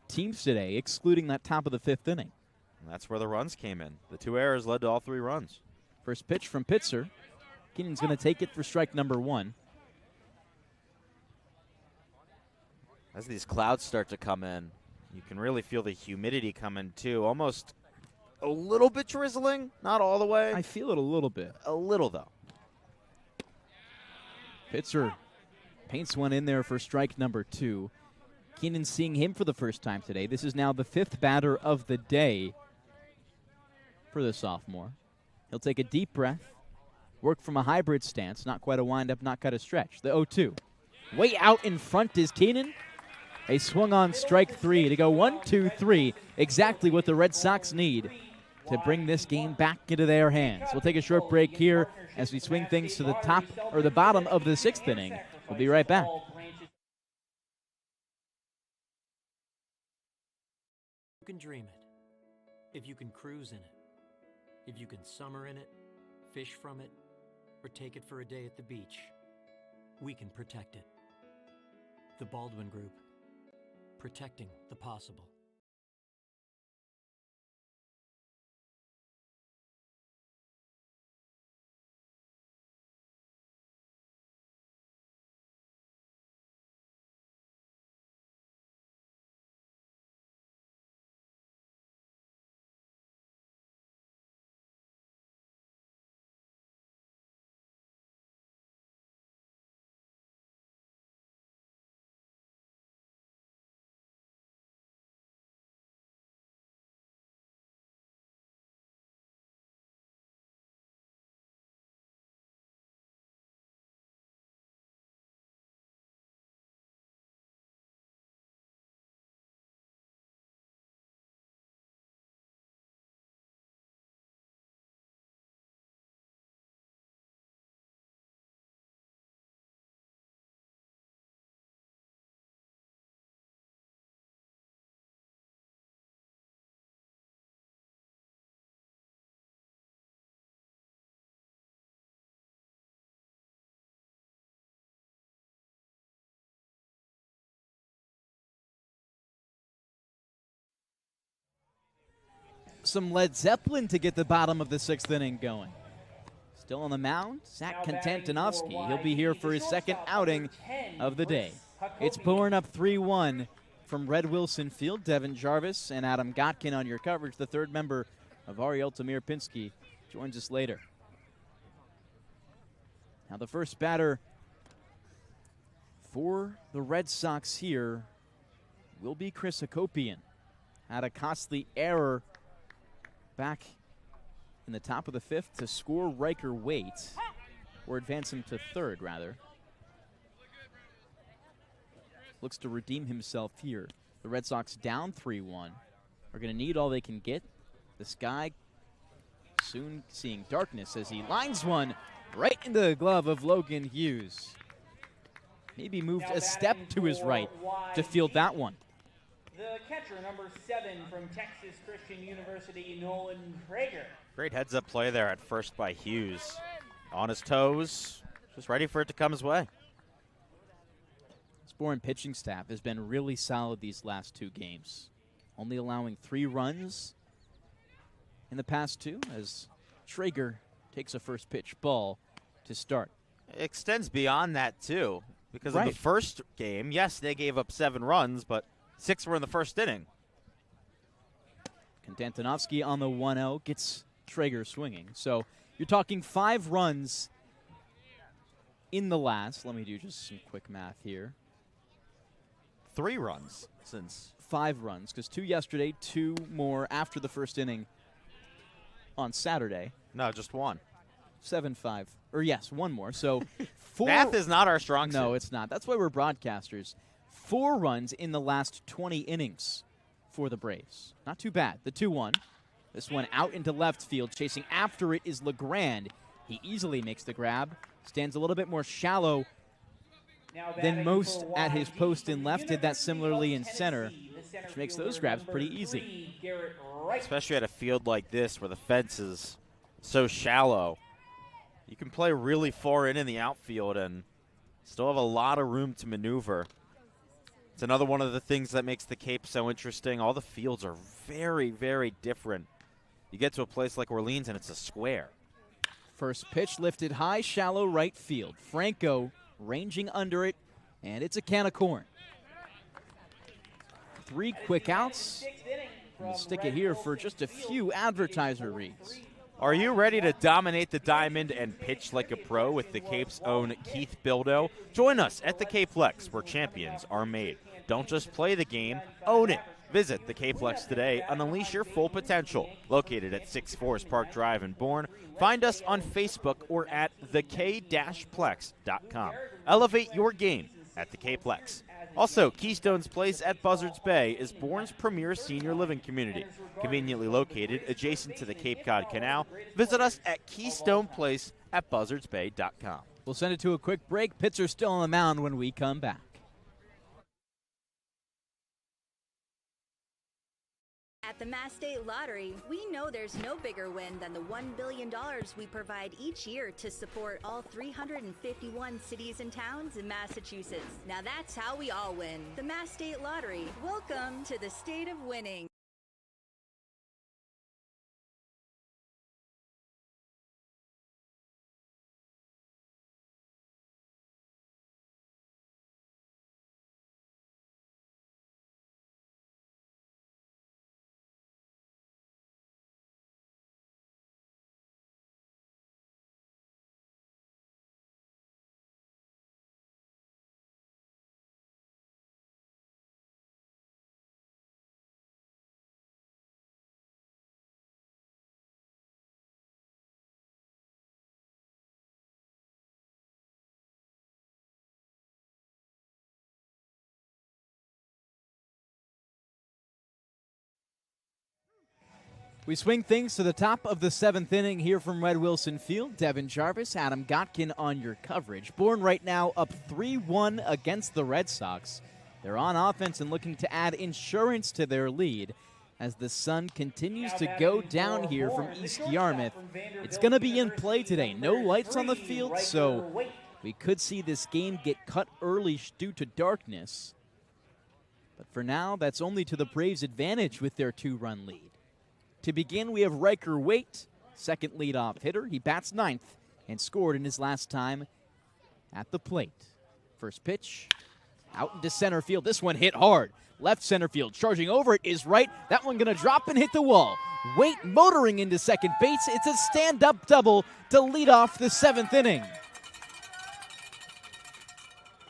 teams today, excluding that top of the 5th inning. And that's where the runs came in. The 2 errors led to all 3 runs. First pitch from Pitzer. Keenan's going to take it for strike number 1. As these clouds start to come in, you can really feel the humidity come in too. Almost a little bit drizzling, not all the way. I feel it a little bit. A little, though. Pitzer paints one in there for strike number 2. Keenan seeing him for the first time today. This is now the 5th batter of the day for the sophomore. He'll take a deep breath, work from a hybrid stance, not quite a windup, not quite a stretch. The 0-2. Way out in front is Keenan. A swung on strike 3 to go 1-2-3. Exactly what the Red Sox need to bring this game back into their hands. We'll take a short break here as we swing things to the top or the bottom of the 6th inning. We'll be right back. You can dream it. If you can cruise in it, if you can summer in it, fish from it, or take it for a day at the beach, we can protect it. The Baldwin Group, protecting the possible. Some Led Zeppelin to get the bottom of the 6th inning going. Still on the mound, Zach Konstantinovsky. He'll be here for his second outing of the day. It's Bourne up 3-1 from Red Wilson Field. Devon, Jarvis, and Adam Gotkin on your coverage. The third member of Ariel, Tamir-Pinsky, joins us later. Now the first batter for the Red Sox here will be Chris Hakopian. Had a costly error back in the top of the 5th to score Riker Waite, or advance him to third, rather. Looks to redeem himself here. The Red Sox down 3-1. Are going to need all they can get. The sky soon seeing darkness as he lines one right into the glove of Logan Hughes. Maybe moved a step to his right to field that one. The catcher, number 7 from Texas Christian University, Nolan Prager. Great heads-up play there at first by Hughes. On his toes, just ready for it to come his way. This Bourne pitching staff has been really solid these last 2 games. Only allowing 3 runs in the past 2 as Traeger takes a first pitch ball to start. It extends beyond that, too. Because in the first game, yes, they gave up 7 runs, but 6 were in the first inning. Konstantinovsky on the 1-0 gets Traeger swinging. So you're talking 5 runs in the last. Let me do just some quick math here. 3 runs since. 5 runs, because 2 yesterday, 2 more after the first inning on Saturday. No, just 1. 7-5. Or yes, 1 more. So 4. Math is not our strong suit. No, it's not. That's why we're broadcasters. 4 runs in the last 20 innings for the Braves. Not too bad. The 2-1. This one out into left field. Chasing after it is LeGrand. He easily makes the grab. Stands a little bit more shallow than most at his post in left. Did that similarly in center, which makes those grabs pretty easy. Especially at a field like this where the fence is so shallow. You can play really far in the outfield and still have a lot of room to maneuver. It's another one of the things that makes the Cape so interesting. All the fields are very, very different. You get to a place like Orleans and it's a square. First pitch lifted high, shallow right field. Franco ranging under it, and it's a can of corn. 3 quick outs. We'll stick it here for just a few advertiser reads. Are you ready to dominate the diamond and pitch like a pro with the Cape's own Keith Bildo? Join us at the Capelex, where champions are made. Don't just play the game, own it. Visit the Capelex today and unleash your full potential. Located at 6 Forest Park Drive in Bourne. Find us on Facebook or at thek-plex.com. Elevate your game at the Capelex. Also, Keystone's Place at Buzzards Bay is Bourne's premier senior living community. Conveniently located adjacent to the Cape Cod Canal, visit us at Keystone Place at buzzardsbay.com. We'll send it to a quick break. Pitts are still on the mound when we come back. At the Mass State Lottery, we know there's no bigger win than the $1 billion we provide each year to support all 351 cities and towns in Massachusetts. Now that's how we all win. The Mass State Lottery. Welcome to the state of winning. We swing things to the top of the 7th inning here from Red Wilson Field. Devon, Jarvis, Adam Gotkin on your coverage. Bourne right now up 3-1 against the Red Sox. They're on offense and looking to add insurance to their lead as the sun continues to go down here from East Yarmouth. It's going to be in play today. No lights on the field, so we could see this game get cut early due to darkness. But for now, that's only to the Braves' advantage with their 2-run lead. To begin, we have Riker Waite, second leadoff hitter. He bats 9th and scored in his last time at the plate. First pitch, out into center field. This one hit hard. Left center field, charging over it is right. That one going to drop and hit the wall. Waite motoring into second base. It's a stand-up double to lead off the 7th inning.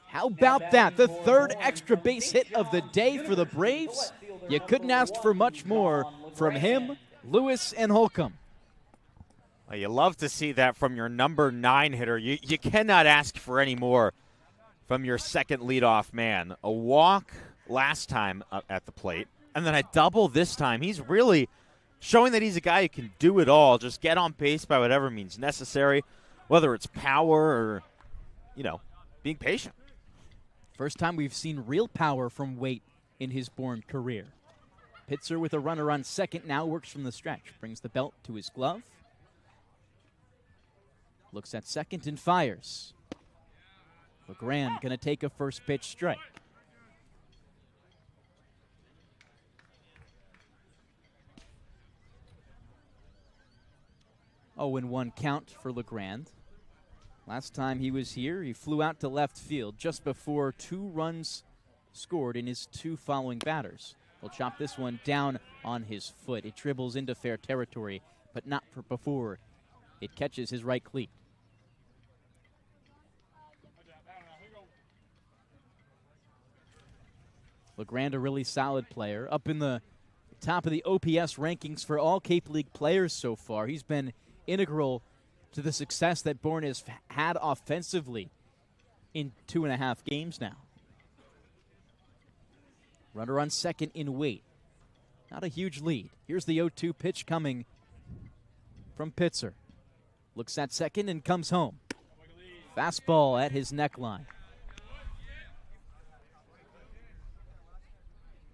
How about that? The third extra base hit of the day for the Braves. You couldn't ask for much more from him, Lewis, and Holcomb. Well, you love to see that from your number 9 hitter. You cannot ask for any more from your second leadoff man. A walk last time at the plate, and then a double this time. He's really showing that he's a guy who can do it all. Just get on base by whatever means necessary, whether it's power or, being patient. First time we've seen real power from Waite in his Bourne career. Pitzer with a runner on second now works from the stretch. Brings the belt to his glove. Looks at second and fires. LeGrand going to take a first pitch strike. Oh, and 1 count for LeGrand. Last time he was here, he flew out to left field just before 2 runs scored in his 2 following batters. He'll chop this one down on his foot. It dribbles into fair territory, but not for before it catches his right cleat. LeGrand, a really solid player, up in the top of the OPS rankings for all Cape League players so far. He's been integral to the success that Bourne has had offensively in 2.5 games now. Runner on second in Waite. Not a huge lead. Here's the 0-2 pitch coming from Pitzer. Looks at second and comes home. Fastball at his neckline.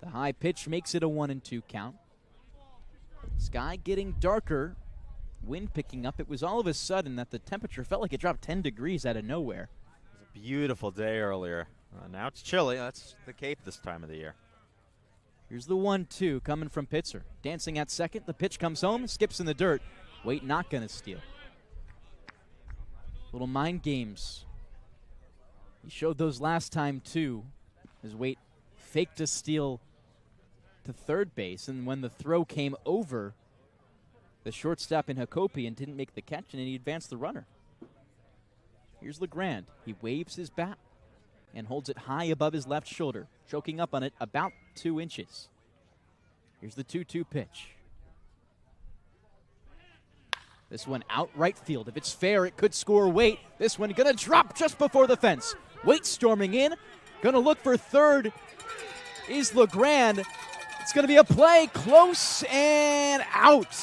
The high pitch makes it a 1-2 count. Sky getting darker. Wind picking up. It was all of a sudden that the temperature felt like it dropped 10 degrees out of nowhere. It was a beautiful day earlier. Now it's chilly. That's the Cape this time of the year. Here's the 1-2 coming from Pitzer. Dancing at second. The pitch comes home. Skips in the dirt. Waite not going to steal. Little mind games. He showed those last time, too, as Waite faked a steal to third base. And when the throw came over, the shortstop in Hakopian didn't make the catch, and he advanced the runner. Here's LeGrand. He waves his bat and holds it high above his left shoulder, choking up on it about 2 inches. Here's the 2-2 pitch. This one out right field. If it's fair, it could score Waite. This one gonna drop just before the fence. Waite storming in. Gonna look for third is LeGrand. It's gonna be a play close and out.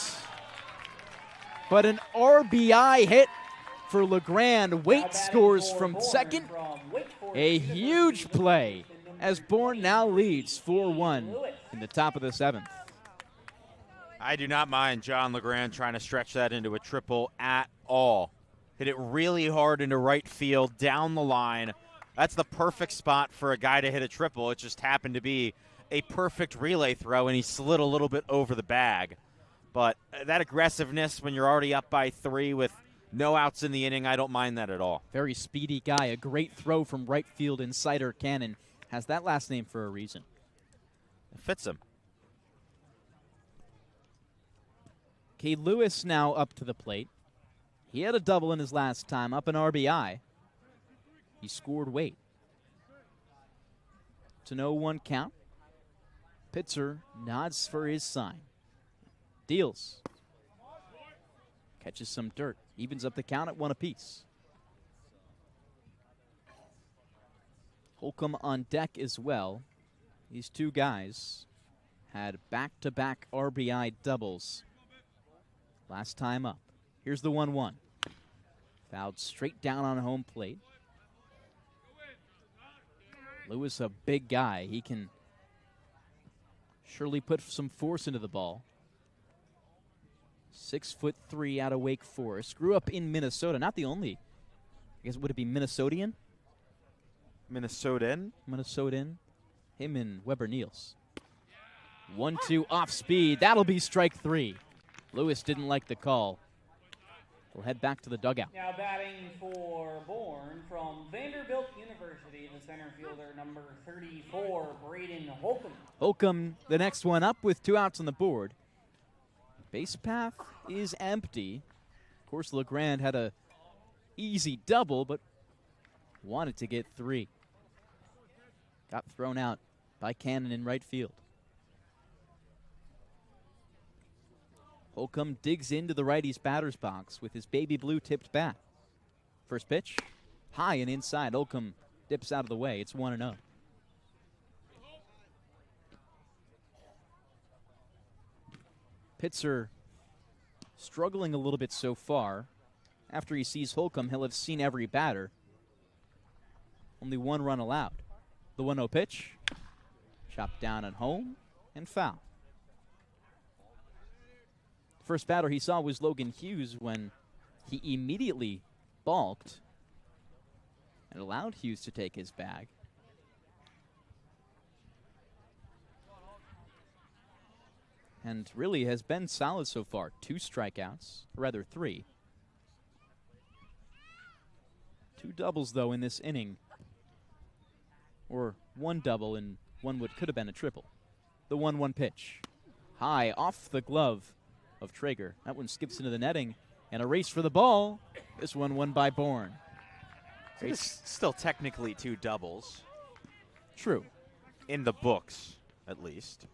But an RBI hit for LeGrand. Waite scores from second. A huge play as Bourne now leads 4-1 in the top of the 7th. I do not mind John LeGrand trying to stretch that into a triple at all. Hit it really hard into right field, down the line. That's the perfect spot for a guy to hit a triple. It just happened to be a perfect relay throw, and he slid a little bit over the bag. But that aggressiveness when you're already up by 3 with no outs in the inning, I don't mind that at all. Very speedy guy. A great throw from right field. Insider Cannon has that last name for a reason. It fits him. Cade Lewis now up to the plate. He had a double in his last time, up an RBI. He scored weight. It's an 0-1 count. Pitzer nods for his sign. Deals. Catches some dirt. Evens up the count at 1 apiece. Holcomb on deck as well. These two guys had back-to-back RBI doubles last time up. Here's the 1-1. Fouled straight down on home plate. Lewis, a big guy. He can surely put some force into the ball. 6'3" out of Wake Forest. Grew up in Minnesota. Not the only. I guess, would it be Minnesotian? Minnesotan? Minnesotan. Him and Weber Niels. 1-2 off speed. That'll be strike 3. Lewis didn't like the call. We'll head back to the dugout. Now batting for Bourne from Vanderbilt University, the center fielder number 34, Braden Holcomb. Holcomb, the next one up with 2 outs on the board. Base path is empty. Of course, LeGrand had a easy double, but wanted to get 3. Got thrown out by Cannon in right field. Holcomb digs into the righty's batter's box with his baby blue tipped bat. First pitch, high and inside. Holcomb dips out of the way. It's 1-0. Pitzer struggling a little bit so far. After he sees Holcomb, he'll have seen every batter. Only 1 run allowed. The 1-0 pitch, chopped down at home and foul. First batter he saw was Logan Hughes when he immediately balked and allowed Hughes to take his bag. And really has been solid so far. 2 strikeouts, or rather 3. 2 doubles, though, in this inning. Or 1 double and 1 could have been a triple. The 1-1 pitch. High off the glove of Traeger. That one skips into the netting. And a race for the ball. This one won by Bourne. It's still technically 2 doubles. True. In the books, at least.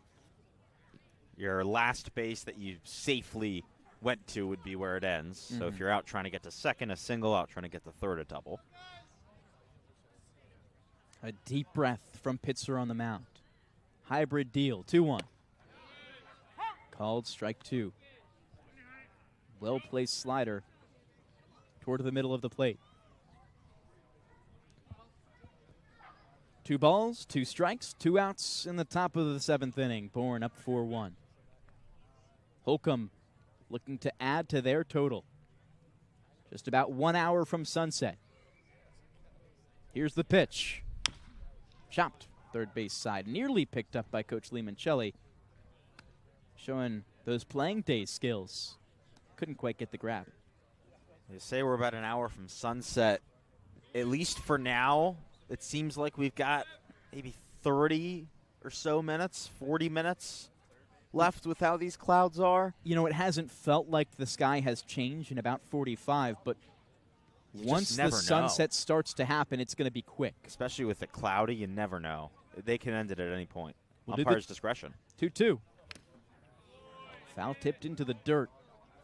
Your last base that you safely went to would be where it ends. So if you're out trying to get to second, a single. Out trying to get to third, a double. A deep breath from Pitzer on the mound. Hybrid deal. 2-1. Called strike 2. Well-placed slider toward the middle of the plate. 2 balls, 2 strikes, 2 outs in the top of the 7th inning. Bourne up 4-1. Holcomb looking to add to their total. Just about 1 hour from sunset. Here's the pitch. Chopped third base side. Nearly picked up by Coach Limoncelli. Showing those playing day skills. Couldn't quite get the grab. They say we're about an hour from sunset. At least for now, it seems like we've got maybe 30 or so minutes, 40 minutes left with how these clouds are. You know, it hasn't felt like the sky has changed in about 45, but once the sunset starts to happen, it's going to be quick. Especially with it cloudy, you never know. They can end it at any point. We'll Umpire's discretion. 2-2. Foul tipped into the dirt.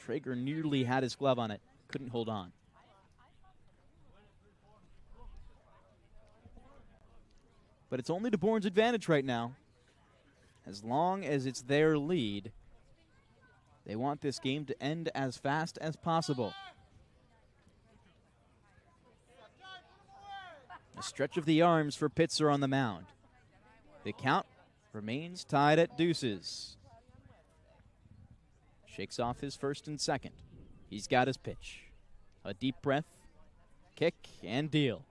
Traeger nearly had his glove on it. Couldn't hold on. But it's only to Bourne's advantage right now. As long as it's their lead, they want this game to end as fast as possible. A stretch of the arms for Pitzer on the mound. The count remains tied at deuces. Shakes off his first and second. He's got his pitch. A deep breath, kick, and deal.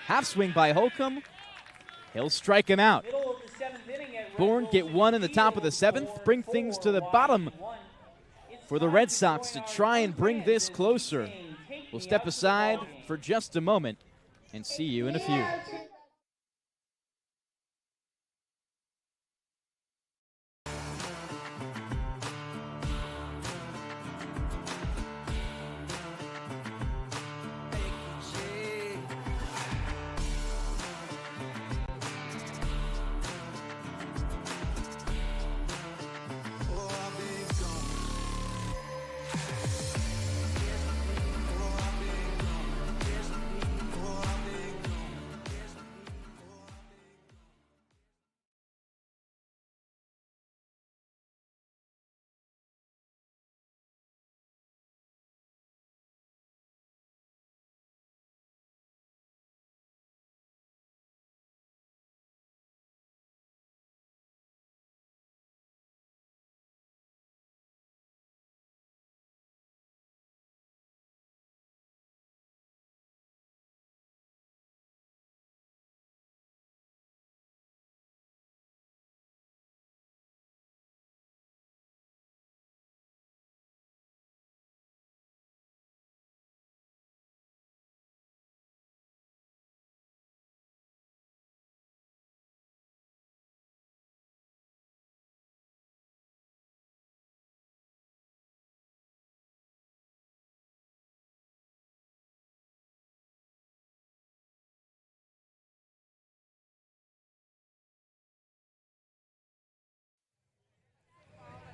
Half swing by Holcomb. He'll strike him out. Bourne get one in the top of the seventh, bring things to the bottom for the Red Sox to try and bring this closer. We'll step aside for just a moment and see you in a few.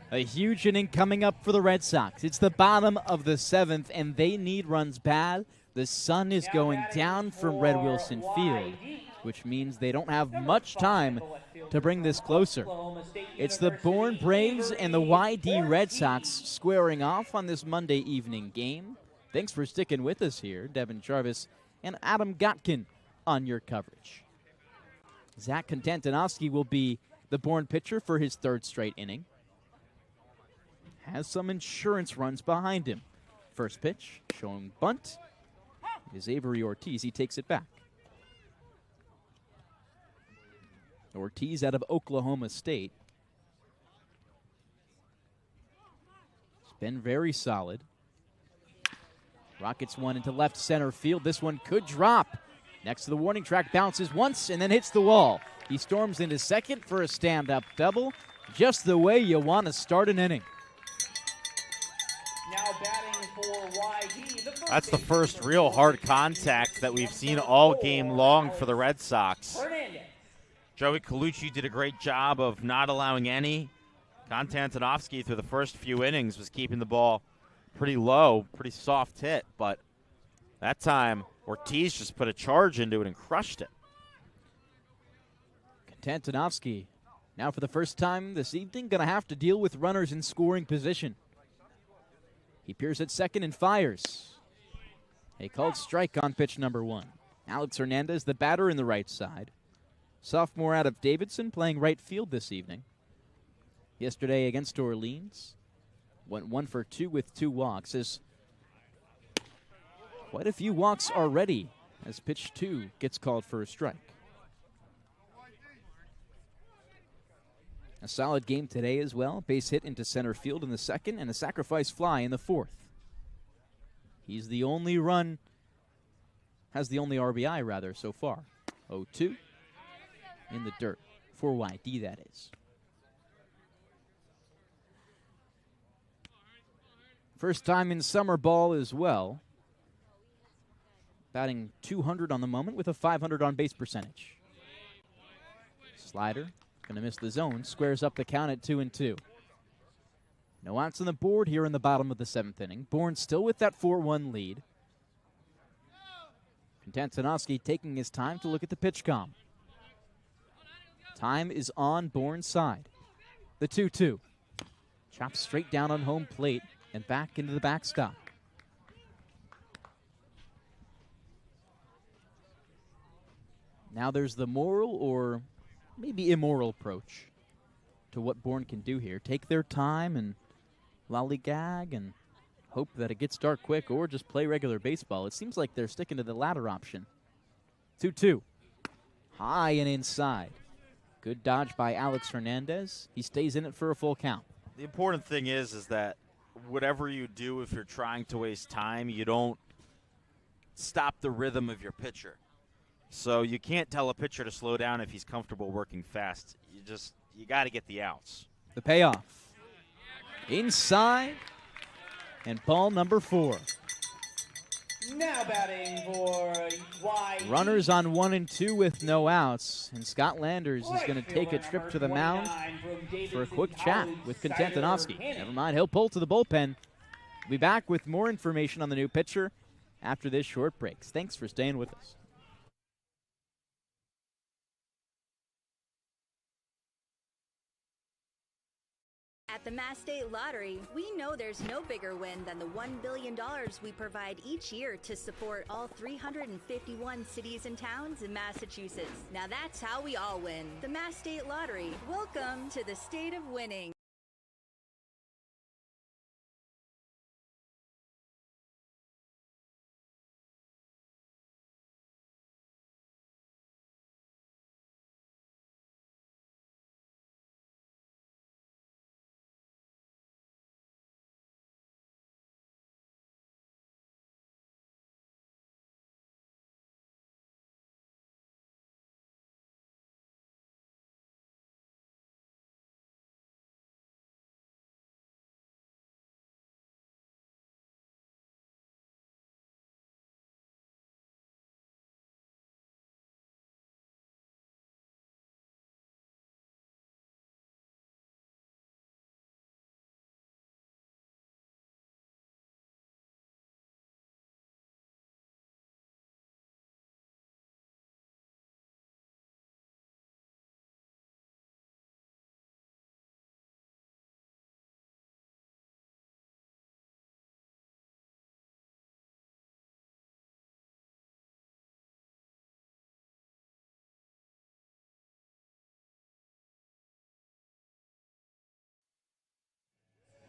A huge inning coming up for the Red Sox. It's the bottom of the seventh, and they need runs bad. The sun is going down from Red Wilson Field, which means they don't have much time to bring this closer. It's the Bourne Braves and the YD Red Sox squaring off on this Monday evening game. Thanks for sticking with us here, Devon, Jarvis, and Adam Gotkin on your coverage. Zach Konstantinovsky will be the Bourne pitcher for his third straight inning. Has some insurance runs behind him. First pitch, showing bunt, is Avery Ortiz. He takes it back. Ortiz out of Oklahoma State. It's been very solid. Rockets one into left center field. This one could drop. Next to the warning track, bounces once and then hits the wall. He storms into second for a stand-up double. Just the way you want to start an inning. Now batting for YD. That's the first real hard contact that we've seen all game long for the Red Sox. Joey Colucci did a great job of not allowing any. Konstantinovsky through the first few innings was keeping the ball pretty low, pretty soft hit, but that time Ortiz just put a charge into it and crushed it. Konstantinovsky, now for the first time this evening, going to have to deal with runners in scoring position. He peers at second and fires. A called strike on pitch number one. Alex Hernandez, the batter in the right side. Sophomore out of Davidson, playing right field this evening. Yesterday against Orleans, went 1 for 2 with 2 walks. As quite a few walks already as pitch 2 gets called for a strike. A solid game today as well. Base hit into center field in the second and a sacrifice fly in the fourth. He's the only run, has the only RBI rather so far. 0-2 in the dirt for YD, that is. First time in summer ball as well. Batting .200 on the moment with a .500 on base percentage. Slider. Going to miss the zone. Squares up the count at 2-2. No outs on the board here in the bottom of the seventh inning. Bourne still with that 4-1 lead. Konstantinovsky taking his time to look at the pitch com. Time is on Bourne's side. The 2-2. Chopped straight down on home plate and back into the backstop. Now there's the moral or maybe immoral approach to what Bourne can do here. Take their time and lollygag and hope that it gets dark quick or just play regular baseball. It seems like they're sticking to the latter option. 2-2. High and inside. Good dodge by Alex Hernandez. He stays in it for a full count. The important thing is that whatever you do, if you're trying to waste time, you don't stop the rhythm of your pitcher. So you can't tell a pitcher to slow down if he's comfortable working fast. You got to get the outs. The payoff. Inside. And ball number 4. Now batting for YD. Runners on 1 and 2 with no outs. And Scott Landers is going to take a trip to the mound for a quick chat with Konstantinovsky. Never mind, he'll pull to the bullpen. We'll be back with more information on the new pitcher after this short break. Thanks for staying with us. At the Mass State Lottery, we know there's no bigger win than the $1 billion we provide each year to support all 351 cities and towns in Massachusetts. Now that's how we all win. The Mass State Lottery. Welcome to the state of winning.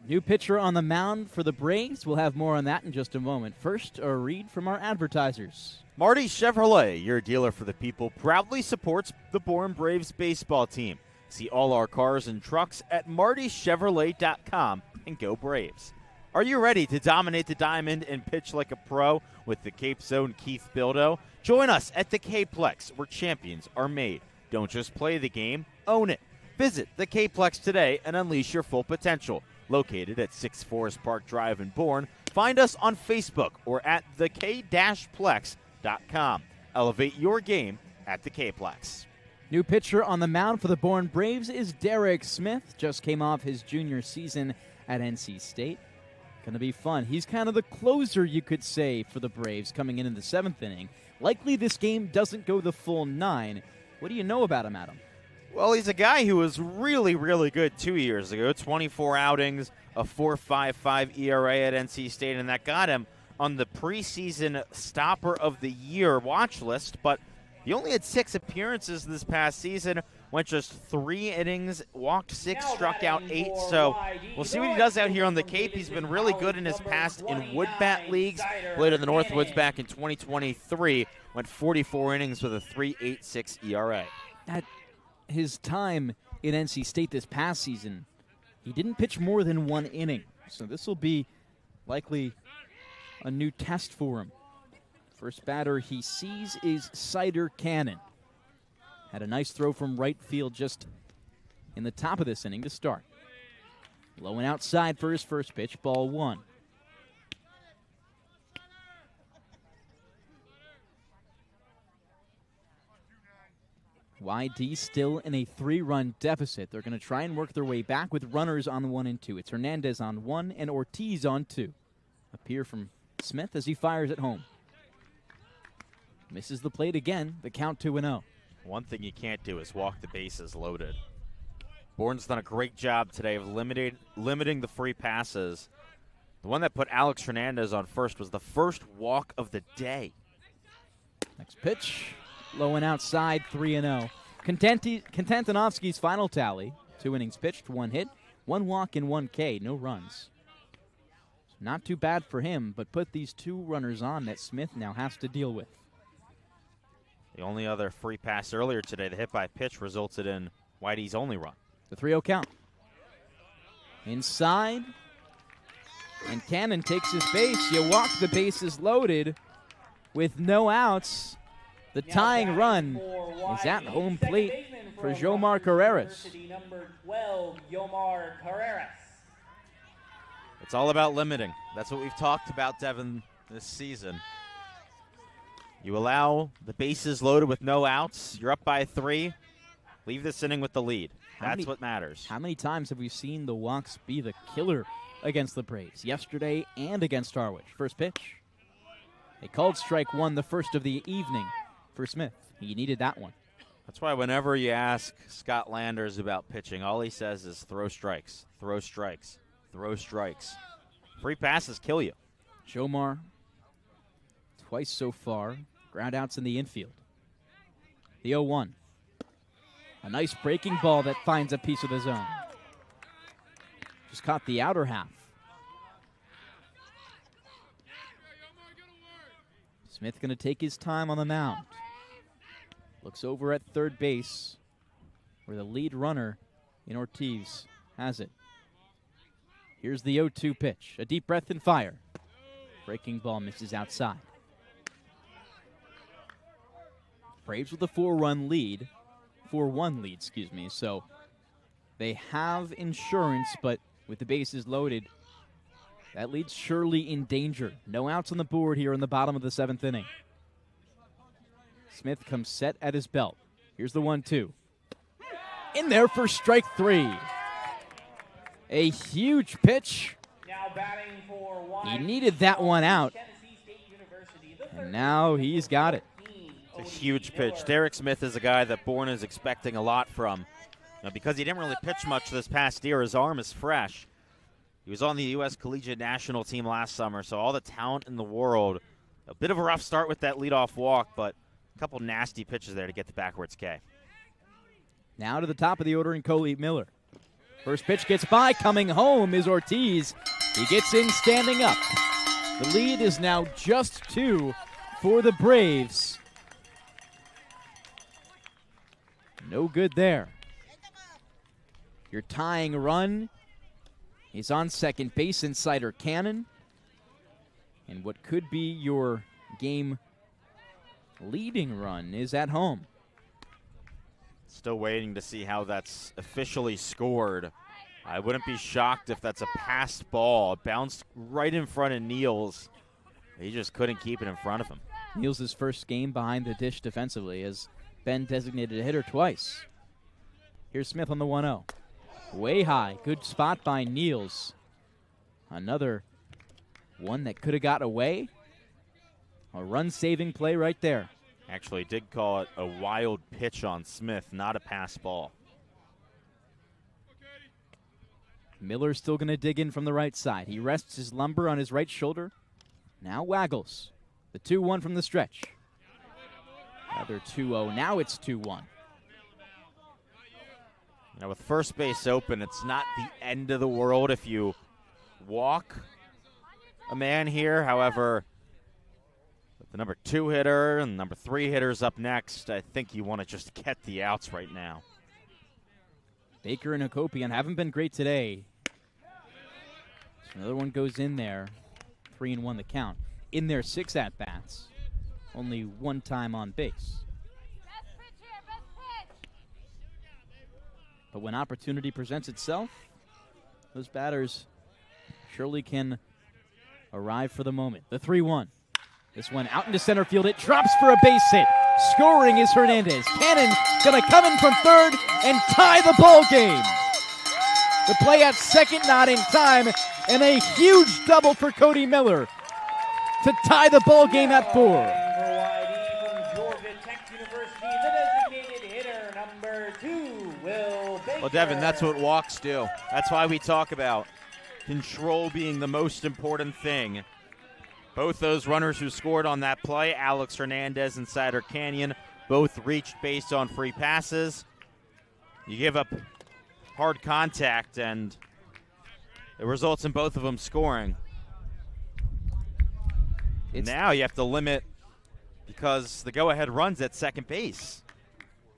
New pitcher on the mound for the Braves. We'll have more on that in just a moment. First, a read from our advertisers. Marty Chevrolet, your dealer for the people, proudly supports the Bourne Braves baseball team. See all our cars and trucks at martychevrolet.com and go Braves. Are you ready to dominate the diamond and pitch like a pro with the Cape's own Keith Bildo? Join us at the K-Plex, where champions are made. Don't just play the game, own it. Visit the K-Plex today and unleash your full potential. Located at 6 Forest Park Drive in Bourne. Find us on Facebook or at thek-plex.com. Elevate your game at the K-Plex. New pitcher on the mound for the Bourne Braves is Derek Smith. Just came off his junior season at NC State. Going to be fun. He's kind of the closer, you could say, for the Braves coming in the 7th inning. Likely this game doesn't go the full 9. What do you know about him, Adam? Well, he's a guy who was really, really good 2 years ago. 24 outings, a 4.55 ERA at NC State, and that got him on the preseason Stopper of the Year watch list. But he only had 6 appearances this past season, went just 3 innings, walked 6, struck out 8. So we'll see what he does out here on the Cape. He's been really good in his past in wood bat leagues. Played in the Northwoods back in 2023, went 44 innings with a 3.86 ERA. At his time in NC State this past season, he didn't pitch more than 1 inning. So this will be likely a new test for him. First batter he sees is Cider Cannon. Had a nice throw from right field just in the top of this inning to start. Low and outside for his first pitch, ball 1. YD still in a 3-run deficit. They're going to try and work their way back with runners on 1 and 2. It's Hernandez on 1 and Ortiz on 2. Appear from Smith as he fires at home. Misses the plate again. The count 2-0. One thing you can't do is walk the bases loaded. Bourne's done a great job today of limiting the free passes. The one that put Alex Hernandez on first was the first walk of the day. Next pitch. Low and outside, 3-0. Konstantinovsky's final tally: 2 innings pitched, 1 hit, 1 walk, and 1 K. No runs. Not too bad for him, but put these 2 runners on that Smith now has to deal with. The only other free pass earlier today, the hit by pitch, resulted in Whitey's only run. The 3-0 count. Inside. And Cannon takes his base. You walk, the bases loaded with no outs. The tying run is at home plate for Jomar Carreras. Number 12, Jomar Carreras. It's all about limiting. That's what we've talked about, Devon, this season. You allow the bases loaded with no outs. You're up by 3. Leave this inning with the lead. That's what matters. How many times have we seen the walks be the killer against the Braves? Yesterday and against Harwich. First pitch. They called strike 1, the first of the evening for Smith. He needed that one. That's why whenever you ask Scott Landers about pitching, all he says is throw strikes, throw strikes, throw strikes. Free passes kill you. Jomar, twice so far. Ground outs in the infield. The 0-1. A nice breaking ball that finds a piece of the zone. Just caught the outer half. Smith going to take his time on the mound. Looks over at third base, where the lead runner in Ortiz has it. Here's the 0-2 pitch. A deep breath and fire. Breaking ball misses outside. Braves with a 4-1 lead. So they have insurance, but with the bases loaded, that lead's surely in danger. No outs on the board here in the bottom of the 7th inning. Smith comes set at his belt. Here's the 1-2. In there for strike 3. A huge pitch. Now batting for he needed that one out. And now he's got it. It's a huge pitch. Derek Smith is a guy that Bourne is expecting a lot from. Now, because he didn't really pitch much this past year, his arm is fresh. He was on the U.S. Collegiate National Team last summer, so all the talent in the world. A bit of a rough start with that leadoff walk, but a couple nasty pitches there to get the backwards K. Now to the top of the order in Coley Miller. First pitch gets by. Coming home is Ortiz. He gets in standing up. The lead is now just 2 for the Braves. No good there. Your tying run is on second base insider Cannon. And what could be your game leading run is at home. Still waiting to see how that's officially scored. I wouldn't be shocked if that's a passed ball. It bounced right in front of Niels. He just couldn't keep it in front of him. Niels' first game behind the dish defensively has been designated a hitter twice. Here's Smith on the 1-0. Way high. Good spot by Niels. Another one that could have got away. A run-saving play right there. Actually did call it a wild pitch on Smith, not a pass ball. Miller's still going to dig in from the right side. He rests his lumber on his right shoulder. Now waggles. The 2-1 from the stretch. Another 2-0. Now it's 2-1. Now with first base open, it's not the end of the world if you walk a man here. However, with the number 2 hitter and number 3 hitters up next, I think you want to just get the outs right now. Baker and Hakopian haven't been great today. So another one goes in there. 3-1 the count. In their 6 at-bats. Only 1 time on base. But when opportunity presents itself, those batters surely can arrive for the moment. The 3-1. This one out into center field. It drops for a base hit. Scoring is Hernandez. Cannon going to come in from third and tie the ball game. The play at second not in time, and a huge double for Cody Miller to tie the ball game at 4. Well, Devon, that's what walks do. That's why we talk about control being the most important thing. Both those runners who scored on that play, Alex Hernandez and Cider Canyon, both reached base on free passes. You give up hard contact, and it results in both of them scoring. Now you have to limit because the go-ahead runs at second base.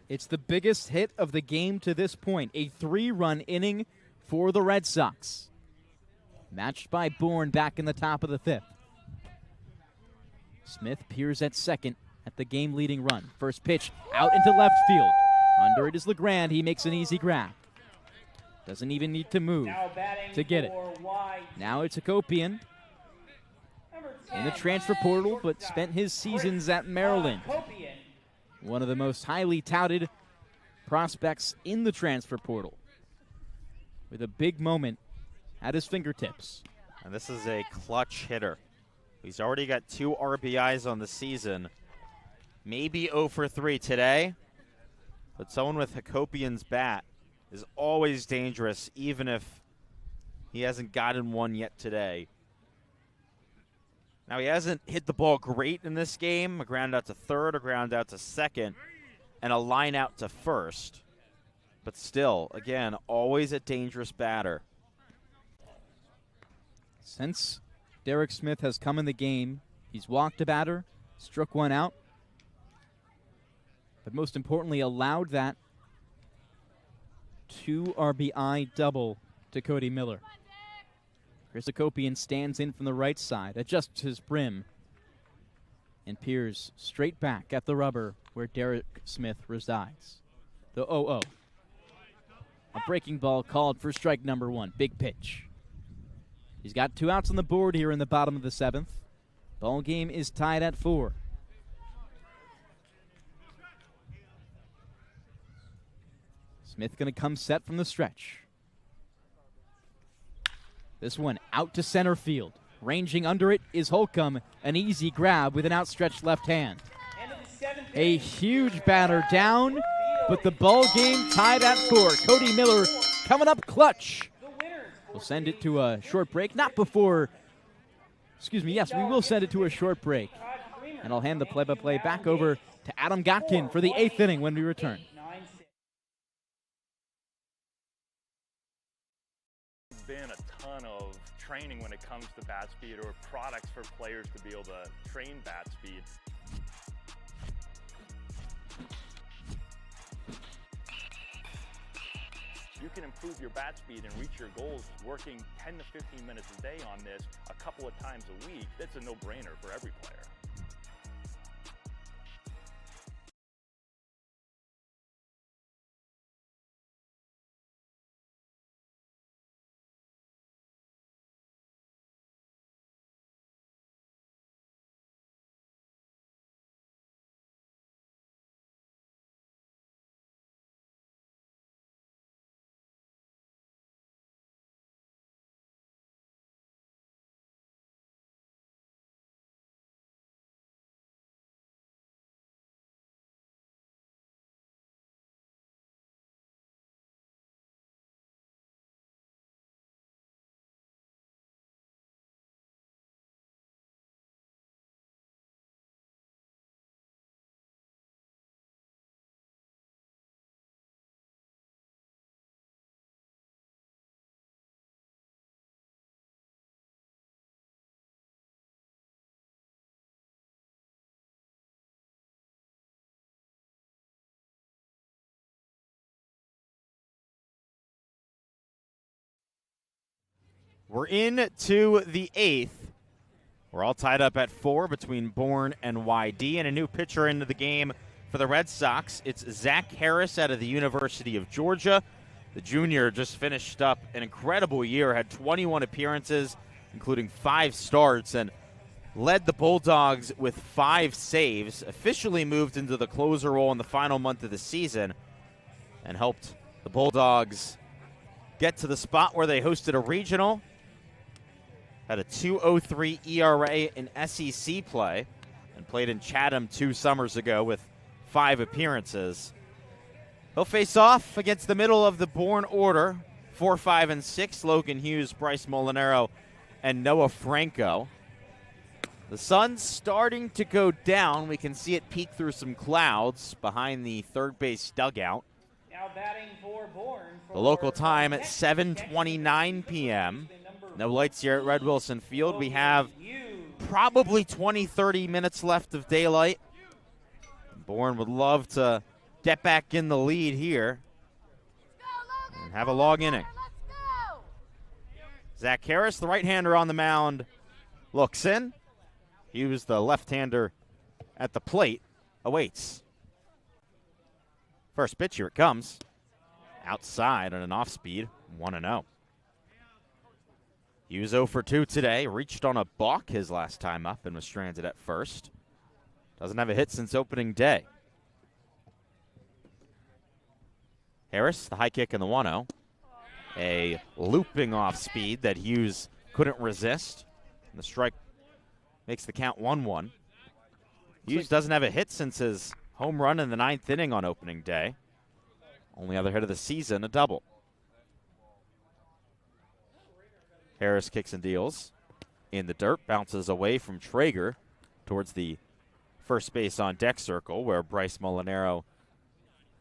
It's the biggest hit of the game to this point. A 3-run inning for the Red Sox. Matched by Bourne back in the top of the 5th. Smith peers at second at the game-leading run. First pitch out into left field. Under it is LeGrand. He makes an easy grab. Doesn't even need to move to get it. Now it's Hakopian in the transfer portal, but spent his seasons at Maryland. One of the most highly touted prospects in the transfer portal, with a big moment at his fingertips. And this is a clutch hitter. He's already got 2 RBIs on the season. Maybe 0 for 3 today, but someone with Hakopian's bat is always dangerous, even if he hasn't gotten one yet today. Now, he hasn't hit the ball great in this game. A ground out to third, a ground out to second, and a line out to first. But still, again, always a dangerous batter. Since Derek Smith has come in the game, he's walked a batter, struck one out, but most importantly, allowed that 2 RBI double to Cody Miller. Chris Hakopian stands in from the right side, adjusts his brim, and peers straight back at the rubber where Derek Smith resides. The 0-0. A breaking ball called for strike number 1. Big pitch. He's got 2 outs on the board here in the bottom of the 7th. Ball game is tied at 4. Smith going to come set from the stretch. This one out to center field. Ranging under it is Holcomb. An easy grab with an outstretched left hand. A huge batter down, but the ball game tied at 4. Cody Miller coming up clutch. We'll send it to a short break. Not before, yes, we will send it to a short break. And I'll hand the play-by-play back over to Adam Gotkin for the 8th inning when we return. Been a ton of training when it comes to bat speed, or products for players to be able to train bat speed. You can improve your bat speed and reach your goals working 10 to 15 minutes a day on this a couple of times a week. That's a no-brainer for every player. We're into the 8th. We're all tied up at 4 between Bourne and YD, and a new pitcher into the game for the Red Sox. It's Zach Harris out of the University of Georgia. The junior just finished up an incredible year, had 21 appearances, including 5 starts, and led the Bulldogs with 5 saves, officially moved into the closer role in the final month of the season, and helped the Bulldogs get to the spot where they hosted a regional. Had a 2.03 ERA in SEC play and played in Chatham 2 summers ago with 5 appearances. He'll face off against the middle of the Bourne order, 4, 5, and 6, Logan Hughes, Bryce Molinaro, and Noah Franco. The sun's starting to go down. We can see it peek through some clouds behind the third base dugout. Now batting for Bourne. The local time at 7:29 p.m. No lights here at Red Wilson Field. We have probably 20, 30 minutes left of daylight. Bourne would love to get back in the lead here and have a long inning. Zach Harris, the right-hander on the mound, looks in. Hughes, the left-hander at the plate, awaits. First pitch, here it comes. Outside on an off-speed, 1-0. Hughes 0 for 2 today. Reached on a balk his last time up and was stranded at first. Doesn't have a hit since opening day. Harris, the high kick in the 1-0. A looping off speed that Hughes couldn't resist. And the strike makes the count 1-1. Hughes doesn't have a hit since his home run in the 9th inning on opening day. Only other hit of the season, a double. Harris kicks and deals in the dirt, bounces away from Traeger towards the first base on deck circle where Bryce Molinaro,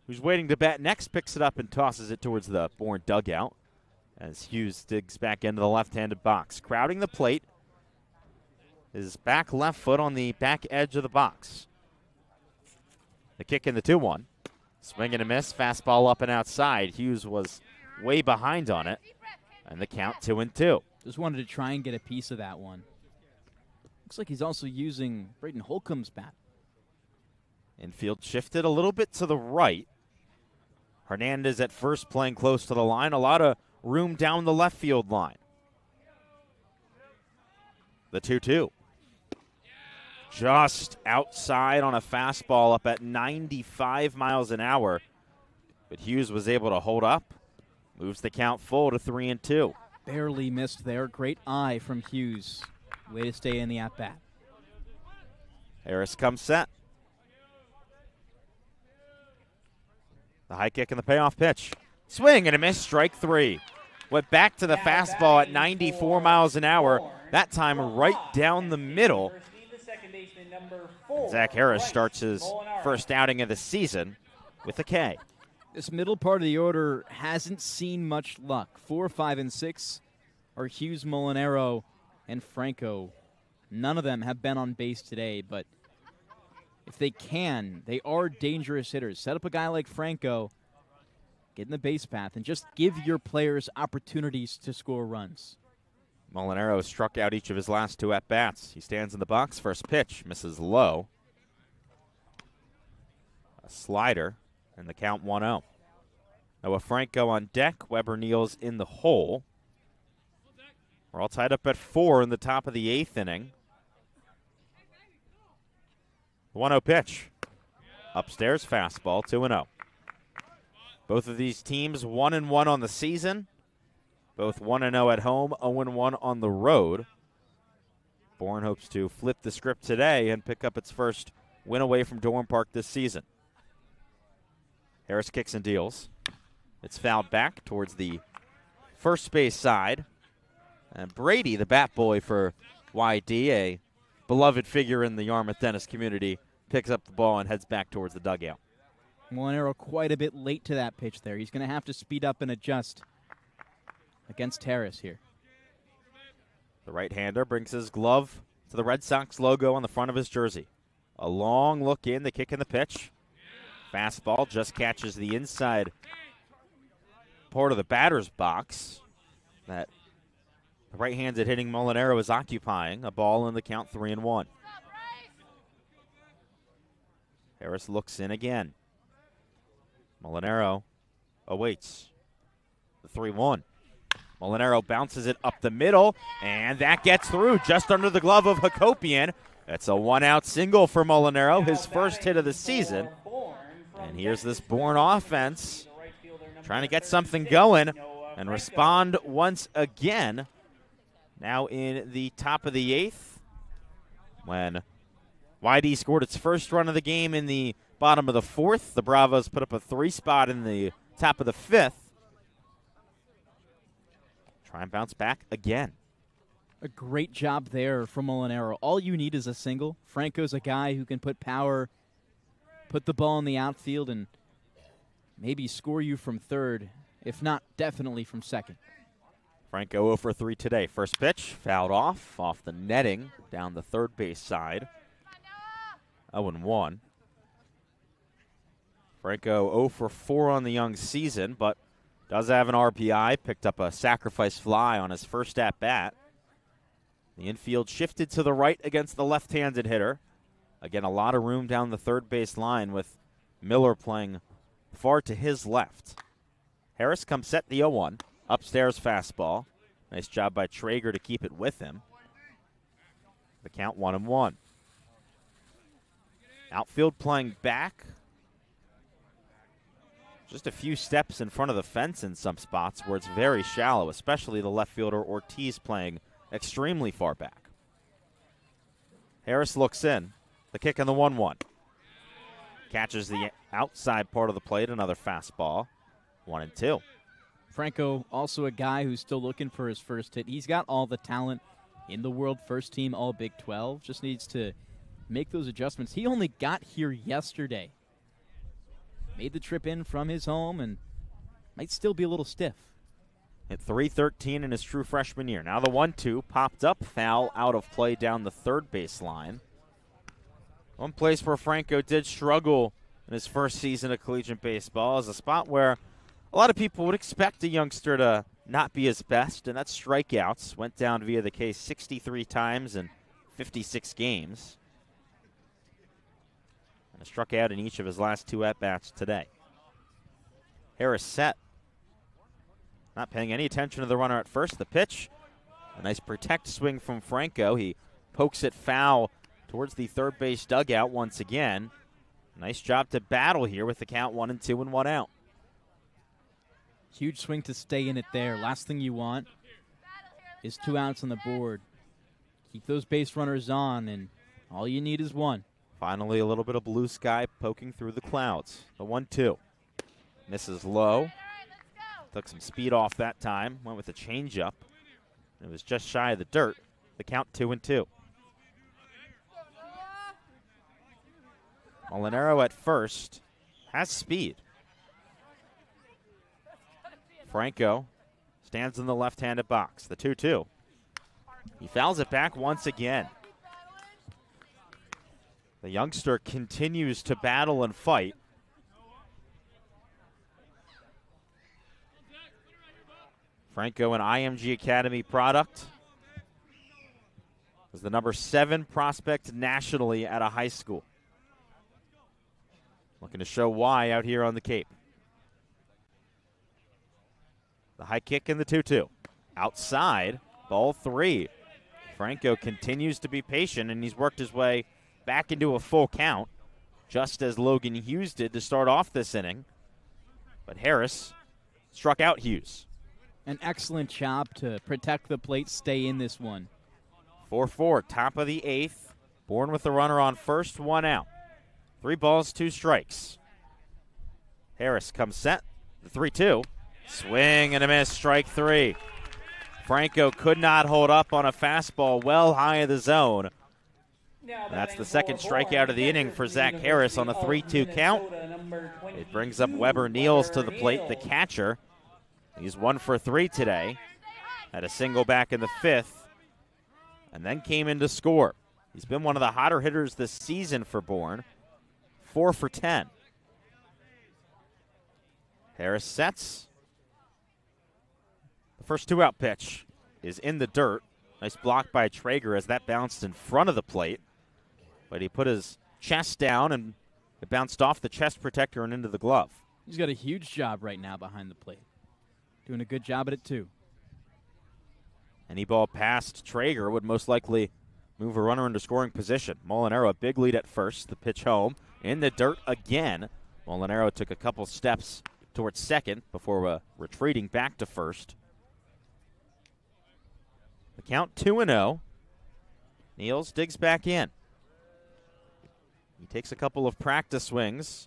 who's waiting to bat next, picks it up and tosses it towards the Bourne dugout as Hughes digs back into the left-handed box. Crowding the plate, his back left foot on the back edge of the box. The kick in the 2-1. Swing and a miss, fastball up and outside. Hughes was way behind on it, and the count 2-2. Just wanted to try and get a piece of that one. Looks like he's also using Braden Holcomb's bat. Infield shifted a little bit to the right. Hernandez at first playing close to the line. A lot of room down the left field line. The 2-2. Just outside on a fastball up at 95 miles an hour. But Hughes was able to hold up. Moves the count full to 3-2. Barely missed there. Great eye from Hughes. Way to stay in the at-bat. Harris comes set. The high kick and the payoff pitch. Swing and a miss, strike 3. Went back to the fastball at 94 miles an hour. That time right down the middle. Zach Harris starts his first outing of the season with a K. This middle part of the order hasn't seen much luck. 4, 5, and 6 are Hughes, Molinaro, and Franco. None of them have been on base today, but if they can, they are dangerous hitters. Set up a guy like Franco, get in the base path, and just give your players opportunities to score runs. Molinaro struck out each of his last 2 at-bats. He stands in the box. First pitch, misses low. A slider, and the count 1-0. Noah Franco on deck. Weber Neals in the hole. We're all tied up at 4 in the top of the 8th inning. 1-0 pitch. Upstairs fastball, 2-0. Both of these teams 1-1 on the season. Both 1-0 at home, 0-1 on the road. Bourne hopes to flip the script today and pick up its first win away from Dorham Park this season. Harris kicks and deals. It's fouled back towards the first base side. And Brady, the bat boy for YD, a beloved figure in the Yarmouth-Dennis community, picks up the ball and heads back towards the dugout. Molinaro quite a bit late to that pitch there. He's going to have to speed up and adjust against Harris here. The right-hander brings his glove to the Red Sox logo on the front of his jersey. A long look in, the kick and the pitch. Fastball just catches the inside part of the batter's box that the right-handed hitting Molinaro is occupying. A ball in the count, 3-1. Harris looks in again. Molinaro awaits. The 3-1. Molinaro bounces it up the middle, and that gets through just under the glove of Hakopian. That's a 1-out single for Molinaro, his first hit of the season. And here's this Bourne offense trying to get something going and respond once again. Now in the top of the 8th, when YD scored its first run of the game in the bottom of the 4th. The Bravos put up a 3 spot in the top of the 5th. Try and bounce back again. A great job there from Molinaro. All you need is a single. Franco's a guy who can put power, put the ball in the outfield, and maybe score you from third, if not definitely from second. Franco 0 for 3 today. First pitch, fouled off the netting, down the third base side. 0-1. Franco 0 for 4 on the young season, but does have an RBI. Picked up a sacrifice fly on his first at-bat. The infield shifted to the right against the left-handed hitter. Again, a lot of room down the third base line with Miller playing far to his left. Harris comes set the 0-1. Upstairs fastball. Nice job by Traeger to keep it with him. The count 1-1. Outfield playing back. Just a few steps in front of the fence in some spots where it's very shallow, especially the left fielder Ortiz playing extremely far back. Harris looks in. The kick on the 1-1. Catches the outside part of the plate, another fastball. 1-2. Franco, also a guy who's still looking for his first hit. He's got all the talent in the world, first team, all Big 12. Just needs to make those adjustments. He only got here yesterday. Made the trip in from his home and might still be a little stiff. Hit .313 in his true freshman year. Now the 1-2 popped up, foul out of play down the third base line. One place where Franco did struggle in his first season of collegiate baseball is a spot where a lot of people would expect a youngster to not be his best, and that's strikeouts. Went down via the case 63 times in 56 games. And struck out in each of his last 2 at-bats today. Harris set. Not paying any attention to the runner at first. The pitch, a nice protect swing from Franco. He pokes it foul towards the third base dugout once again. Nice job to battle here with the count 1-2 and 1 out. Huge swing to stay in it there. Last thing you want is 2 outs on the board. Keep those base runners on, and all you need is 1. Finally, a little bit of blue sky poking through the clouds. The 1-2. Misses low. Took some speed off that time. Went with a changeup. It was just shy of the dirt. The count 2-2. Molinaro at first. Has speed. Franco stands in the left-handed box. The 2-2. He fouls it back once again. The youngster continues to battle and fight. Franco, an IMG Academy product, was the number 7 prospect nationally at a high school. Looking to show why out here on the Cape. The high kick and the 2-2. Outside, ball 3. Franco continues to be patient, and he's worked his way back into a full count, just as Logan Hughes did to start off this inning. But Harris struck out Hughes. An excellent job to protect the plate, stay in this one. 4-4, top of the 8th. Bourne with the runner on first, 1 out. 3 balls, 2 strikes. Harris comes set, the 3-2. Swing and a miss, strike 3. Franco could not hold up on a fastball well high of the zone. That's the second strikeout of the inning for Zach Harris on a 3-2 count. It brings up Weber Niels to the plate, the catcher. He's 1 for 3 today. Had a single back in the 5th, and then came in to score. He's been one of the hotter hitters this season for Bourne. 4 for 10. Harris sets. The first 2-out pitch is in the dirt. Nice block by Traeger as that bounced in front of the plate. But he put his chest down, and it bounced off the chest protector and into the glove. He's got a huge job right now behind the plate. Doing a good job at it, too. Any ball past Traeger would most likely move a runner into scoring position. Molinaro, a big lead at first. The pitch home. In the dirt again. Molinaro took a couple steps towards second before retreating back to first. The count 2-0. Niels digs back in. He takes a couple of practice swings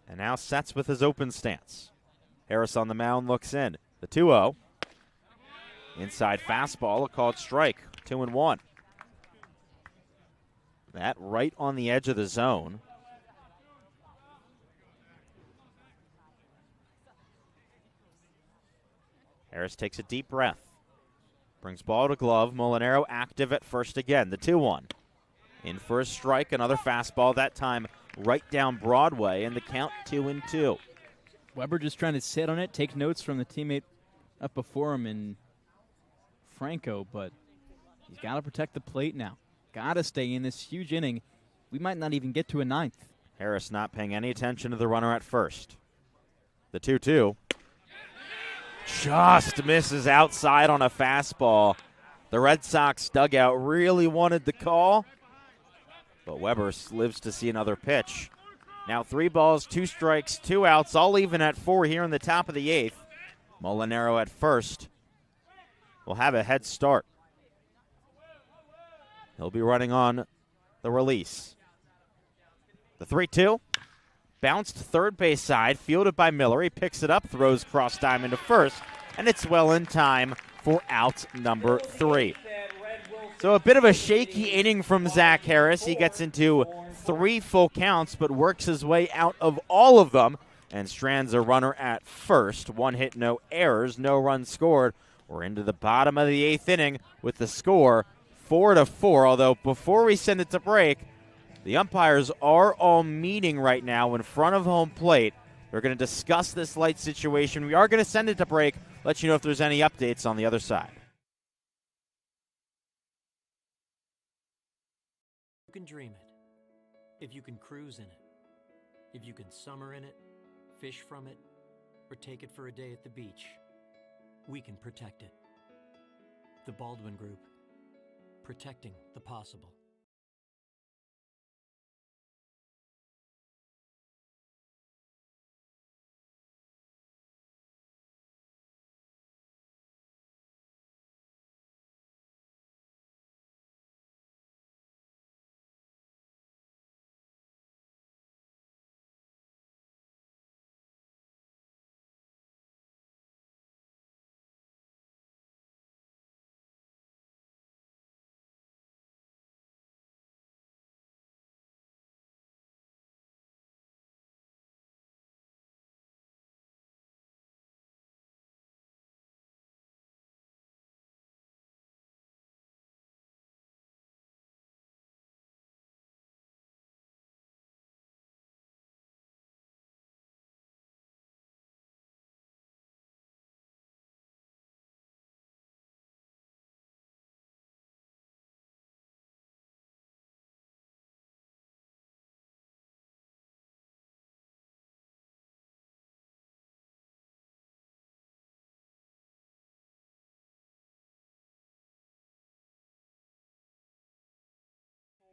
and now sets with his open stance. Harris on the mound looks in. The 2-0. Inside fastball, a called strike. 2-1. That right on the edge of the zone. Harris takes a deep breath. Brings ball to glove. Molinaro active at first again. The 2-1. In for a strike. Another fastball, that time right down Broadway, and the count 2-2. Weber just trying to sit on it, take notes from the teammate up before him in Franco, but he's got to protect the plate now. Got to stay in this huge inning. We might not even get to a ninth. Harris not paying any attention to the runner at first. The 2-2. Just misses outside on a fastball. The Red Sox dugout really wanted the call, but Weber lives to see another pitch. Now 3 balls, 2 strikes, 2 outs, all even at 4 here in the top of the 8th. Molinaro at first will have a head start. He'll be running on the release. The 3-2. Bounced third base side, fielded by Miller. He picks it up, throws cross diamond to first, and it's well in time for out number 3. So a bit of a shaky inning from Zach Harris. He gets into 3 full counts, but works his way out of all of them and strands a runner at first. 1 hit, no errors, no runs scored. We're into the bottom of the 8th inning with the score 4-4, although before we send it to break, the umpires are all meeting right now in front of home plate. They're going to discuss this light situation. We are going to send it to break, let you know if there's any updates on the other side. You can dream it, if you can cruise in it, if you can summer in it, fish from it, or take it for a day at the beach, we can protect it. The Baldwin Group, protecting the possible.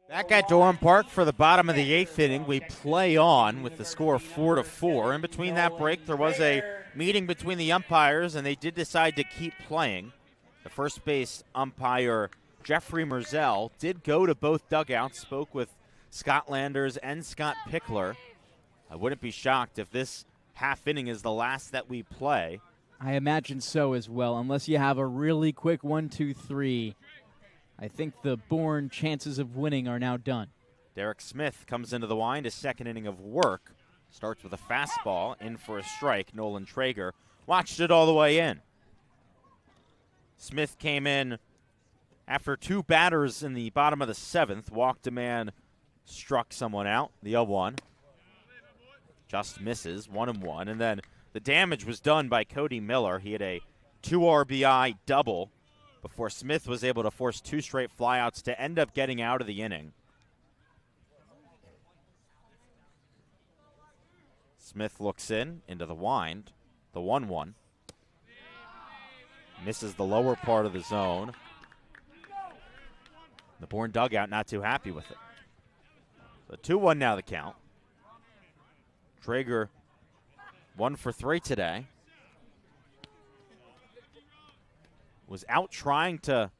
Back at Durham Park for the bottom of the 8th inning. We play on with the score 4-4. In between that break, there was a meeting between the umpires, and they did decide to keep playing. The first base umpire, Jeffrey Merzell, did go to both dugouts, spoke with Scott Landers and Scott Pickler. I wouldn't be shocked if this half inning is the last that we play. I imagine so as well, unless you have a really quick 1-2-3. I think the Bourne chances of winning are now done. Derek Smith comes into the wind, his second inning of work. Starts with a fastball, in for a strike. Nolan Traeger watched it all the way in. Smith came in after 2 batters in the bottom of the 7th. Walked a man, struck someone out. The 0-1. Just misses, 1-1. And then the damage was done by Cody Miller. He had a 2 RBI double before Smith was able to force 2 straight flyouts to end up getting out of the inning. Smith looks into the wind, the 1-1. Misses the lower part of the zone. The Bourne dugout not too happy with it. So 2-1 now the count. Traeger 1 for 3 today. Was out trying to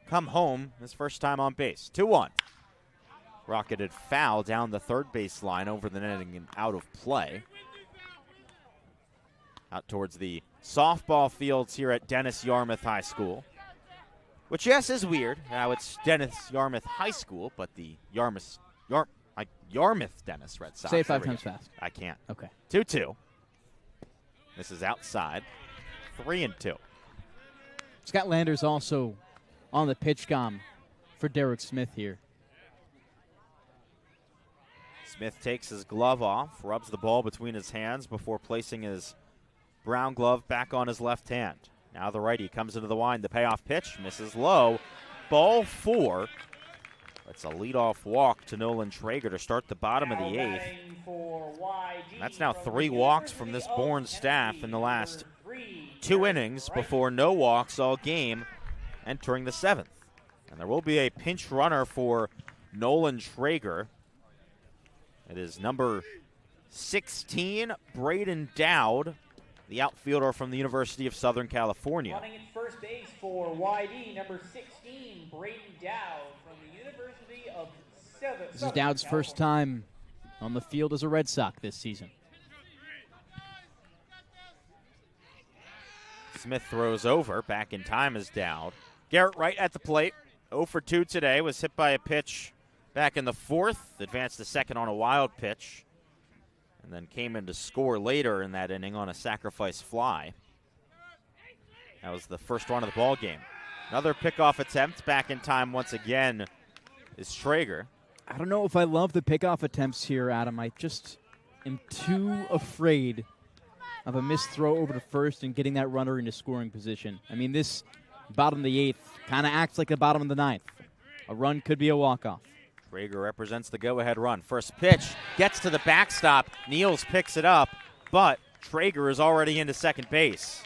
come home his first time on base. 2-1. Rocketed foul down the third base line over the netting and out of play. Out towards the softball fields here at Dennis Yarmouth High School. Which, yes, is weird. Now it's Dennis Yarmouth High School, but the Yarmouth-Dennis Red Sox. Say it 5 times fast. I can't. Okay. 2-2. This is outside. 3-2. Scott Landers also on the pitch comm for Derek Smith here. Smith takes his glove off, rubs the ball between his hands before placing his brown glove back on his left hand. Now the righty comes into the wind. The payoff pitch misses low. Ball 4. That's a leadoff walk to Nolan Traeger to start the bottom of the 8th. That's now 3 walks from this Bourne staff in the last 2 innings before no walks all game entering the 7th. And there will be a pinch runner for Nolan Traeger. It is number 16, Braden Dowd, the outfielder from the University of Southern California. Running at first base for YD, number 16, Braden Dowd from the University of Southern This is Dowd's first time on the field as a Red Sox this season. Smith throws over. Back in time is Dowd. Garrett Wright at the plate. 0 for 2 today. Was hit by a pitch back in the 4th. Advanced to second on a wild pitch. And then came in to score later in that inning on a sacrifice fly. That was the first run of the ball game. Another pickoff attempt back in time once again is Traeger. I don't know if I love the pickoff attempts here, Adam. I just am too afraid of a missed throw over to first and getting that runner into scoring position. I mean, this bottom of the 8th kind of acts like the bottom of the 9th. A run could be a walk-off. Traeger represents the go-ahead run. First pitch gets to the backstop. Niels picks it up, but Traeger is already into second base.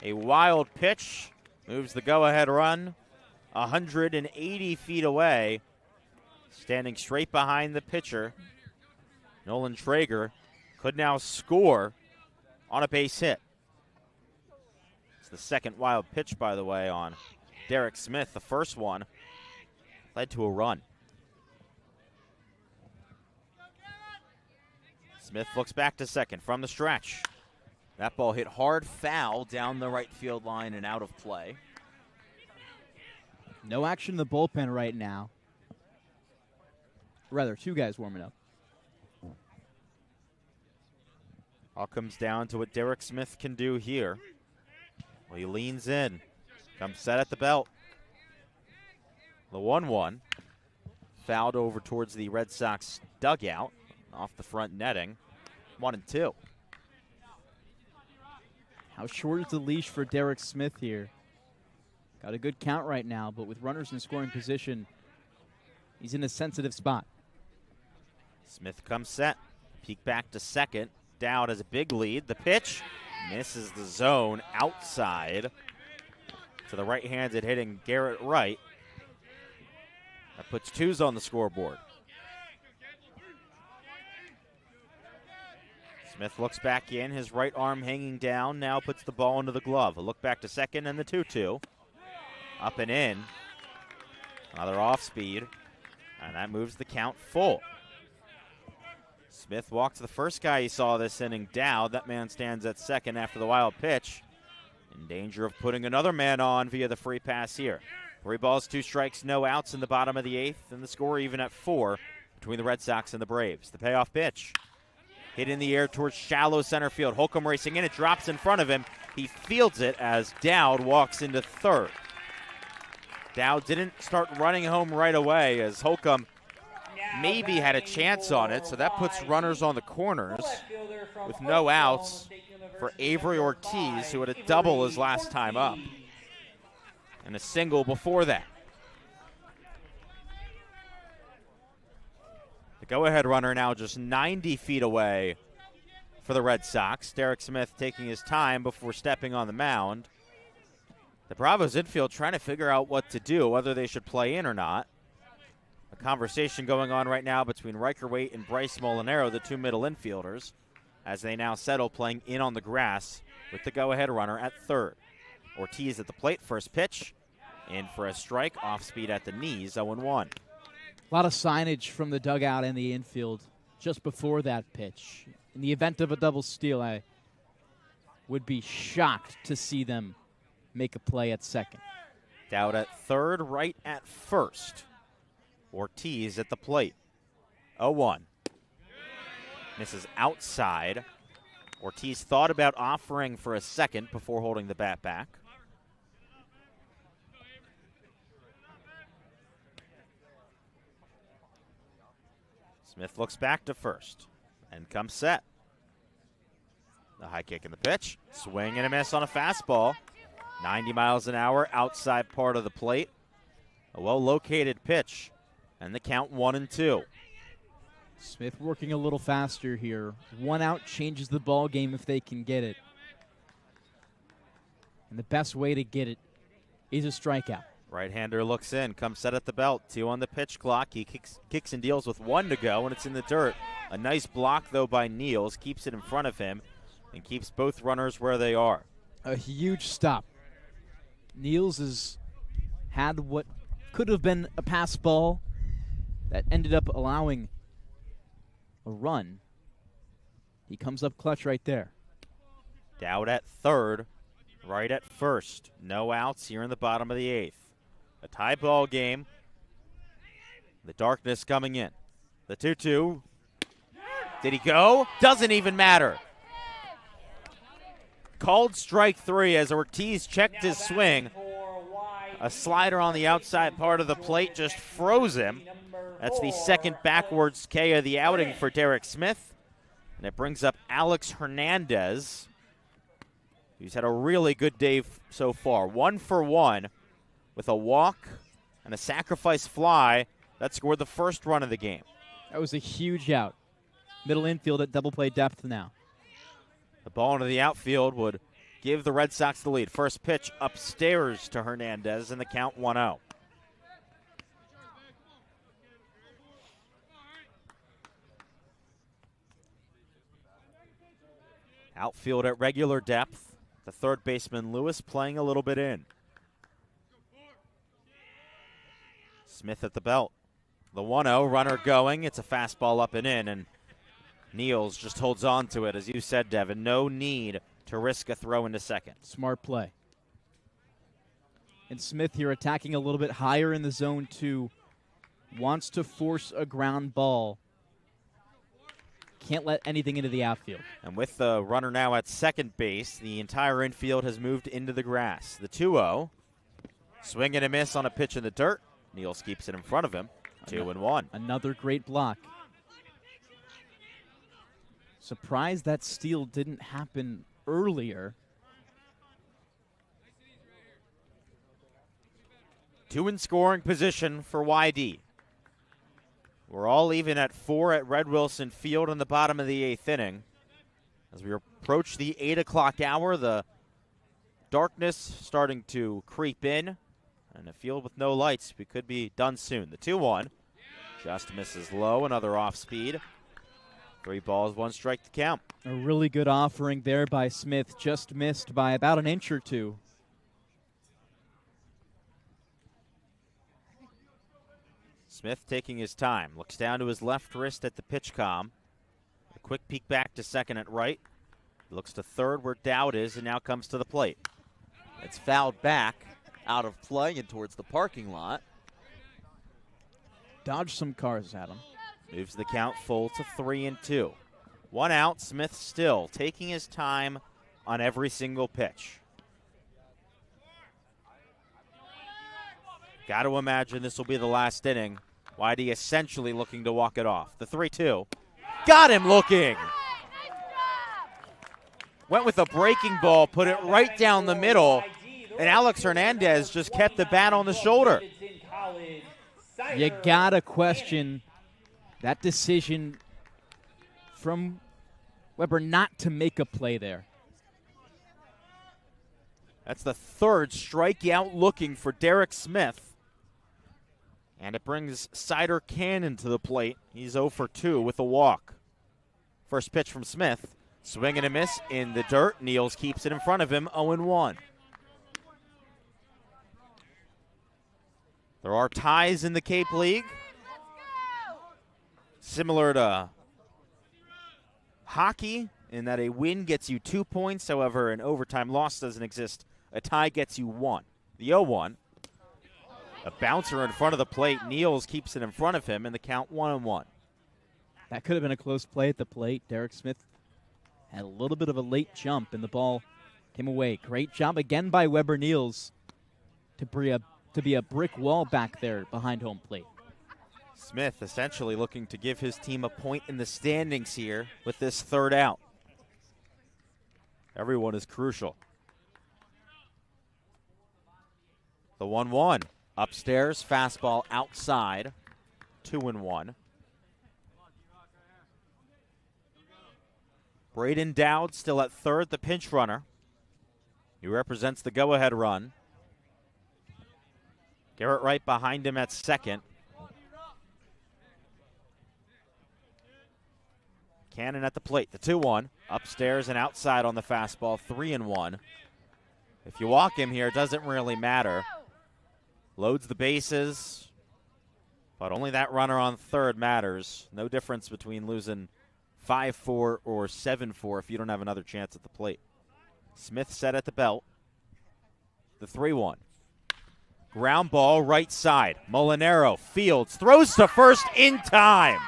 A wild pitch moves the go-ahead run 180 feet away. Standing straight behind the pitcher, Nolan Traeger could now score on a base hit. It's the second wild pitch, by the way, on Derek Smith. The first one led to a run. Smith looks back to second from the stretch. That ball hit hard foul down the right field line and out of play. No action in the bullpen right now. Rather, 2 guys warming up. All comes down to what Derek Smith can do here. Well, he leans in, comes set at the belt. The 1-1 fouled over towards the Red Sox dugout off the front netting. 1-2. How short is the leash for Derek Smith here? Got a good count right now, but with runners in scoring position, he's in a sensitive spot. Smith comes set. Peek back to second. Dowd has a big lead. The pitch misses the zone outside to the right-handed hitting Garrett Wright. That puts 2s on the scoreboard. Smith looks back in, his right arm hanging down, now puts the ball into the glove. A look back to second and the 2-2. Up and in. Another off speed, and that moves the count full. Smith walks the first guy he saw this inning, Dowd. That man stands at second after the wild pitch. In danger of putting another man on via the free pass here. 3 balls, 2 strikes, no outs in the bottom of the 8th, and the score even at 4 between the Red Sox and the Braves. The payoff pitch. Hit in the air towards shallow center field. Holcomb racing in. It drops in front of him. He fields it as Dowd walks into third. Dowd didn't start running home right away as Holcomb maybe had a chance on it, so that puts runners on the corners with no outs for Avery Ortiz, who had a double his last time up and a single before that. The go-ahead runner now just 90 feet away for the Red Sox. Derek Smith taking his time before stepping on the mound. The Bravos infield trying to figure out what to do, whether they should play in or not. A conversation going on right now between Riker Waite and Bryce Molinaro, the 2 middle infielders, as they now settle playing in on the grass with the go-ahead runner at third. Ortiz at the plate, first pitch, in for a strike, off speed at the knees, 0-1. A lot of signage from the dugout and the infield just before that pitch. In the event of a double steal, I would be shocked to see them make a play at second. Dowd at third, Wright at first. Ortiz at the plate. 0-1. Misses outside. Ortiz thought about offering for a second before holding the bat back. Smith looks back to first and comes set. The high kick in the pitch. Swing and a miss on a fastball. 90 miles an hour outside part of the plate. A well-located pitch. And the count 1-2. Smith working a little faster here. 1 out changes the ball game if they can get it. And the best way to get it is a strikeout. Right-hander looks in, comes set at the belt. 2 on the pitch clock. He kicks and deals with 1 to go, and it's in the dirt. A nice block, though, by Niels. Keeps it in front of him and keeps both runners where they are. A huge stop. Niels has had what could have been a pass ball that ended up allowing a run. He comes up clutch right there. Dowd at third, right at first. No outs here in the bottom of the 8th. A tie ball game. The darkness coming in. The 2-2. Did he go? Doesn't even matter. Called strike 3 as Ortiz checked his swing. A slider on the outside part of the plate just froze him. That's the second backwards K of the outing for Derek Smith. And it brings up Alex Hernandez, who's had a really good day so far. 1 for 1 with a walk and a sacrifice fly. That scored the first run of the game. That was a huge out. Middle infield at double play depth now. The ball into the outfield would give the Red Sox the lead. First pitch upstairs to Hernandez, and the count 1-0. Outfield at regular depth. The third baseman, Lewis, playing a little bit in. Smith at the belt. The 1-0, runner going. It's a fastball up and in, and Niels just holds on to it. As you said, Devon, no need to risk a throw into second. Smart play. And Smith here attacking a little bit higher in the zone 2. Wants to force a ground ball. Can't let anything into the outfield. And with the runner now at second base, the entire infield has moved into the grass. The 2-0. Swing and a miss on a pitch in the dirt. Niels keeps it in front of him. 2-1. Another great block. Surprised that steal didn't happen earlier. 2 in scoring position for YD. We're all even at 4 at Red Wilson Field in the bottom of the 8th inning. As we approach the 8 o'clock hour, the darkness starting to creep in. And a field with no lights, we could be done soon. The 2-1 just misses low, another off speed. 3 balls, 1 strike to count. A really good offering there by Smith, just missed by about an inch or 2. Smith taking his time, looks down to his left wrist at the pitch comm. A quick peek back to second at right. Looks to third where Dowd is, and now comes to the plate. It's fouled back, out of play and towards the parking lot. Dodge some cars at him. Moves the count full to 3-2. 1 out, Smith still taking his time on every single pitch. Got to imagine this will be the last inning. YD essentially looking to walk it off. The 3-2. Got him looking. Went with a breaking ball, put it right down the middle, and Alex Hernandez just kept the bat on the shoulder. You gotta question that decision from Weber not to make a play there. That's the 3rd strikeout looking for Derek Smith. And it brings Cider Cannon to the plate. He's 0 for 2 with a walk. First pitch from Smith. Swing and a miss in the dirt. Niels keeps it in front of him, 0-1. There are ties in the Cape League. Similar to hockey in that a win gets you 2 points. However, an overtime loss doesn't exist. A tie gets you 1. The 0-1. A bouncer in front of the plate. Niels keeps it in front of him, and the count 1-1. That could have been a close play at the plate. Derek Smith had a little bit of a late jump, and the ball came away. Great job again by Weber Niels to be a brick wall back there behind home plate. Smith essentially looking to give his team a point in the standings here with this third out. Everyone is crucial. The 1-1. Upstairs, fastball outside. 2-1. Braden Dowd still at third, the pinch runner. He represents the go-ahead run. Garrett Wright behind him at second. Cannon at the plate, the 2-1. Upstairs and outside on the fastball, 3-1. If you walk him here, it doesn't really matter. Loads the bases, but only that runner on third matters. No difference between losing 5-4 or 7-4 if you don't have another chance at the plate. Smith set at the belt. The 3-1. Ground ball right side. Molinaro fields, throws to first in time.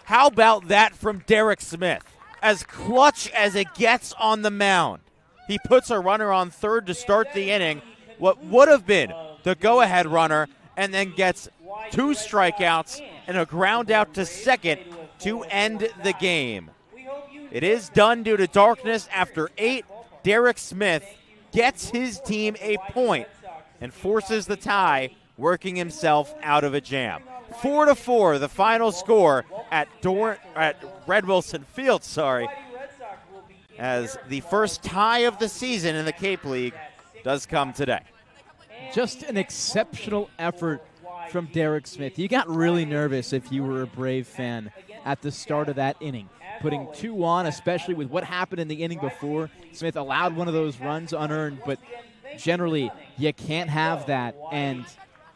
How about that from Derek Smith? As clutch as it gets on the mound. He puts a runner on third to start the inning. What would have been the go-ahead runner, and then gets 2 strikeouts and a ground out to second to end the game. It is done due to darkness after 8. Derek Smith gets his team a point and forces the tie, working himself out of a jam. 4-4, the final score at Red Wilson Field, as the first tie of the season in the Cape League does come today. Just an exceptional effort from Derek Smith. You got really nervous if you were a Brave fan at the start of that inning. Putting 2 on, especially with what happened in the inning before. Smith allowed one of those runs unearned, but generally you can't have that. And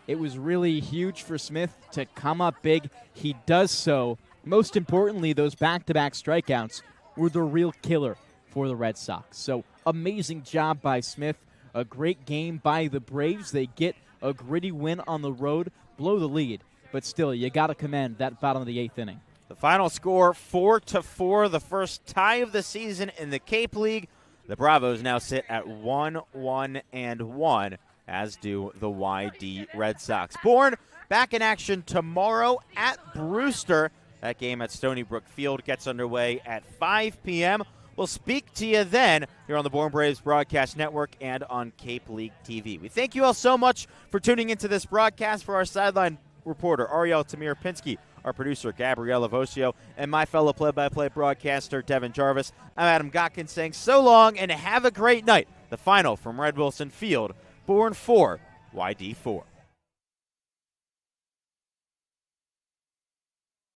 it was really huge for Smith to come up big. He does so. Most importantly, those back-to-back strikeouts were the real killer for the Red Sox. So amazing job by Smith. A great game by the Braves. They get a gritty win on the road, blow the lead, but still, you got to commend that bottom of the 8th inning. The final score, 4-4, the first tie of the season in the Cape League. The Bravos now sit at 1-1-1, as do the YD Red Sox. Bourne back in action tomorrow at Brewster. That game at Stony Brook Field gets underway at 5 p.m. We'll speak to you then here on the Bourne Braves Broadcast Network and on Cape League TV. We thank you all so much for tuning into this broadcast. For our sideline reporter, Ariel Tamir-Pinsky, our producer, Gabriella Voccio, and my fellow play-by-play broadcaster, Devon Jarvis, I'm Adam Gotkin saying so long and have a great night. The final from Red Wilson Field, Bourne 4, YD 4.